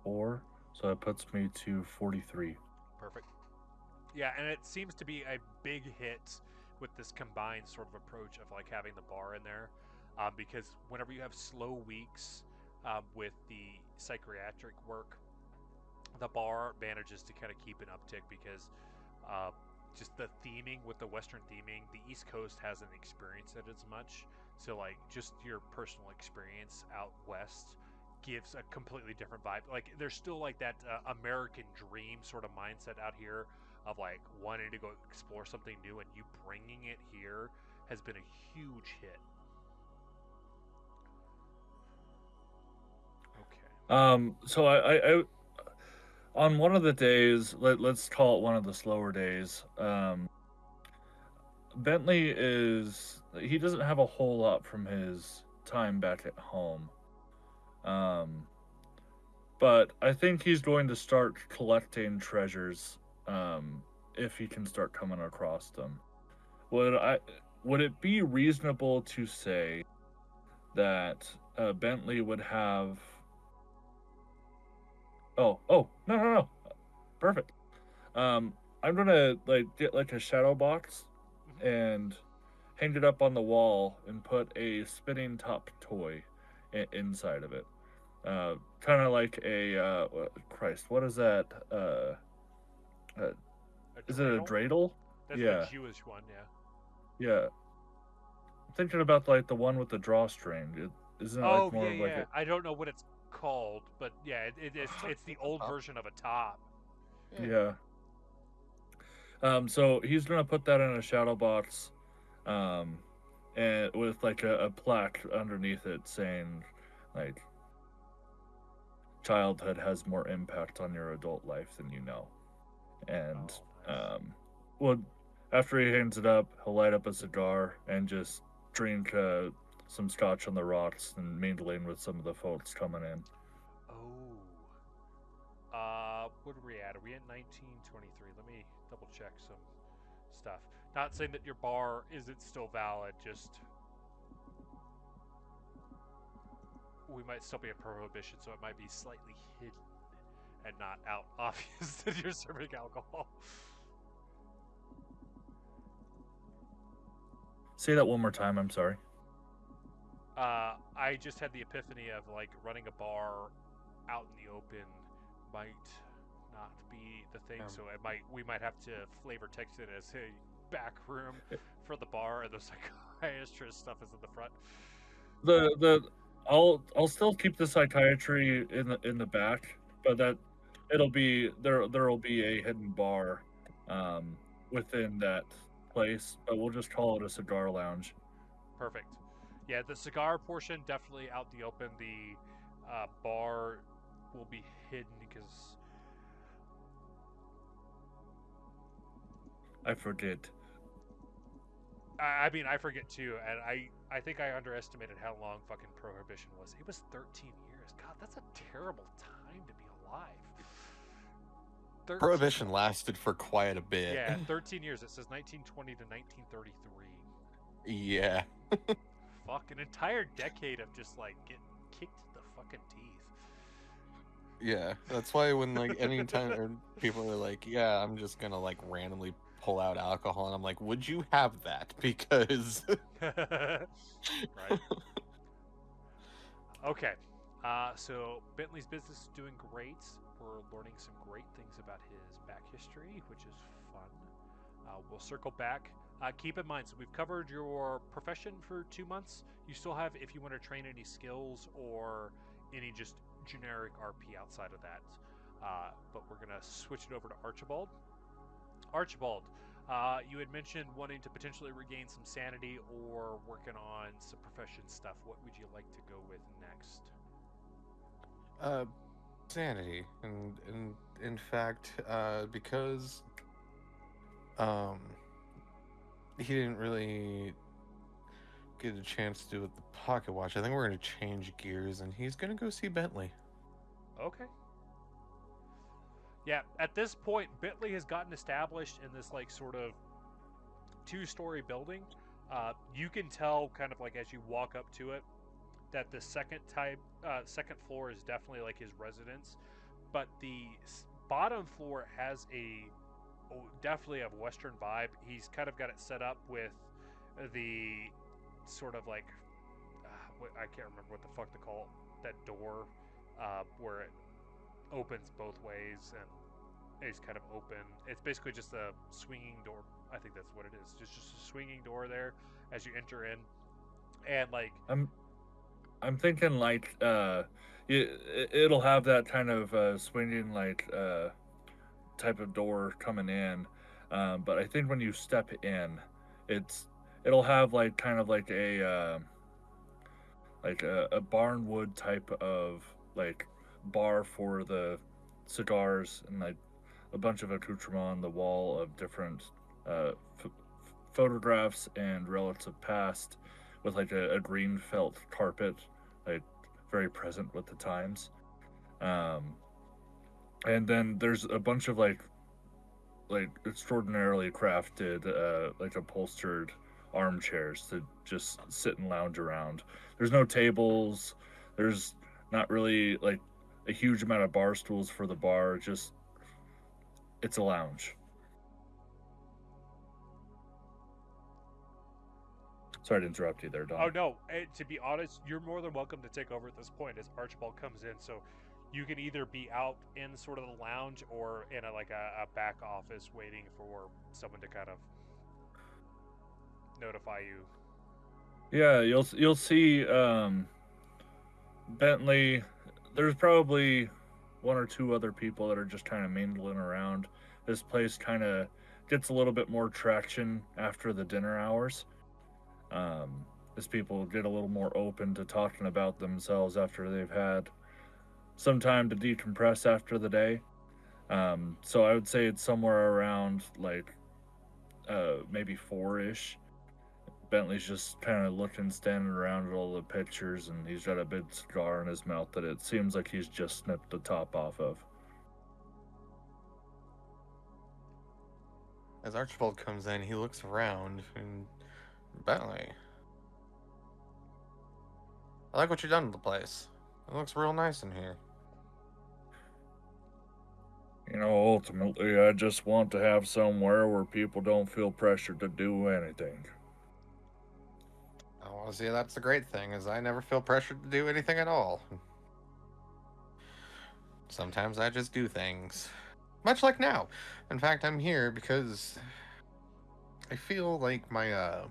4, so that puts me to 43. Perfect. Yeah, and it seems to be a big hit with this combined sort of approach of like having the bar in there, because whenever you have slow weeks with the psychiatric work, the bar manages to kind of keep an uptick because just the theming with the Western theming, the East Coast hasn't experienced it as much. So like just your personal experience out west gives a completely different vibe. Like there's still like that American dream sort of mindset out here of like wanting to go explore something new, and you bringing it here has been a huge hit. Okay. So I on one of the days, let's call it one of the slower days, Bentley he doesn't have a whole lot from his time back at home. But I think he's going to start collecting treasures, if he can start coming across them. Would it be reasonable to say that Bentley would have? Oh, no, perfect. I'm gonna like get like a shadow box and hang it up on the wall and put a spinning top toy inside of it. Kind of like a Christ, what is that? Is it a dreidel? That's Yeah, the Jewish one, yeah. yeah. I'm thinking about like the one with the drawstring. Isn't it like more of like a... I don't know what it's called, but yeah, it's the old version of a top. Yeah. So he's gonna put that in a shadow box, and with like a plaque underneath it saying, like, childhood has more impact on your adult life than you know. And nice. Well, after he hangs it up, he'll light up a cigar and just drink some scotch on the rocks and mingling with some of the folks coming in. What are we at? Are we at 1923? Let me double check some stuff. Not saying that your bar isn't still valid, just we might still be a prohibition, so it might be slightly hidden and not out obvious that you're serving alcohol. Say that one more time, I'm sorry. I just had the epiphany of like running a bar out in the open might not be the thing, so we might have to flavor text it as a back room for the bar, and the psychiatrist stuff is in the front. I'll still keep the psychiatry in the back, but that it'll be there'll be a hidden bar within that place, but we'll just call it a cigar lounge. Perfect. Yeah, the cigar portion definitely out the open. The bar will be hidden because I forget. I mean I forget too, and I think I underestimated how long fucking prohibition was. It was 13 years. God, that's a terrible time to be alive. 13, Prohibition lasted for quite a bit. Yeah, 13 years. It says 1920 to 1933. Yeah. Fuck, an entire decade of just like getting kicked in the fucking teeth. Yeah, that's why when like anytime people are like, "Yeah, I'm just gonna like randomly pull out alcohol," and I'm like, "Would you have that?" Because Right. Okay. So Bentley's business is doing great. We're learning some great things about his back history, which is fun. We'll circle back. Keep in mind, so we've covered your profession for 2 months. You still have, if you want to train any skills or any just generic RP outside of that. But we're going to switch it over to Archibald. Archibald, you had mentioned wanting to potentially regain some sanity or working on some profession stuff. What would you like to go with next? sanity, and in fact, because he didn't really get a chance to do it with the pocket watch. I think we're gonna change gears, and he's gonna go see Bentley. Okay. Yeah, at this point, Bentley has gotten established in this like sort of 2-story building. You can tell kind of like as you walk up to it that the second floor is definitely like his residence, but the bottom floor has definitely a Western vibe. He's kind of got it set up with the sort of like I can't remember what the fuck to call that door where it opens both ways and it's kind of open. It's basically just a swinging door. I think that's what it is. Just a swinging door there as you enter in, and like I'm thinking like it'll have that kind of swinging like type of door coming in, but I think when you step in, it'll have like kind of like a barnwood type of like bar for the cigars and like a bunch of accoutrements on the wall of different photographs and relics of past, with like a green felt carpet, like very present with the times. And then there's a bunch of like extraordinarily crafted like upholstered armchairs to just sit and lounge around. There's no tables. There's not really like a huge amount of bar stools for the bar. Just it's a lounge. Sorry to interrupt you there, Don. Oh no, to be honest, you're more than welcome to take over at this point as Archibald comes in. So you can either be out in sort of the lounge or in a back office waiting for someone to kind of notify you. Yeah, you'll see Bentley. There's probably one or two other people that are just kind of mingling around. This place kind of gets a little bit more traction after the dinner hours. As people get a little more open to talking about themselves after they've had some time to decompress after the day. So I would say it's somewhere around like maybe 4-ish. Bentley's just kind of looking, standing around at all the pictures, and he's got a big cigar in his mouth that it seems like he's just snipped the top off of. As Archibald comes in, he looks around, and Bentley, I like what you've done to the place. It looks real nice in here. You know, ultimately, I just want to have somewhere where people don't feel pressured to do anything. Oh, well, see, that's the great thing, is I never feel pressured to do anything at all. Sometimes I just do things. Much like now. In fact, I'm here because I feel like my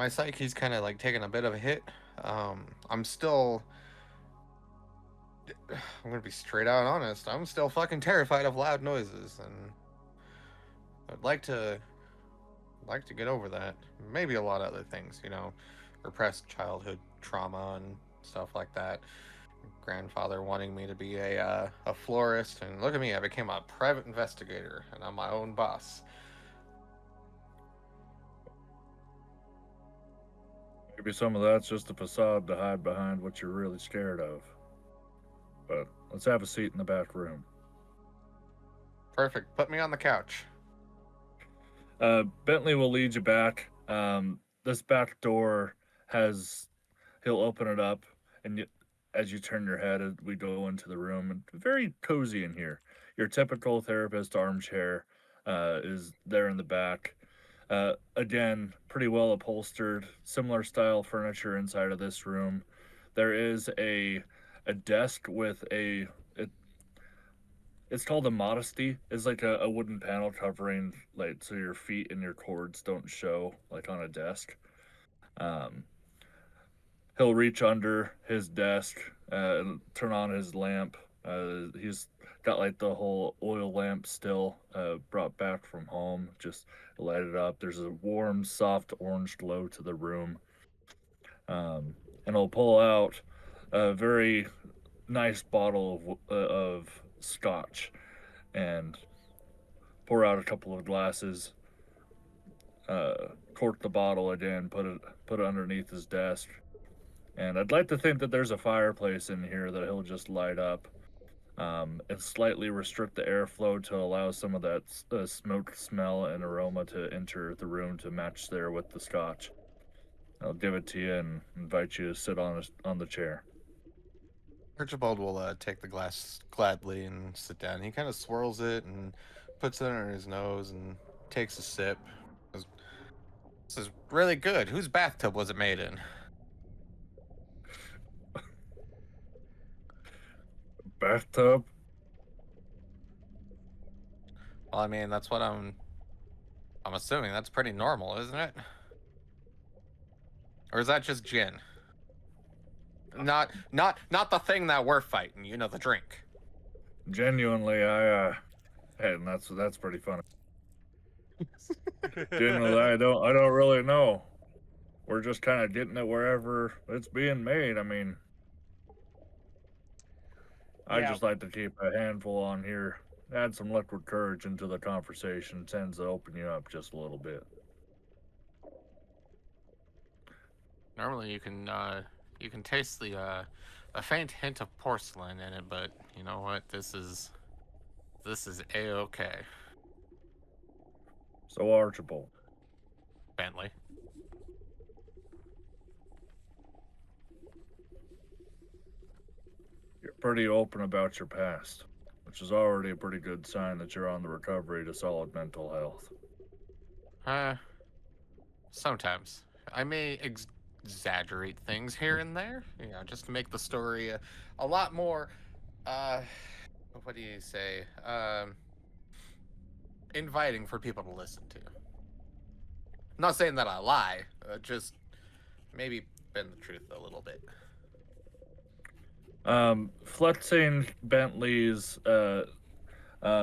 psyche's kind of like taking a bit of a hit I'm still. I'm gonna be straight out honest. I'm still fucking terrified of loud noises, and I'd like to get over that. Maybe a lot of other things, repressed childhood trauma and stuff like that. Grandfather wanting me to be a florist, and look at me, I became a private investigator, and I'm my own boss. Maybe some of that's just a facade to hide behind what you're really scared of. But let's have a seat in the back room. Perfect. Put me on the couch. Bentley will lead you back. This back door he'll open it up, and as you turn your head, we go into the room, and very cozy in here. Your typical therapist armchair is there in the back. Again, pretty well upholstered, similar style furniture inside of this room. There is a desk with it's called a modesty. It's like a wooden panel covering, like, so your feet and your cords don't show, like, on a desk. He'll reach under his desk and turn on his lamp. He's got, like, the whole oil lamp still brought back from home. Just light it up. There's a warm, soft orange glow to the room. And he'll pull out a very nice bottle of scotch and pour out a couple of glasses, cork the bottle again, put it underneath his desk. And I'd like to think that there's a fireplace in here that he'll just light up and slightly restrict the airflow to allow some of that smoke smell and aroma to enter the room to match there with the scotch. I'll give it to you and invite you to sit on the chair. Archibald will take the glass gladly and sit down. He kind of swirls it and puts it under his nose and takes a sip. This is really good. Whose bathtub was it made in? Bathtub? Well, I mean, that's what I'm assuming. That's pretty normal, isn't it? Or is that just gin? Not the thing that we're fighting, the drink. Genuinely, hey, and that's pretty funny. Genuinely, I don't really know. We're just kind of getting it wherever it's being made. I mean, I just like to keep a handful on here. Add some liquid courage into the conversation. Tends to open you up just a little bit. Normally, you can taste a faint hint of porcelain in it, but you know what? This is A-okay. So, Archibald. Bentley. You're pretty open about your past, which is already a pretty good sign that you're on the recovery to solid mental health. Sometimes. I may exaggerate things here and there, just to make the story a lot more, what do you say, inviting for people to listen to. I'm not saying that I lie, just maybe bend the truth a little bit. Flexing Bentley's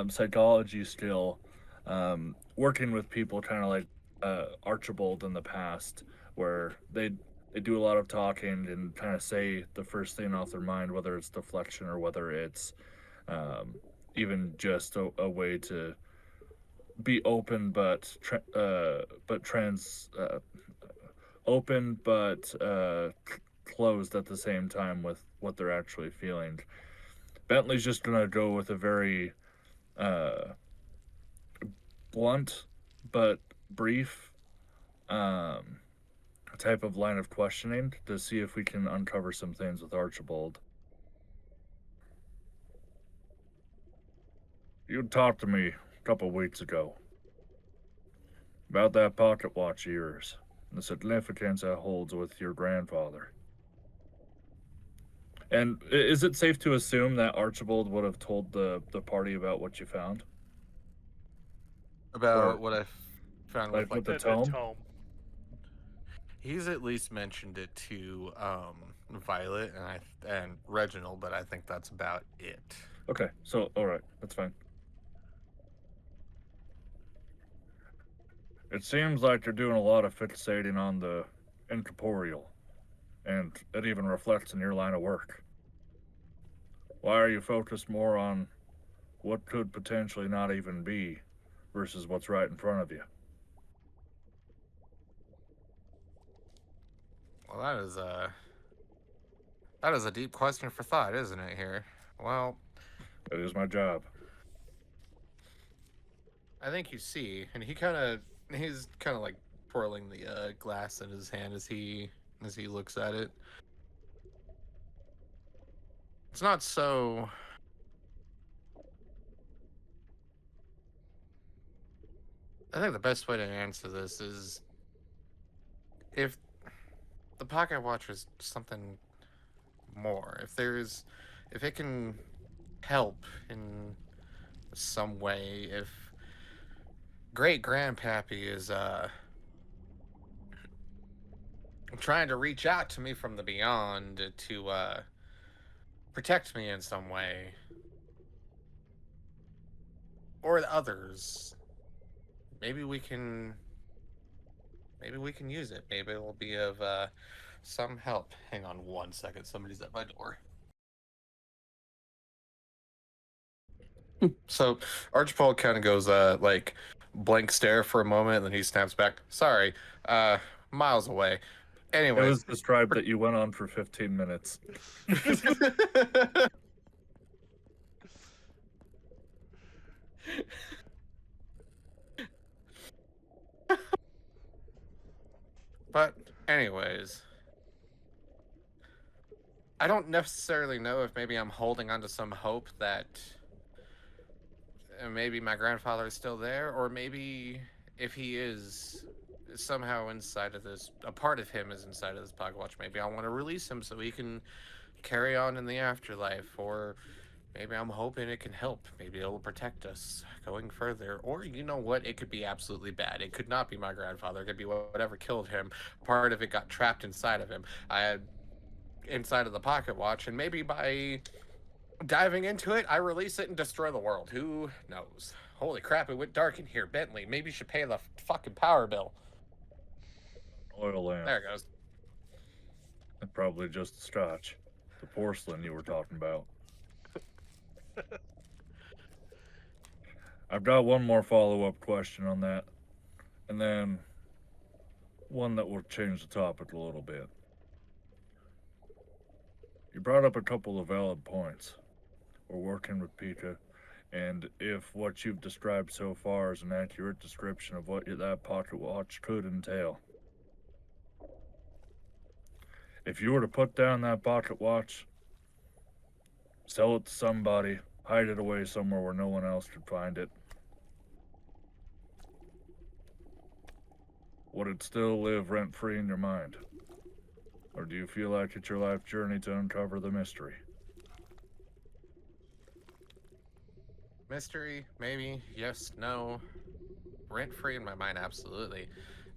psychology skill, working with people kind of like Archibald in the past, where they do a lot of talking and kind of say the first thing off their mind, whether it's deflection or whether it's even just a way to be open closed at the same time with what they're actually feeling. Bentley's just gonna go with a very blunt but brief type of line of questioning to see if we can uncover some things with Archibald. You talked to me a couple weeks ago about that pocket watch of yours and the significance it holds with your grandfather. And is it safe to assume that Archibald would have told the party about what you found? About what I found with the tome? He's at least mentioned it to Violet and Reginald, but I think that's about it. Okay, so all right, that's fine. It seems like you're doing a lot of fixating on the incorporeal, and it even reflects in your line of work. Why are you focused more on what could potentially not even be versus what's right in front of you? Well, that is a deep question for thought, isn't it? Here, well, That is my job. I think you see, and he's kind of like twirling the glass in his hand as he looks at it. It's not so. I think the best way to answer this is if the pocket watch is something more. If it can help in some way, if great grandpappy is trying to reach out to me from the beyond to protect me in some way, or the others, maybe we can use it. Maybe it will be of some help. Hang on 1 second, somebody's at my door. So Archibald kind of goes like blank stare for a moment, and then he snaps back. Sorry, miles away. Anyway, It was described that you went on for 15 minutes. But anyways, I don't necessarily know if maybe I'm holding on to some hope that maybe my grandfather is still there, or maybe if he is somehow inside of this, a part of him is inside of this pocket watch, maybe I want to release him so he can carry on in the afterlife, or maybe I'm hoping it can help. Maybe it'll protect us going further. Or, you know what? It could be absolutely bad. It could not be my grandfather. It could be whatever killed him. Part of it got trapped inside of him. I had inside of the pocket watch, and maybe by diving into it, I release it and destroy the world. Who knows? Holy crap, it went dark in here. Bentley, maybe you should pay the fucking power bill. Oil lamp. There it goes. And probably just the scotch. The porcelain you were talking about. I've got one more follow-up question on that. And then one that will change the topic a little bit. You brought up a couple of valid points. We're working with PICA, and if what you've described so far is an accurate description of what that pocket watch could entail. If you were to put down that pocket watch, sell it to somebody, hide it away somewhere where no one else could find it, would it still live rent-free in your mind? Or do you feel like it's your life journey to uncover the mystery? Mystery, maybe. Yes, no. Rent-free in my mind, absolutely.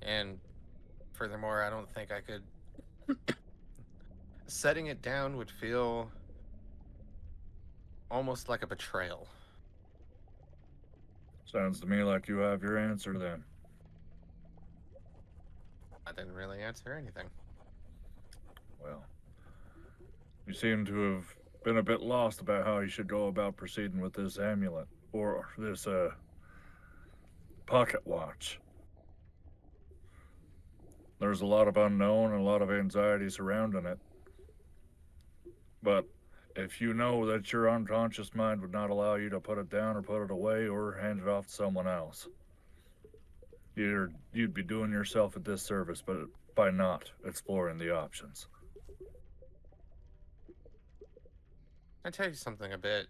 And furthermore, I don't think I could... Setting it down would feel almost like a betrayal. Sounds to me like you have your answer then. I didn't really answer anything. Well, you seem to have been a bit lost about how you should go about proceeding with this amulet, or this, pocket watch. There's a lot of unknown and a lot of anxiety surrounding it. But if you know that your unconscious mind would not allow you to put it down or put it away or hand it off to someone else, you'd be doing yourself a disservice by not exploring the options. I tell you something a bit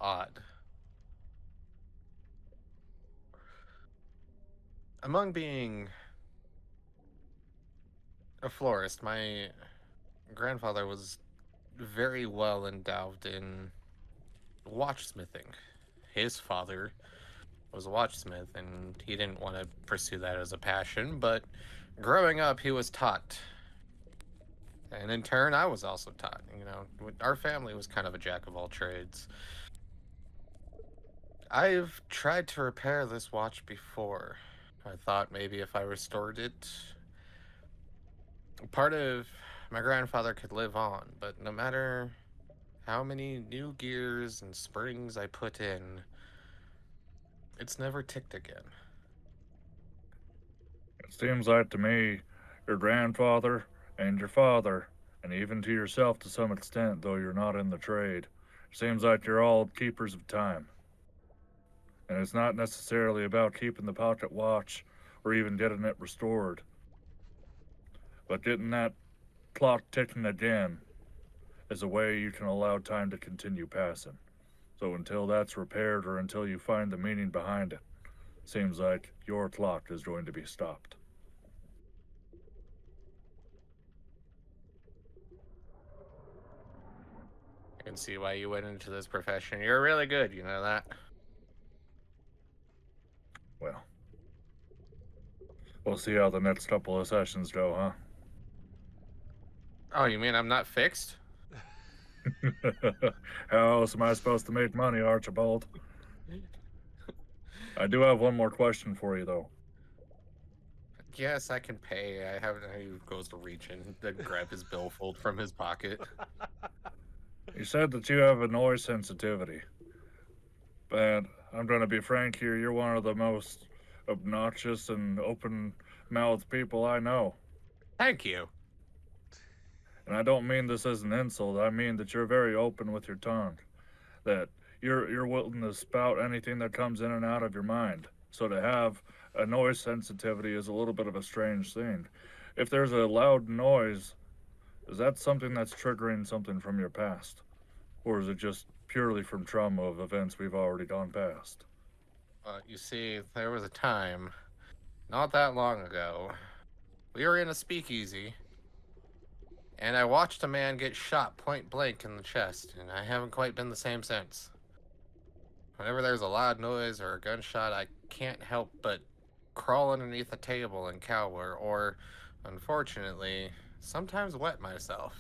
odd. Among being a florist, my grandfather was very well endowed in watchsmithing. His father was a watchsmith, and he didn't want to pursue that as a passion, but growing up, he was taught. And in turn, I was also taught. You know, our family was kind of a jack of all trades. I've tried to repair this watch before. I thought maybe if I restored it, part of my grandfather could live on, but no matter how many new gears and springs I put in, it's never ticked again. It seems like to me your grandfather and your father, and even to yourself to some extent, though you're not in the trade, seems like you're all keepers of time. And it's not necessarily about keeping the pocket watch or even getting it restored, but getting that clock ticking again is a way you can allow time to continue passing. So until that's repaired or until you find the meaning behind it, seems like your clock is going to be stopped. I can see why you went into this profession. You're really good, you know that? Well, we'll see how the next couple of sessions go, huh? Oh, you mean I'm not fixed? How else am I supposed to make money, Archibald? I do have one more question for you, though. Yes, I can pay. I have. He goes to reach in and grab his billfold from his pocket. You said that you have a noise sensitivity. But I'm going to be frank here, you're one of the most obnoxious and open-mouthed people I know. Thank you. And I don't mean this as an insult. I mean that you're very open with your tongue. That you're willing to spout anything that comes in and out of your mind. So to have a noise sensitivity is a little bit of a strange thing. If there's a loud noise, is that something that's triggering something from your past? Or is it just purely from trauma of events we've already gone past? You see, there was a time, not that long ago, we were in a speakeasy, and I watched a man get shot point blank in the chest, and I haven't quite been the same since. Whenever there's a loud noise or a gunshot, I can't help but crawl underneath a table and cower, or, unfortunately, sometimes wet myself.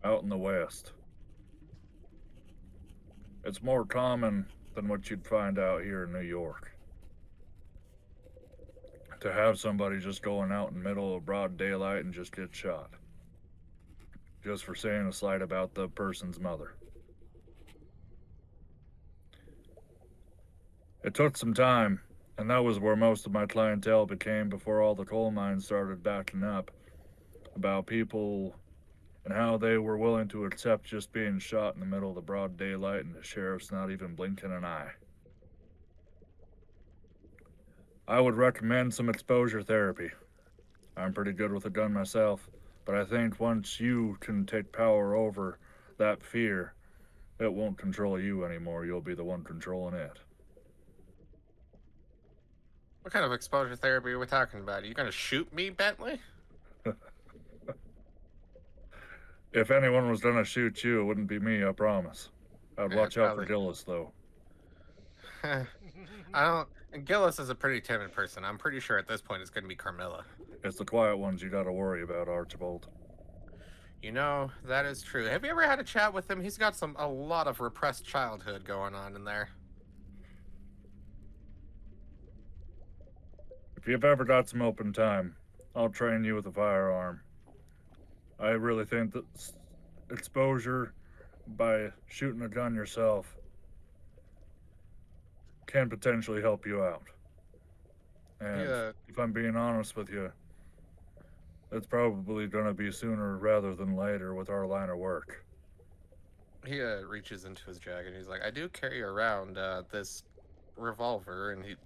Out in the West, it's more common than what you'd find out here in New York. To have somebody just going out in the middle of broad daylight and just get shot. Just for saying a slight about the person's mother. It took some time, and that was where most of my clientele became before all the coal mines started backing up, about people and how they were willing to accept just being shot in the middle of the broad daylight and the sheriff's not even blinking an eye. I would recommend some exposure therapy. I'm pretty good with a gun myself, but I think once you can take power over that fear, it won't control you anymore. You'll be the one controlling it. What kind of exposure therapy are we talking about? Are you gonna shoot me, Bentley? If anyone was gonna shoot you, it wouldn't be me, I promise. I'd Yeah, watch out for probably. Gillis, though. I don't. Gillis is a pretty timid person. I'm pretty sure at this point it's gonna be Carmilla. It's the quiet ones you gotta worry about, Archibald. You know, that is true. Have you ever had a chat with him? He's got a lot of repressed childhood going on in there. If you've ever got some open time, I'll train you with a firearm. I really think that exposure by shooting a gun yourself can potentially help you out. And if I'm being honest with you, it's probably going to be sooner rather than later with our line of work. He reaches into his jacket and he's like, I do carry around this revolver, and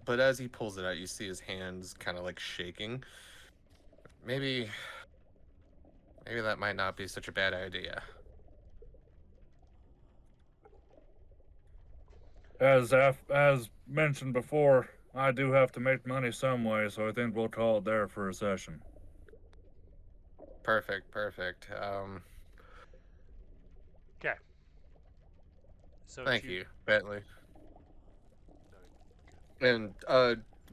but as he pulls it out, you see his hands kind of like shaking. Maybe that might not be such a bad idea. As mentioned before, I do have to make money some way, so I think we'll call it there for a session. Perfect. Okay. So Thank you, Bentley. No, And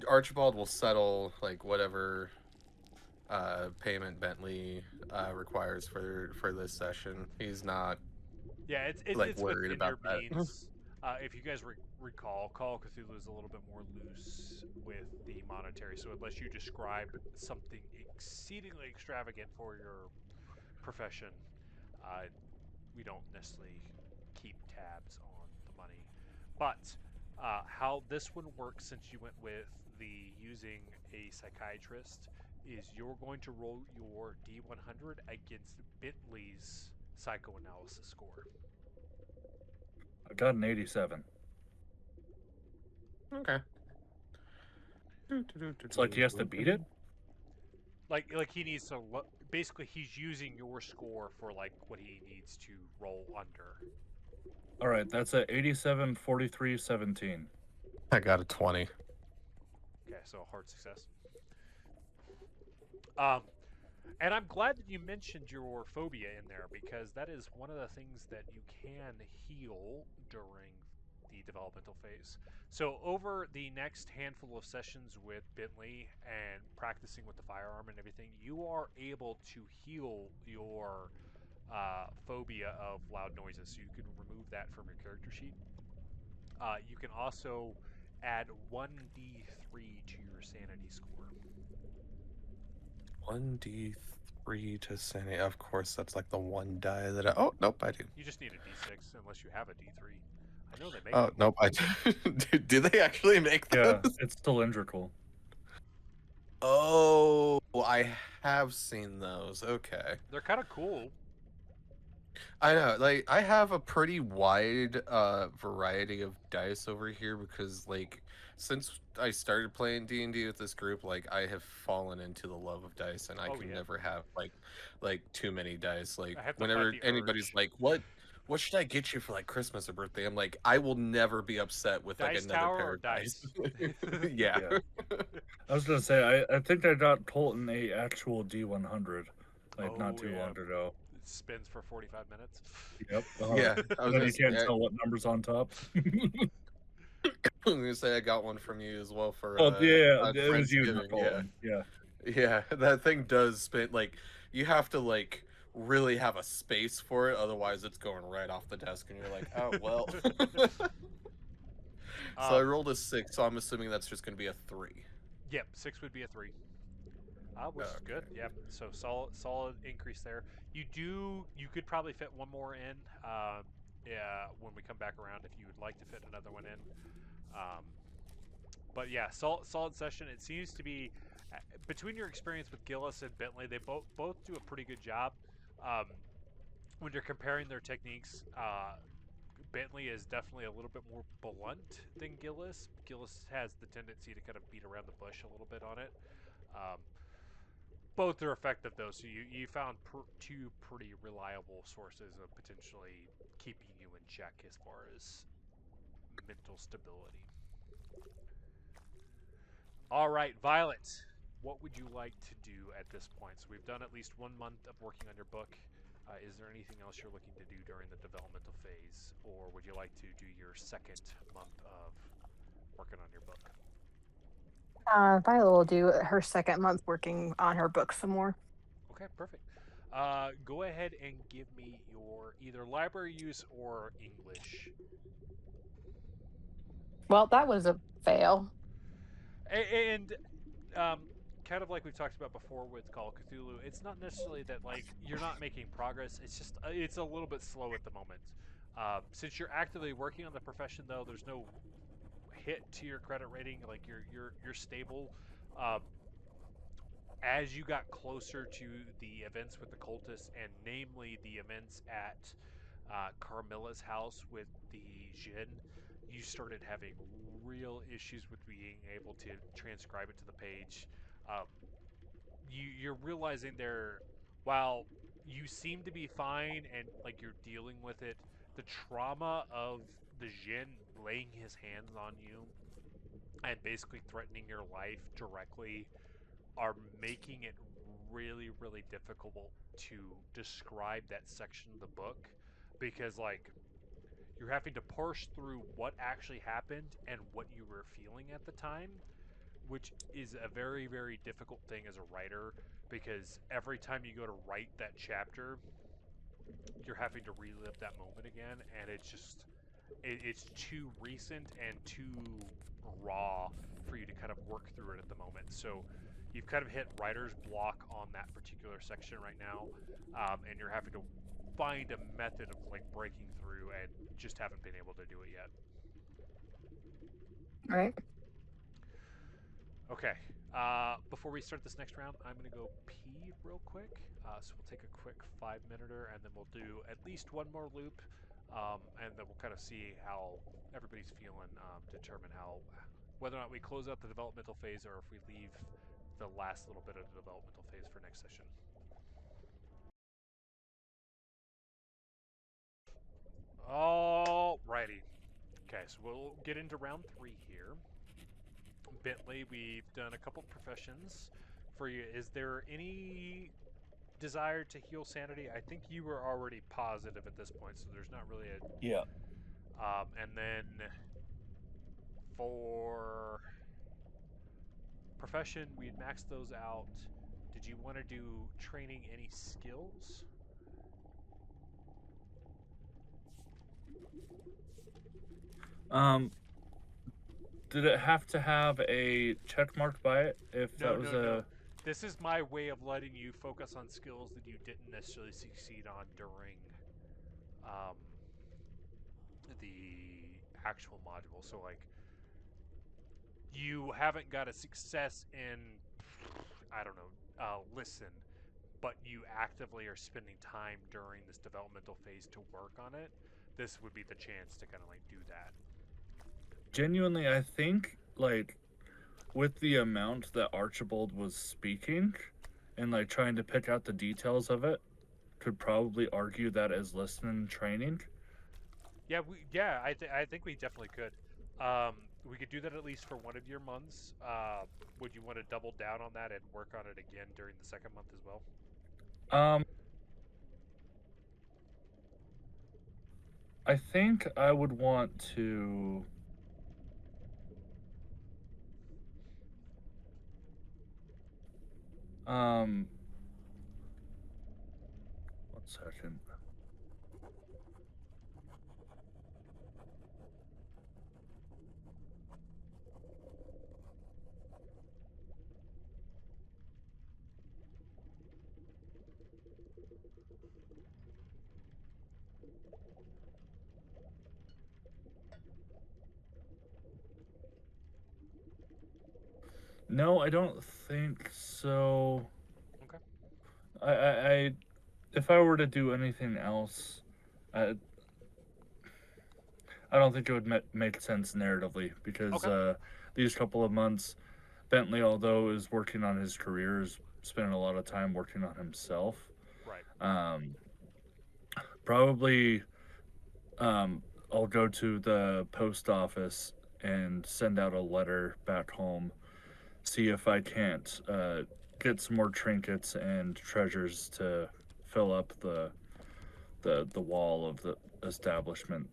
Archibald will settle like whatever payment Bentley requires for this session. He's not Yeah, like it's worried within about your that. means. If you guys recall, Call of Cthulhu is a little bit more loose with the monetary. So unless you describe something exceedingly extravagant for your profession, uh, we don't necessarily keep tabs on the money. But how this one works, since you went with the using a psychiatrist, is you're going to roll your D100 against Bentley's psychoanalysis score. I got an 87. Okay. It's like he has to beat it? Like he needs to basically he's using your score for like what he needs to roll under. All right, that's a 87, 43, 17. I got a 20. Okay, so a hard success. And I'm glad that you mentioned your phobia in there, because that is one of the things that you can heal during the developmental phase. So over the next handful of sessions with Bentley and practicing with the firearm and everything, you are able to heal your phobia of loud noises. So you can remove that from your character sheet. You can also add 1d3 to your sanity score. 1d3 to sanity. Of course, that's like the one die that I... Oh, nope, I do. You just need a d6 unless you have a d3. I know they make Oh, them. nope, I do. Do they actually make those? Yeah, it's cylindrical. Oh, I have seen those. Okay. They're kind of cool. I know, like, I have a pretty wide variety of dice over here because, like, since I started playing D&D with this group, like, I have fallen into the love of dice, and I Oh, can yeah. never have, like too many dice. Like, I have to whenever fight the anybody's urge. like, what should I get you for, like, Christmas or birthday? I'm like, I will never be upset with, like, Dice another tower pair or of dice. dice? Yeah. Yeah. I was gonna say, I think I got Colton a actual D100, like not Oh, too yeah. long ago. It spins for 45 minutes. Yep. Yeah, I was Then gonna you can't say, tell what number's on top. I'm gonna say I got one from you as well for Oh yeah, on it was you, not Friendsgiving. Yeah. Colton. Yeah. Yeah, that thing does spin. Like, you have to, like, really have a space for it, otherwise it's going right off the desk, and you're like, oh, well. So I rolled a 6, so I'm assuming that's just going to be a 3. Yep, 6 would be a 3. Which is good. Okay. Yep. So solid increase there. You could probably fit one more in. Yeah, when we come back around, if you would like to fit another one in. But yeah, solid session. It seems to be between your experience with Gillis and Bentley, they both do a pretty good job. When you're comparing their techniques, Bentley is definitely a little bit more blunt than Gillis. Gillis has the tendency to kind of beat around the bush a little bit on it. Um, both are effective though, so you found two pretty reliable sources of potentially keeping you in check as far as mental stability. All right, Violet, what would you like to do at this point? So we've done at least 1 month of working on your book. Is there anything else you're looking to do during the developmental phase, or would you like to do your second month of working on your book? Viola will do her second month working on her book some more. Okay, perfect. Go ahead and give me your either library use or English. Well, that was a fail. And kind of like we've talked about before with Call of Cthulhu, it's not necessarily that like you're not making progress. It's just it's a little bit slow at the moment. Since you're actively working on the profession, though, there's no hit to your credit rating. Like you're stable. Um, as you got closer to the events with the cultists, and namely the events at Carmilla's house with the djinn, you started having real issues with being able to transcribe it to the page. Um, you're realizing there, while you seem to be fine and like you're dealing with it, the trauma of the djinn laying his hands on you and basically threatening your life directly are making it really difficult to describe that section of the book, because like you're having to parse through what actually happened and what you were feeling at the time, which is a very, very difficult thing as a writer, because every time you go to write that chapter, you're having to relive that moment again, and it's too recent and too raw for you to kind of work through it at the moment. So you've kind of hit writer's block on that particular section right now, and you're having to find a method of like breaking through, and just haven't been able to do it yet. All right. Okay. Before we start this next round, I'm going to go pee real quick. So we'll take a quick 5-minuter, and then we'll do at least one more loop, and then we'll kind of see how everybody's feeling, determine whether or not we close out the developmental phase, or if we leave the last little bit of the developmental phase for next session. Alrighty. Okay, so we'll get into round 3 here. Bentley, we've done a couple professions for you. Is there any desire to heal sanity? I think you were already positive at this point, so there's not really a... Yeah. And then for profession, we'd maxed those out. Did you want to do training any skills? Did it have to have a check mark by it if that was No. This is my way of letting you focus on skills that you didn't necessarily succeed on during the actual module. So, like, you haven't got a success in, I don't know, listen, but you actively are spending time during this developmental phase to work on it. This would be the chance to kind of, like, do that. Genuinely, I think, like, with the amount that Archibald was speaking and, like, trying to pick out the details of it, could probably argue that as listening training. Yeah, I think we definitely could. We could do that at least for one of your months. Would you want to double down on that and work on it again during the second month as well? I think I would want to... One second. No, I don't think so. Okay. I if I were to do anything else, I don't think it would make sense narratively, because these couple of months, Bentley, although is working on his career, is spending a lot of time working on himself. Right. Probably, I'll go to the post office and send out a letter back home, see if I can't get some more trinkets and treasures to fill up the wall of the establishment.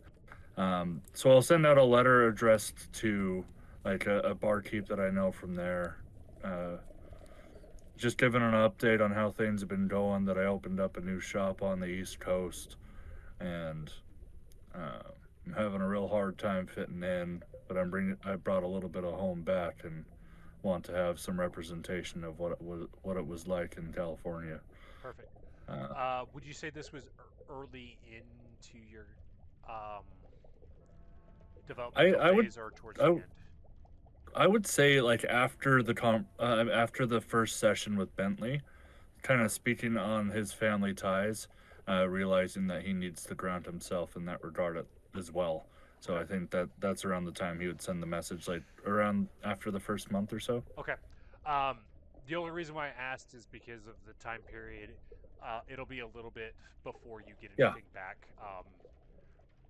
So I'll send out a letter addressed to, like, a barkeep that I know from there, just giving an update on how things have been going, that I opened up a new shop on the East Coast, and I'm having a real hard time fitting in, but I brought a little bit of home back and want to have some representation of what it was like in California. Perfect. Would you say this was early into your developmental phase, or towards the end? I would say, like, after the first session with Bentley, kind of speaking on his family ties, realizing that he needs to ground himself in that regard as well. So I think that's around the time he would send the message, like around after the first month or so. Okay. The only reason why I asked is because of the time period. It'll be a little bit before you get anything back.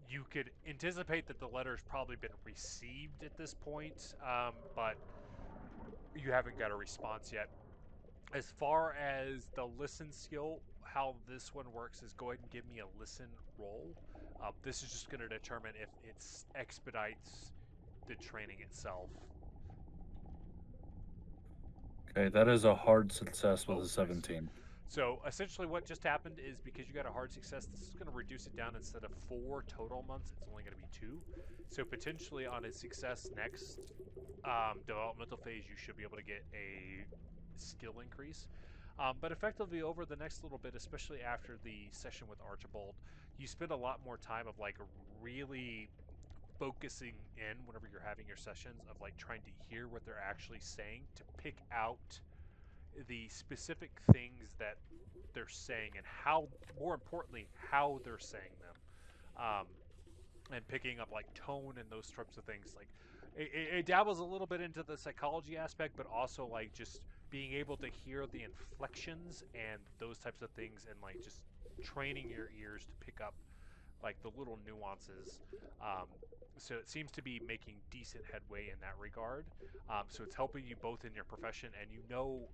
You could anticipate that the letter's probably been received at this point, but you haven't got a response yet. As far as the listen skill, how this one works is go ahead and give me a listen roll. This is just going to determine if it expedites the training itself. Okay, that is a hard success with Oh, a nice. 17. So essentially what just happened is because you got a hard success, this is going to reduce it down. Instead of 4 total months, it's only going to be 2. So potentially on a success next developmental phase, you should be able to get a skill increase. But effectively over the next little bit, especially after the session with Archibald, you spend a lot more time of like really focusing in whenever you're having your sessions of like trying to hear what they're actually saying to pick out the specific things that they're saying and how, more importantly, how they're saying them, and picking up like tone and those types of things. Like it dabbles a little bit into the psychology aspect, but also like just being able to hear the inflections and those types of things, and like just training your ears to pick up like the little nuances. Um, so it seems to be making decent headway in that regard. So it's helping you both in your profession, and you know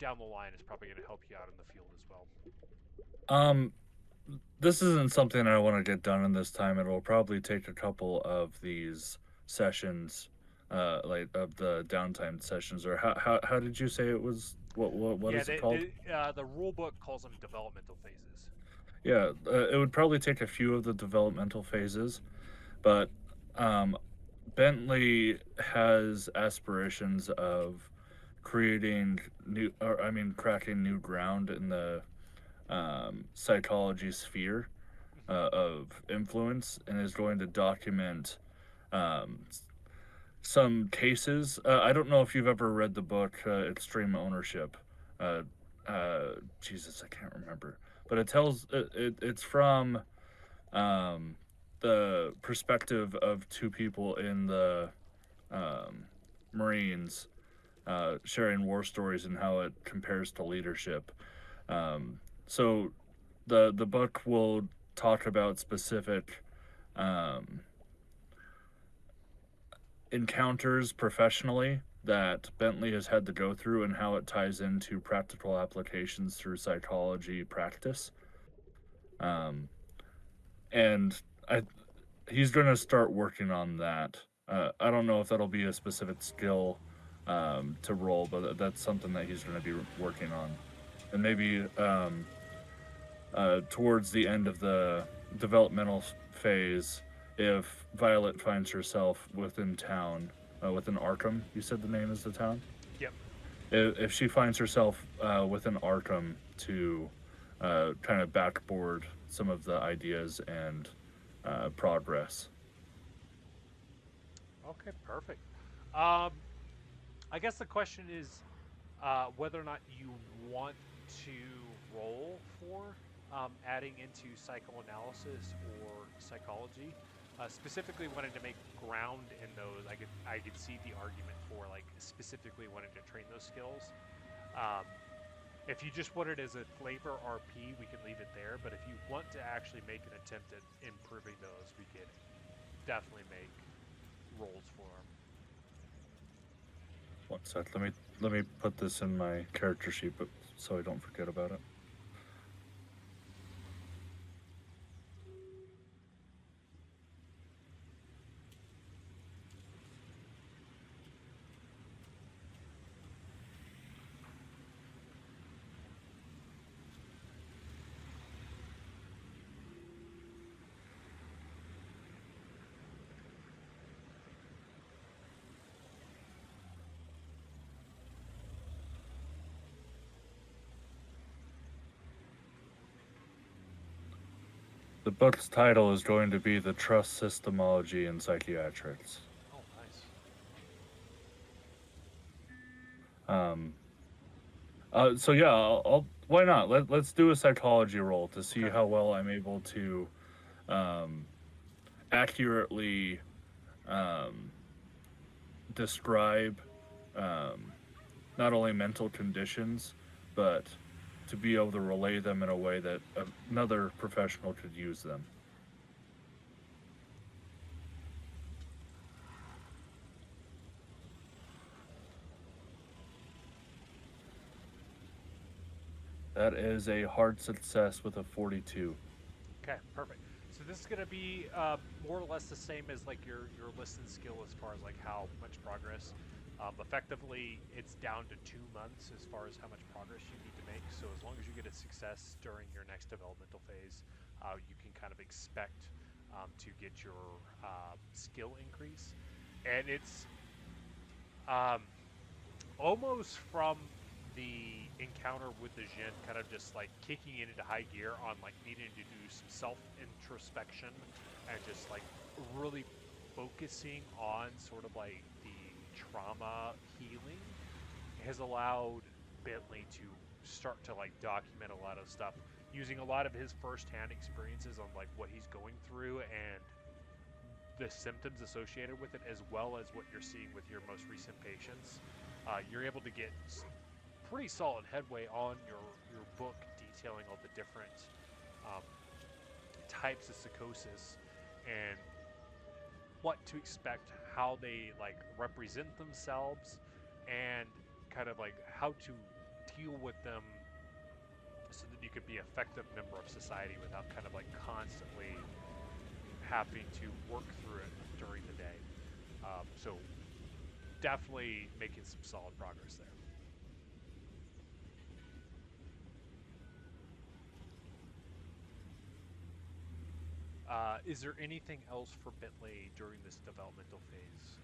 down the line it's probably going to help you out in the field as well. Um, this isn't something I want to get done in this time. It will probably take a couple of these sessions, like of the downtime sessions. Or how did you say it was? What Yeah, is it called? the rule book calls them developmental phases. Yeah, it would probably take a few of the developmental phases, but um, Bentley has aspirations of creating new, or I mean, cracking new ground in the psychology sphere Hmm. of influence, and is going to document um, some cases. I don't know if you've ever read the book Extreme Ownership. Uh, Jesus, I can't remember, but it tells it's from um, the perspective of two people in the um, Marines sharing war stories and how it compares to leadership. So the book will talk about specific um, encounters professionally that Bentley has had to go through and how it ties into practical applications through psychology practice. Um, and I he's going to start working on that. I don't know if that'll be a specific skill to roll, but that's something that he's going to be working on. And maybe towards the end of the developmental phase, if Violet finds herself within town, within Arkham, you said the name is the town? Yep. If she finds herself within Arkham to kind of backboard some of the ideas and progress. Okay, perfect. Um, I guess the question is whether or not you want to roll for adding into psychoanalysis or psychology. Specifically, wanting to make ground in those, I could see the argument for like specifically wanting to train those skills. Um, if you just want it as a flavor RP, we can leave it there. But if you want to actually make an attempt at improving those, we could definitely make rolls for them. One sec. Let me put this in my character sheet, but so I don't forget about it. The book's title is going to be The Trust Systemology in Psychiatrics. Oh, nice. Um, so yeah, I'll why not? Let's do a psychology roll to see Okay. how well I'm able to um, accurately um, describe um, not only mental conditions, but to be able to relay them in a way that another professional could use them. That is a hard success with a 42. Okay, perfect. So this is going to be more or less the same as like your listen skill as far as like how much progress. Effectively, it's down to 2 months as far as how much progress you need to make. So as long as you get a success during your next developmental phase, you can kind of expect to get your skill increase. And it's almost from the encounter with the djinn, kind of just like kicking it into high gear on like needing to do some self-introspection and just like really focusing on sort of like the trauma healing has allowed Bentley to start to like document a lot of stuff using a lot of his first-hand experiences on like what he's going through and the symptoms associated with it, as well as what you're seeing with your most recent patients. You're able to get pretty solid headway on your book detailing all the different types of psychosis and what to expect, how they like represent themselves, and kind of like how to deal with them so that you could be an effective member of society without kind of like constantly having to work through it during the day. So definitely making some solid progress there. Is there anything else for Bentley during this developmental phase?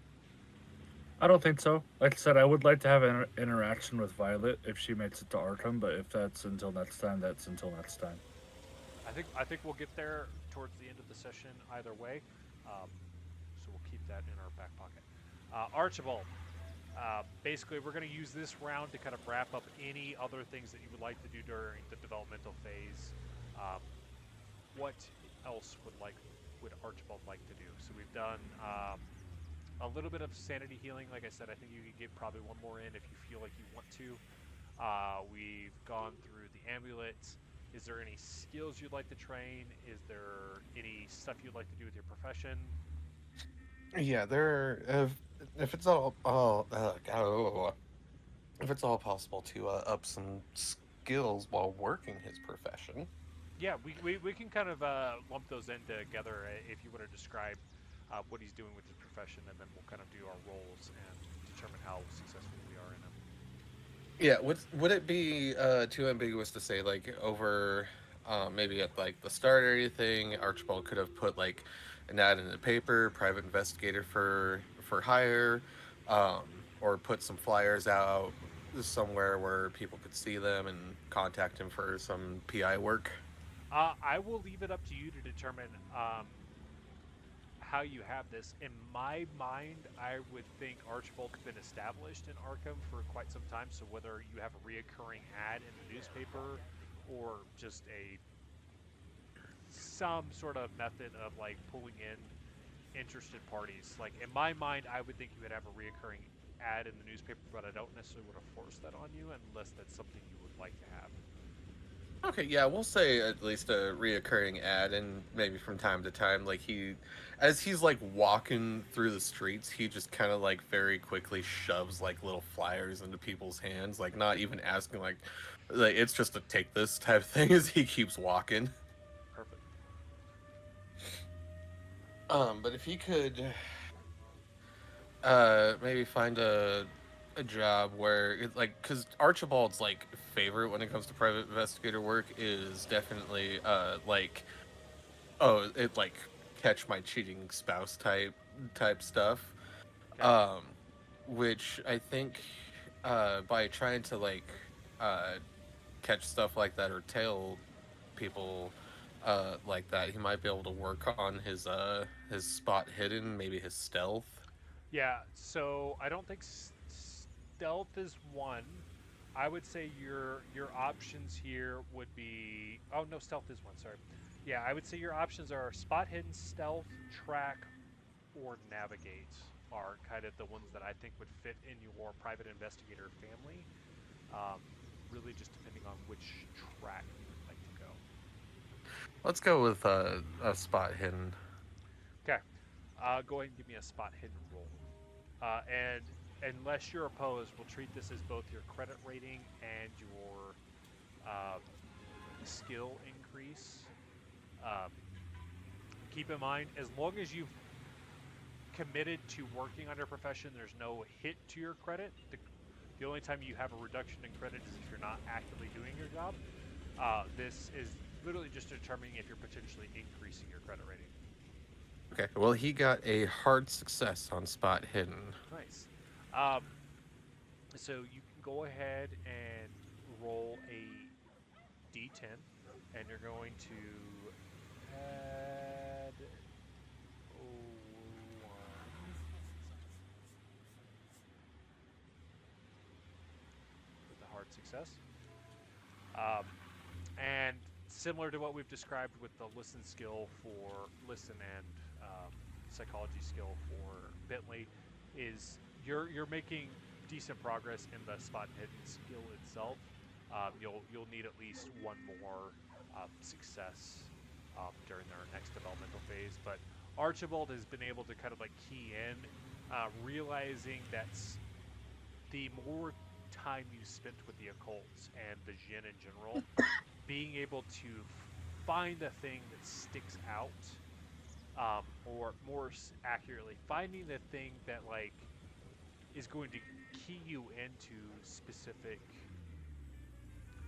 I don't think so. Like I said, I would like to have an interaction with Violet if she makes it to Arkham, but if that's until next time, that's until next time. I think we'll get there towards the end of the session either way, so we'll keep that in our back pocket. Archibald, basically we're going to use this round to kind of wrap up any other things that you would like to do during the developmental phase. What else would Archibald like to do? So we've done a little bit of sanity healing. Like I said, I think you could get probably one more in if you feel like you want to. We've gone through the amulet. Is there any skills you'd like to train? Is there any stuff you'd like to do with your profession? Yeah, if it's if it's all possible to up some skills while working his profession. Yeah, we can kind of lump those in together if you want to describe what he's doing with his profession, and then we'll kind of do our roles and determine how successful we are in them. Yeah, would it be too ambiguous to say like over maybe at like the start or anything, Archibald could have put like an ad in the paper, private investigator for hire, um, or put some flyers out somewhere where people could see them and contact him for some PI work. I will leave it up to you to determine how you have this. In my mind, I would think Archibald's been established in Arkham for quite some time, so whether you have a reoccurring ad in the newspaper or just some sort of method of like pulling in interested parties. Like in my mind, I would think you would have a reoccurring ad in the newspaper, but I don't necessarily want to force that on you unless that's something you would like to have. Okay, yeah, we'll say at least a reoccurring ad, and maybe from time to time, like as he's like walking through the streets, he just kind of like very quickly shoves like little flyers into people's hands, like not even asking, like it's just a take this type of thing as he keeps walking. Perfect. But if he could, maybe find a job where because Archibald's like favorite when it comes to private investigator work is definitely like catch my cheating spouse type stuff. Okay. Which I think by trying to like catch stuff like that or tail people like that, he might be able to work on his spot hidden, maybe his stealth. Yeah, so I don't think stealth is one. I would say your options here would be. Oh no, stealth is one. Sorry. Yeah, I would say your options are spot hidden, stealth, track, or navigate are kind of the ones that I think would fit in your private investigator family. Um, really, just depending on which track you would like to go. Let's go with a spot hidden. Okay, go ahead and give me a spot hidden roll. And unless you're opposed, we'll treat this as both your credit rating and your skill increase. Um, keep in mind, as long as you've committed to working on your profession, there's no hit to your credit. The only time you have a reduction in credit is if you're not actively doing your job. This is literally just determining if you're potentially increasing your credit rating. Okay, well, he got a hard success on spot hidden. Nice. So you can go ahead and roll a d10, and you're going to add 1 with a hard success. And similar to what we've described with the listen skill for listen and psychology skill for Bentley, is you're making decent progress in the spot and hidden skill itself. You'll need at least one more success during their next developmental phase. But Archibald has been able to kind of like key in, realizing that the more time you spent with the occults and the djinn in general, being able to find the thing that sticks out, or more accurately, finding the thing that like is going to key you into specific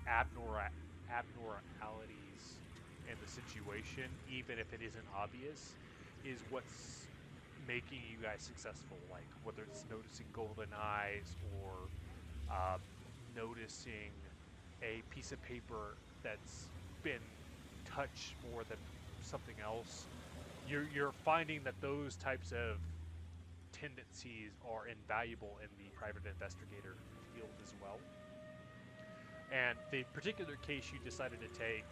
abnormalities in the situation, even if it isn't obvious, is what's making you guys successful. Like whether it's noticing golden eyes or noticing a piece of paper that's been touched more than something else. You're finding that those types of tendencies are invaluable in the private investigator field as well. And the particular case you decided to take,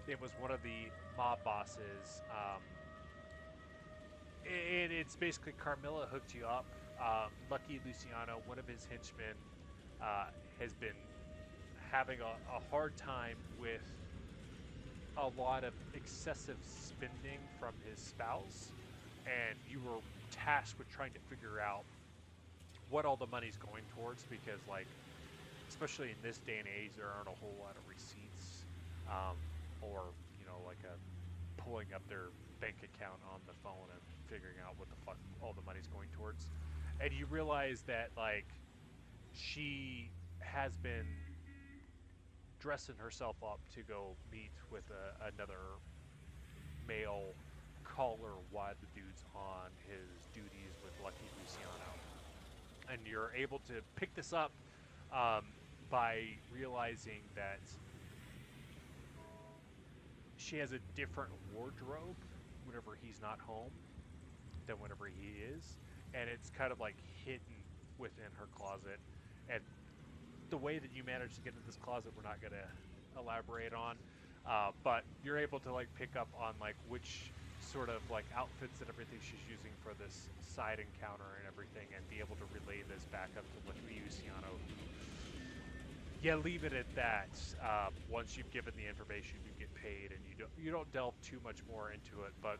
it was one of the mob bosses, and it's basically Carmilla hooked you up. Lucky Luciano, one of his henchmen, has been having a hard time with a lot of excessive spending from his spouse, and you were tasked with trying to figure out what all the money's going towards, because like, especially in this day and age, there aren't a whole lot of receipts, or like pulling up their bank account on the phone and figuring out what the fuck all the money's going towards. And you realize that like she has been dressing herself up to go meet with another male caller while the dude's on his duties with Lucky Luciano. And you're able to pick this up by realizing that she has a different wardrobe whenever he's not home than whenever he is, and it's kind of like hidden within her closet. And the way that you managed to get into this closet, we're not going to elaborate on, but you're able to like pick up on like which sort of like outfits and everything she's using for this side encounter and everything, and be able to relay this back up to Lucky Luciano. Yeah, leave it at that. Once you've given the information, you get paid, and you don't delve too much more into it. But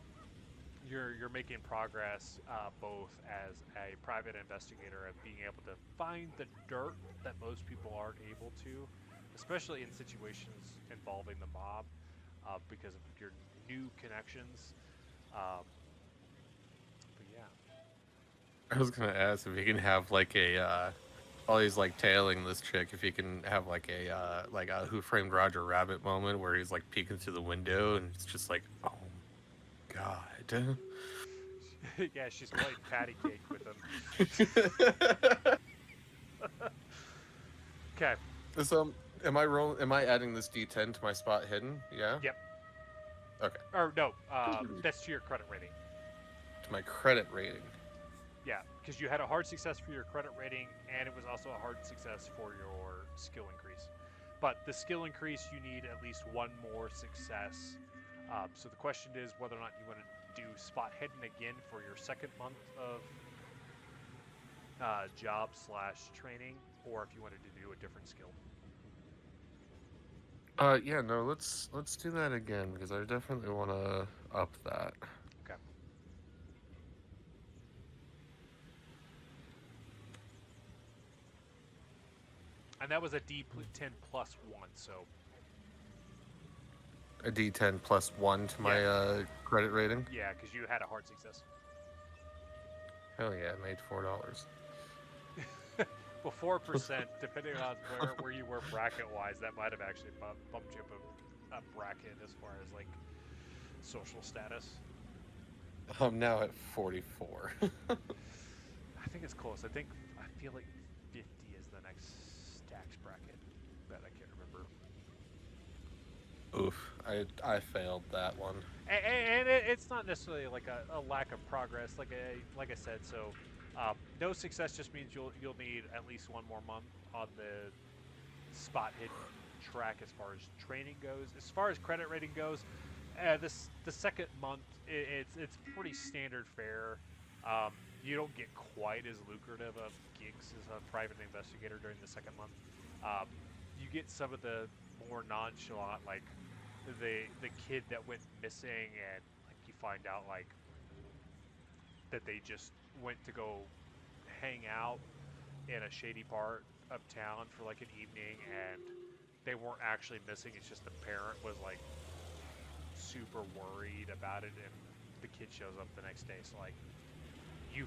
you're making progress, both as a private investigator and being able to find the dirt that most people aren't able to, especially in situations involving the mob, because of your new connections. But yeah. I was gonna ask if you can have like a while he's like tailing this chick, if he can have like a Who Framed Roger Rabbit moment where he's like peeking through the window and it's just like, oh god. Yeah, she's playing patty cake with him. Okay. So am I adding this D10 to my spot hidden? Yeah? Yep. Okay. Or no, that's to your credit rating. To my credit rating. Yeah, because you had a hard success for your credit rating, and it was also a hard success for your skill increase. But the skill increase, you need at least one more success. So the question is whether or not you want to do spot hidden again for your second month of job/training, or if you wanted to do a different skill. Yeah, no, let's do that again, because I definitely want to up that. Okay. And that was a D10 plus 1, so... A D10 plus 1 to my credit rating? Yeah, because you had a hard success. Hell yeah, I made $4. Well, 4%, depending on where you were bracket-wise, that might have actually bumped you up a bracket as far as, like, social status. I'm now at 44. I think it's close. I feel like 50 is the next stacks bracket, but I can't remember. Oof, I failed that one. And it's not necessarily like a lack of progress, like I said. So, no success just means you'll need at least one more month on the spot hidden track as far as training goes. As far as credit rating goes, the second month it's pretty standard fare. You don't get quite as lucrative of gigs as a private investigator during the second month. You get some of the more nonchalant, like the kid that went missing, and like you find out like that they just went to go hang out in a shady part of town for like an evening, and they weren't actually missing. It's just the parent was like super worried about it, and the kid shows up the next day. So like you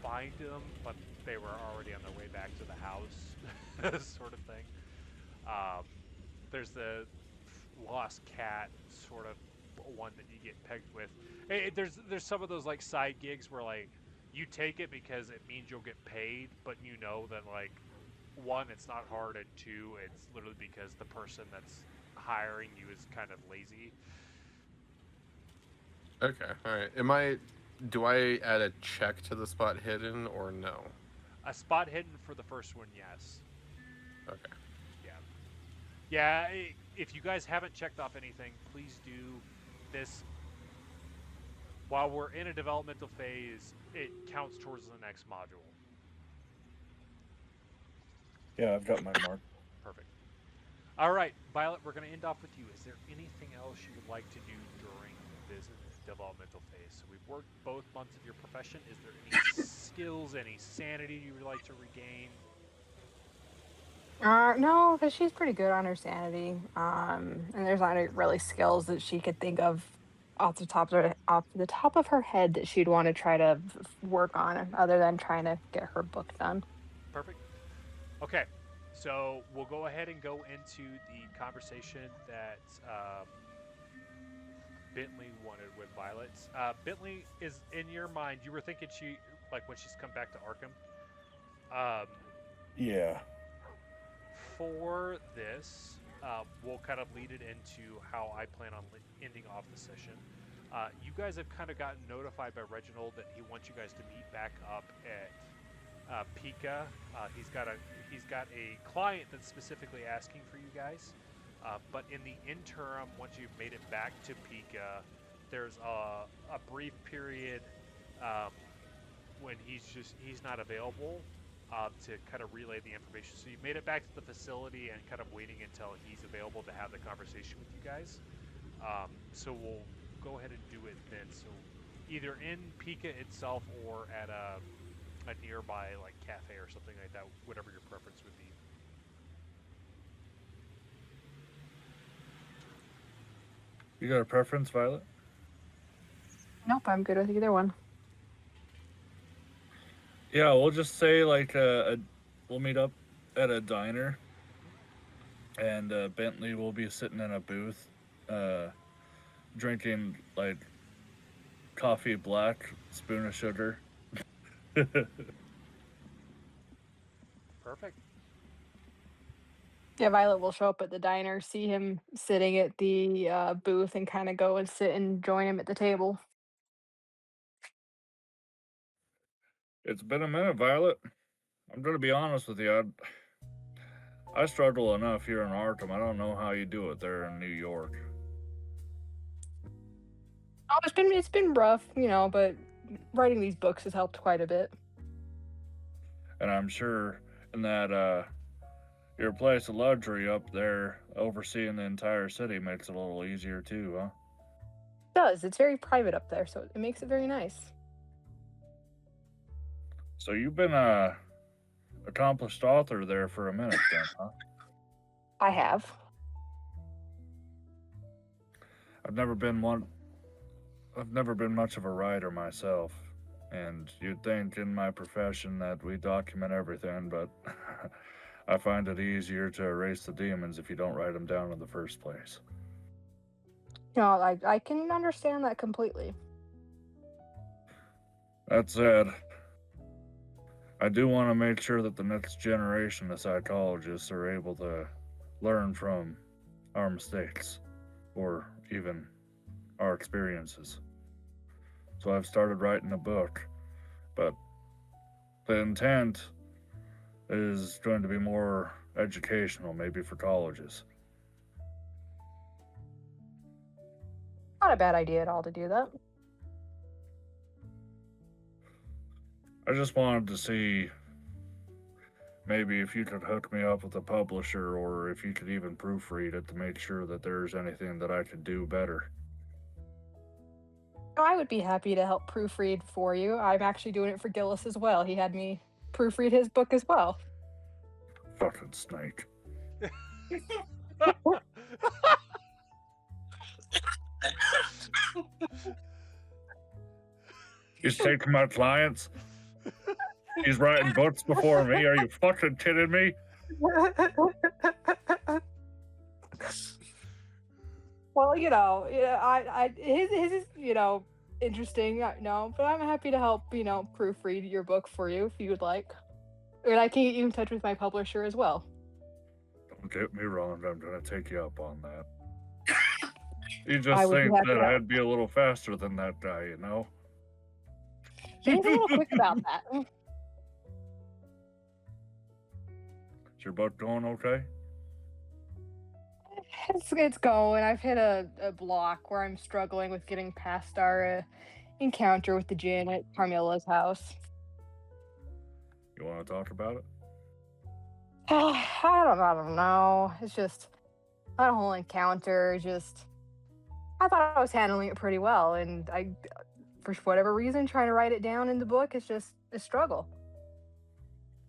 find them, but they were already on their way back to the house, sort of thing. There's the lost cat sort of one that you get pegged with. There's some of those like side gigs where like you take it because it means you'll get paid, but you know that like one, it's not hard, and two, it's literally because the person that's hiring you is kind of lazy. Okay, alright. Do I add a check to the spot hidden or no? A spot hidden for the first one, yes. Okay. Yeah, if you guys haven't checked off anything, please do this. While we're in a developmental phase, it counts towards the next module. Yeah, I've got my mark. Perfect. All right, Violet, we're going to end off with you. Is there anything else you would like to do during this developmental phase? So we've worked both months of your profession. Is there any skills, any sanity you would like to regain? No, because she's pretty good on her sanity. And there's not any really skills that she could think of off the top of her head that she'd want to try to work on, other than trying to get her book done. Perfect. Okay, so we'll go ahead and go into the conversation that Bentley wanted with Violet. Bentley, is in your mind, you were thinking she, like when she's come back to Arkham. Yeah. For this, we'll kind of lead it into how I plan on ending off the session. You guys have kind of gotten notified by Reginald that he wants you guys to meet back up at PICA. He's got a client that's specifically asking for you guys. But in the interim, once you've made it back to PICA, there's a brief period when he's not available to kind of relay the information. So you've made it back to the facility and kind of waiting until he's available to have the conversation with you guys. So we'll go ahead and do it then. So either in PICA itself or at a nearby like cafe or something like that, whatever your preference would be. You got a preference, Violet? Nope, I'm good with either one. Yeah, we'll just say like we'll meet up at a diner, and Bentley will be sitting in a booth, drinking like coffee black, spoon of sugar. Perfect. Yeah, Violet will show up at the diner, see him sitting at the booth, and kind of go and sit and join him at the table. It's been a minute, Violet. I'm gonna be honest with you. I struggle enough here in Arkham. I don't know how you do it there in New York. Oh, it's been rough, but writing these books has helped quite a bit. And I'm sure in that your place of luxury up there overseeing the entire city makes it a little easier too, huh? It does. It's very private up there, so it makes it very nice. So you've been a accomplished author there for a minute then, huh? I have. I've never been much of a writer myself. And you'd think in my profession that we document everything, but I find it easier to erase the demons if you don't write them down in the first place. No, I can understand that completely. That said, I do want to make sure that the next generation of psychologists are able to learn from our mistakes, or even our experiences. So I've started writing a book, but the intent is going to be more educational, maybe for colleges. Not a bad idea at all to do that. I just wanted to see maybe if you could hook me up with a publisher, or if you could even proofread it to make sure that there's anything that I could do better. I would be happy to help proofread for you. I'm actually doing it for Gillis as well. He had me proofread his book as well. Fucking snake. He's taking my clients. He's writing books before me. Are you fucking kidding me? Well, his is, interesting, no, but I'm happy to help, proofread your book for you if you would like. And I can get you in touch with my publisher as well. Don't get me wrong, I'm gonna take you up on that. You I just would be think happy that to help. I'd be a little faster than that guy, you know? He's a little quick about that. Is your book going okay? It's going. I've hit a block where I'm struggling with getting past our encounter with the djinn at Carmilla's house. You want to talk about it? I don't know. It's just that whole encounter. I thought I was handling it pretty well, and I, for whatever reason, trying to write it down in the book is just a struggle.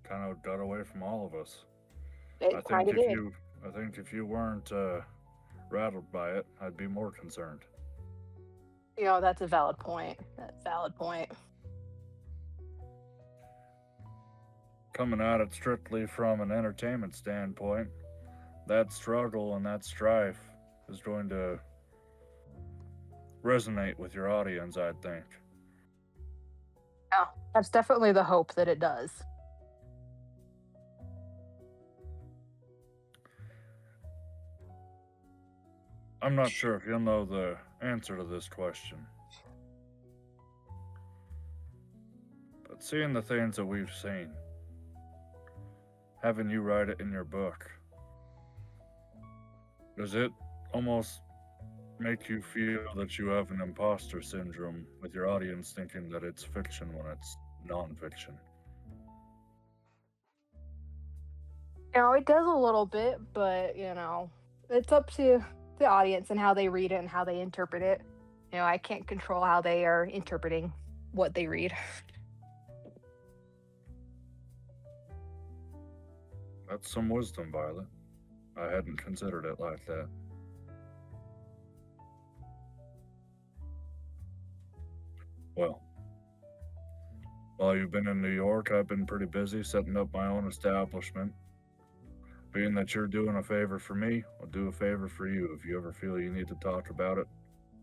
Kind of got away from all of us. It kind of did. I think if you weren't rattled by it, I'd be more concerned. That's a valid point. Coming at it strictly from an entertainment standpoint, that struggle and that strife is going to resonate with your audience, I think. Yeah, that's definitely the hope that it does. I'm not sure if you'll know the answer to this question. But seeing the things that we've seen, having you write it in your book, does it almost make you feel that you have an imposter syndrome with your audience thinking that it's fiction when it's non-fiction? It does a little bit, but it's up to the audience and how they read it and how they interpret it. I can't control how they are interpreting what they read. That's some wisdom, Violet. I hadn't considered it like that. Well, while you've been in New York, I've been pretty busy setting up my own establishment. Being that you're doing a favor for me, I'll do a favor for you. If you ever feel you need to talk about it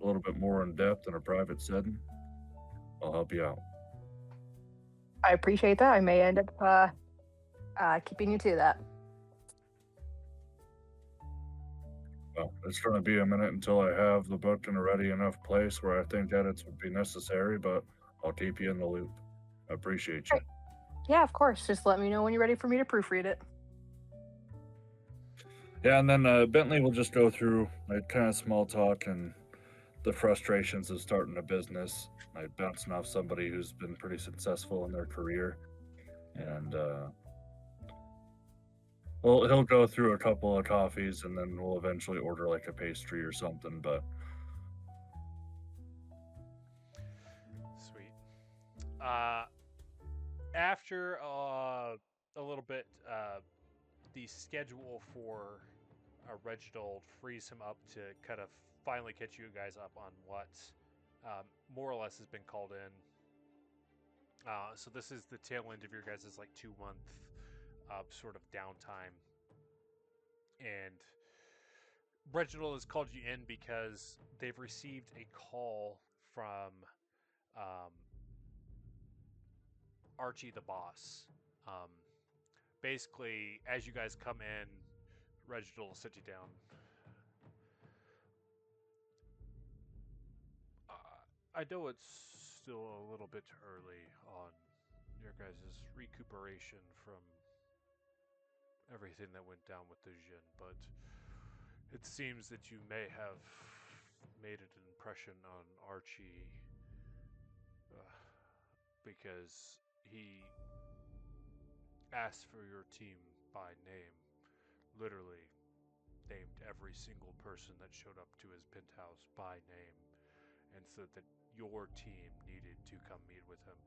a little bit more in depth in a private setting, I'll help you out. I appreciate that. I may end up keeping you to that. Well, it's going to be a minute until I have the book in a ready enough place where I think edits would be necessary, but I'll keep you in the loop. I appreciate you. Right. Yeah, of course. Just let me know when you're ready for me to proofread it. Yeah, and then Bentley will just go through like kind of small talk and the frustrations of starting a business, like bouncing off somebody who's been pretty successful in their career, and well, he'll go through a couple of coffees, and then we'll eventually order like a pastry or something. But Sweet. After a little bit, the schedule for Reginald frees him up to kind of finally catch you guys up on what more or less has been called in So this is the tail end of your guys' like 2 month sort of downtime, and Reginald has called you in because they've received a call from um, Archie the boss. Um, Basically, as you guys come in, Reginald will sit you down. Uh, I know it's still a little bit early on your guys' recuperation from everything that went down with the djinn, but it seems that you may have made an impression on Archie because he asked for your team by name, literally named every single person that showed up to his penthouse by name, and said that your team needed to come meet with him.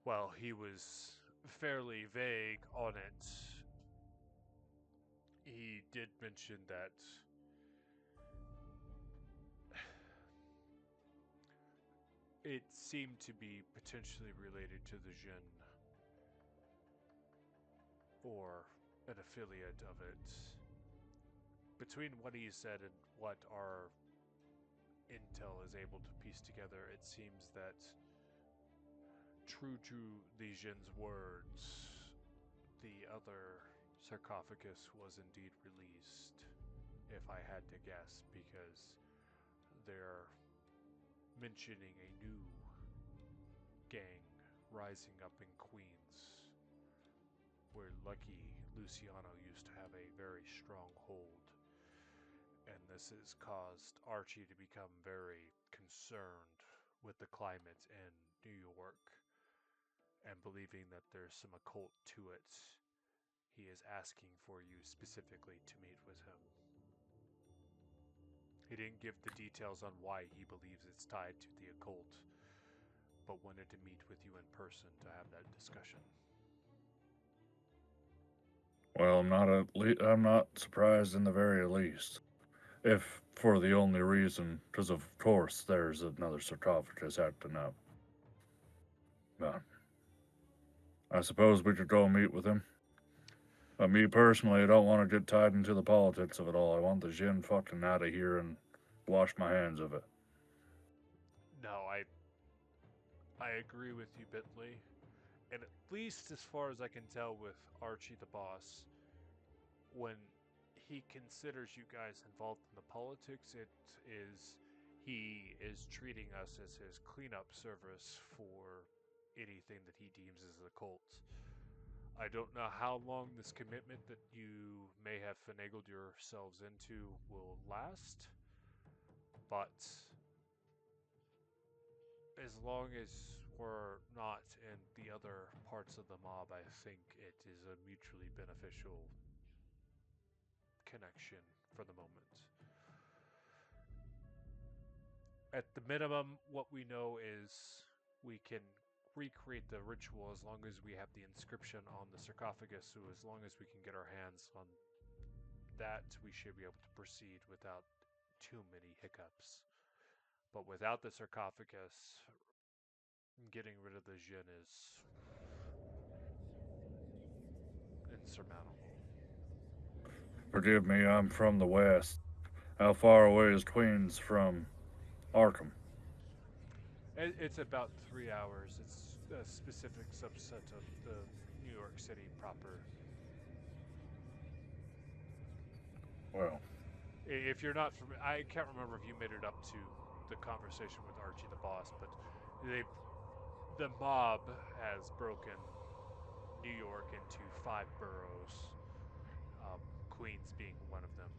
Well, he was fairly vague on it. He did mention that it seemed to be potentially related to the djinn or an affiliate of it. Between what he said and what our intel is able to piece together, it seems that, true to the djinn's words, the other sarcophagus was indeed released, if I had to guess, because they're mentioning a new gang rising up in Queens, where Lucky Luciano used to have a very strong hold. And this has caused Archie to become very concerned with the climate in New York and believing that there's some occult to it. He is asking for you specifically to meet with him. He didn't give the details on why he believes it's tied to the occult, but wanted to meet with you in person to have that discussion. Well, I'm not surprised in the very least. If for the only reason, because of course there's another sarcophagus acting up. But I suppose we could go meet with him. But me personally, I don't want to get tied into the politics of it all. I want the djinn fucking out of here and wash my hands of it. No, I agree with you, Bentley. And at least as far as I can tell with Archie the boss, when he considers you guys involved in the politics, he is treating us as his cleanup service for anything that he deems as a cult. I don't know how long this commitment that you may have finagled yourselves into will last, but as long as we're not in the other parts of the mob, I think it is a mutually beneficial connection for the moment. At the minimum, what we know is we can recreate the ritual as long as we have the inscription on the sarcophagus. So as long as we can get our hands on that, we should be able to proceed without too many hiccups. But without the sarcophagus, getting rid of the djinn is insurmountable. Forgive me, I'm from the west. How far away is Queens from Arkham? It's about 3 hours. It's a specific subset of the New York City proper. Well, If you're not from, I can't remember if you made it up to the conversation with Archie the boss, but the mob has broken New York into 5 boroughs, Queens being one of them.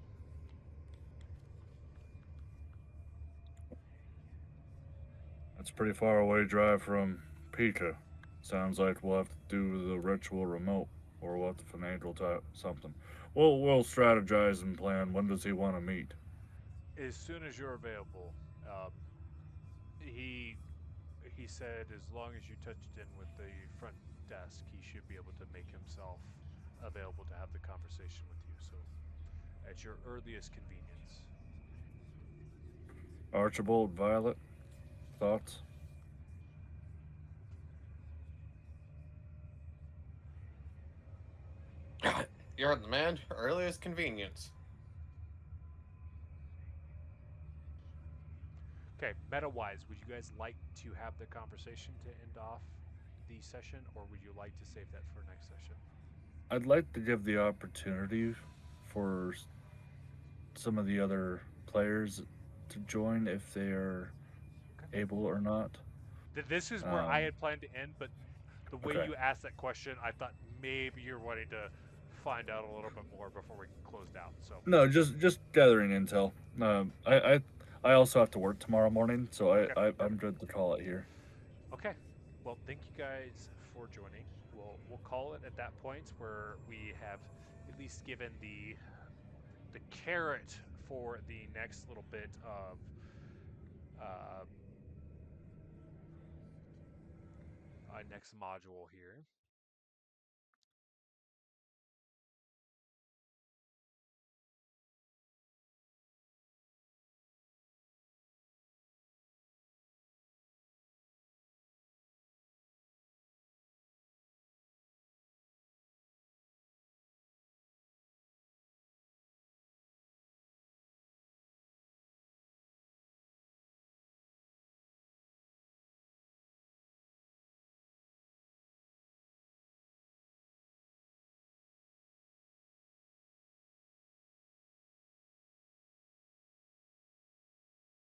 that's a pretty far away drive from PICA. Sounds like we'll have to do the ritual remote, or we'll have to finagle something. We'll strategize and plan. When does he want to meet? As soon as you're available, um, he he said as long as you touched in with the front desk, he should be able to make himself available to have the conversation with you. So, at your earliest convenience. Archibald, Violet, thoughts? You heard the man. Earliest convenience. Okay, meta-wise, would you guys like to have the conversation to end off the session, or would you like to save that for next session? I'd like to give the opportunity for some of the other players to join if they are Okay. able or not. This is where I Um, had planned to end, but the way Okay. you asked that question, I thought maybe you're wanting to find out a little bit more before we closed out. So No, just gathering intel. I also have to work tomorrow morning, so okay, I'm perfect. good to call it here. Okay. Well, thank you guys for joining. We'll call it at that point where we have at least given the carrot for the next little bit of next module here.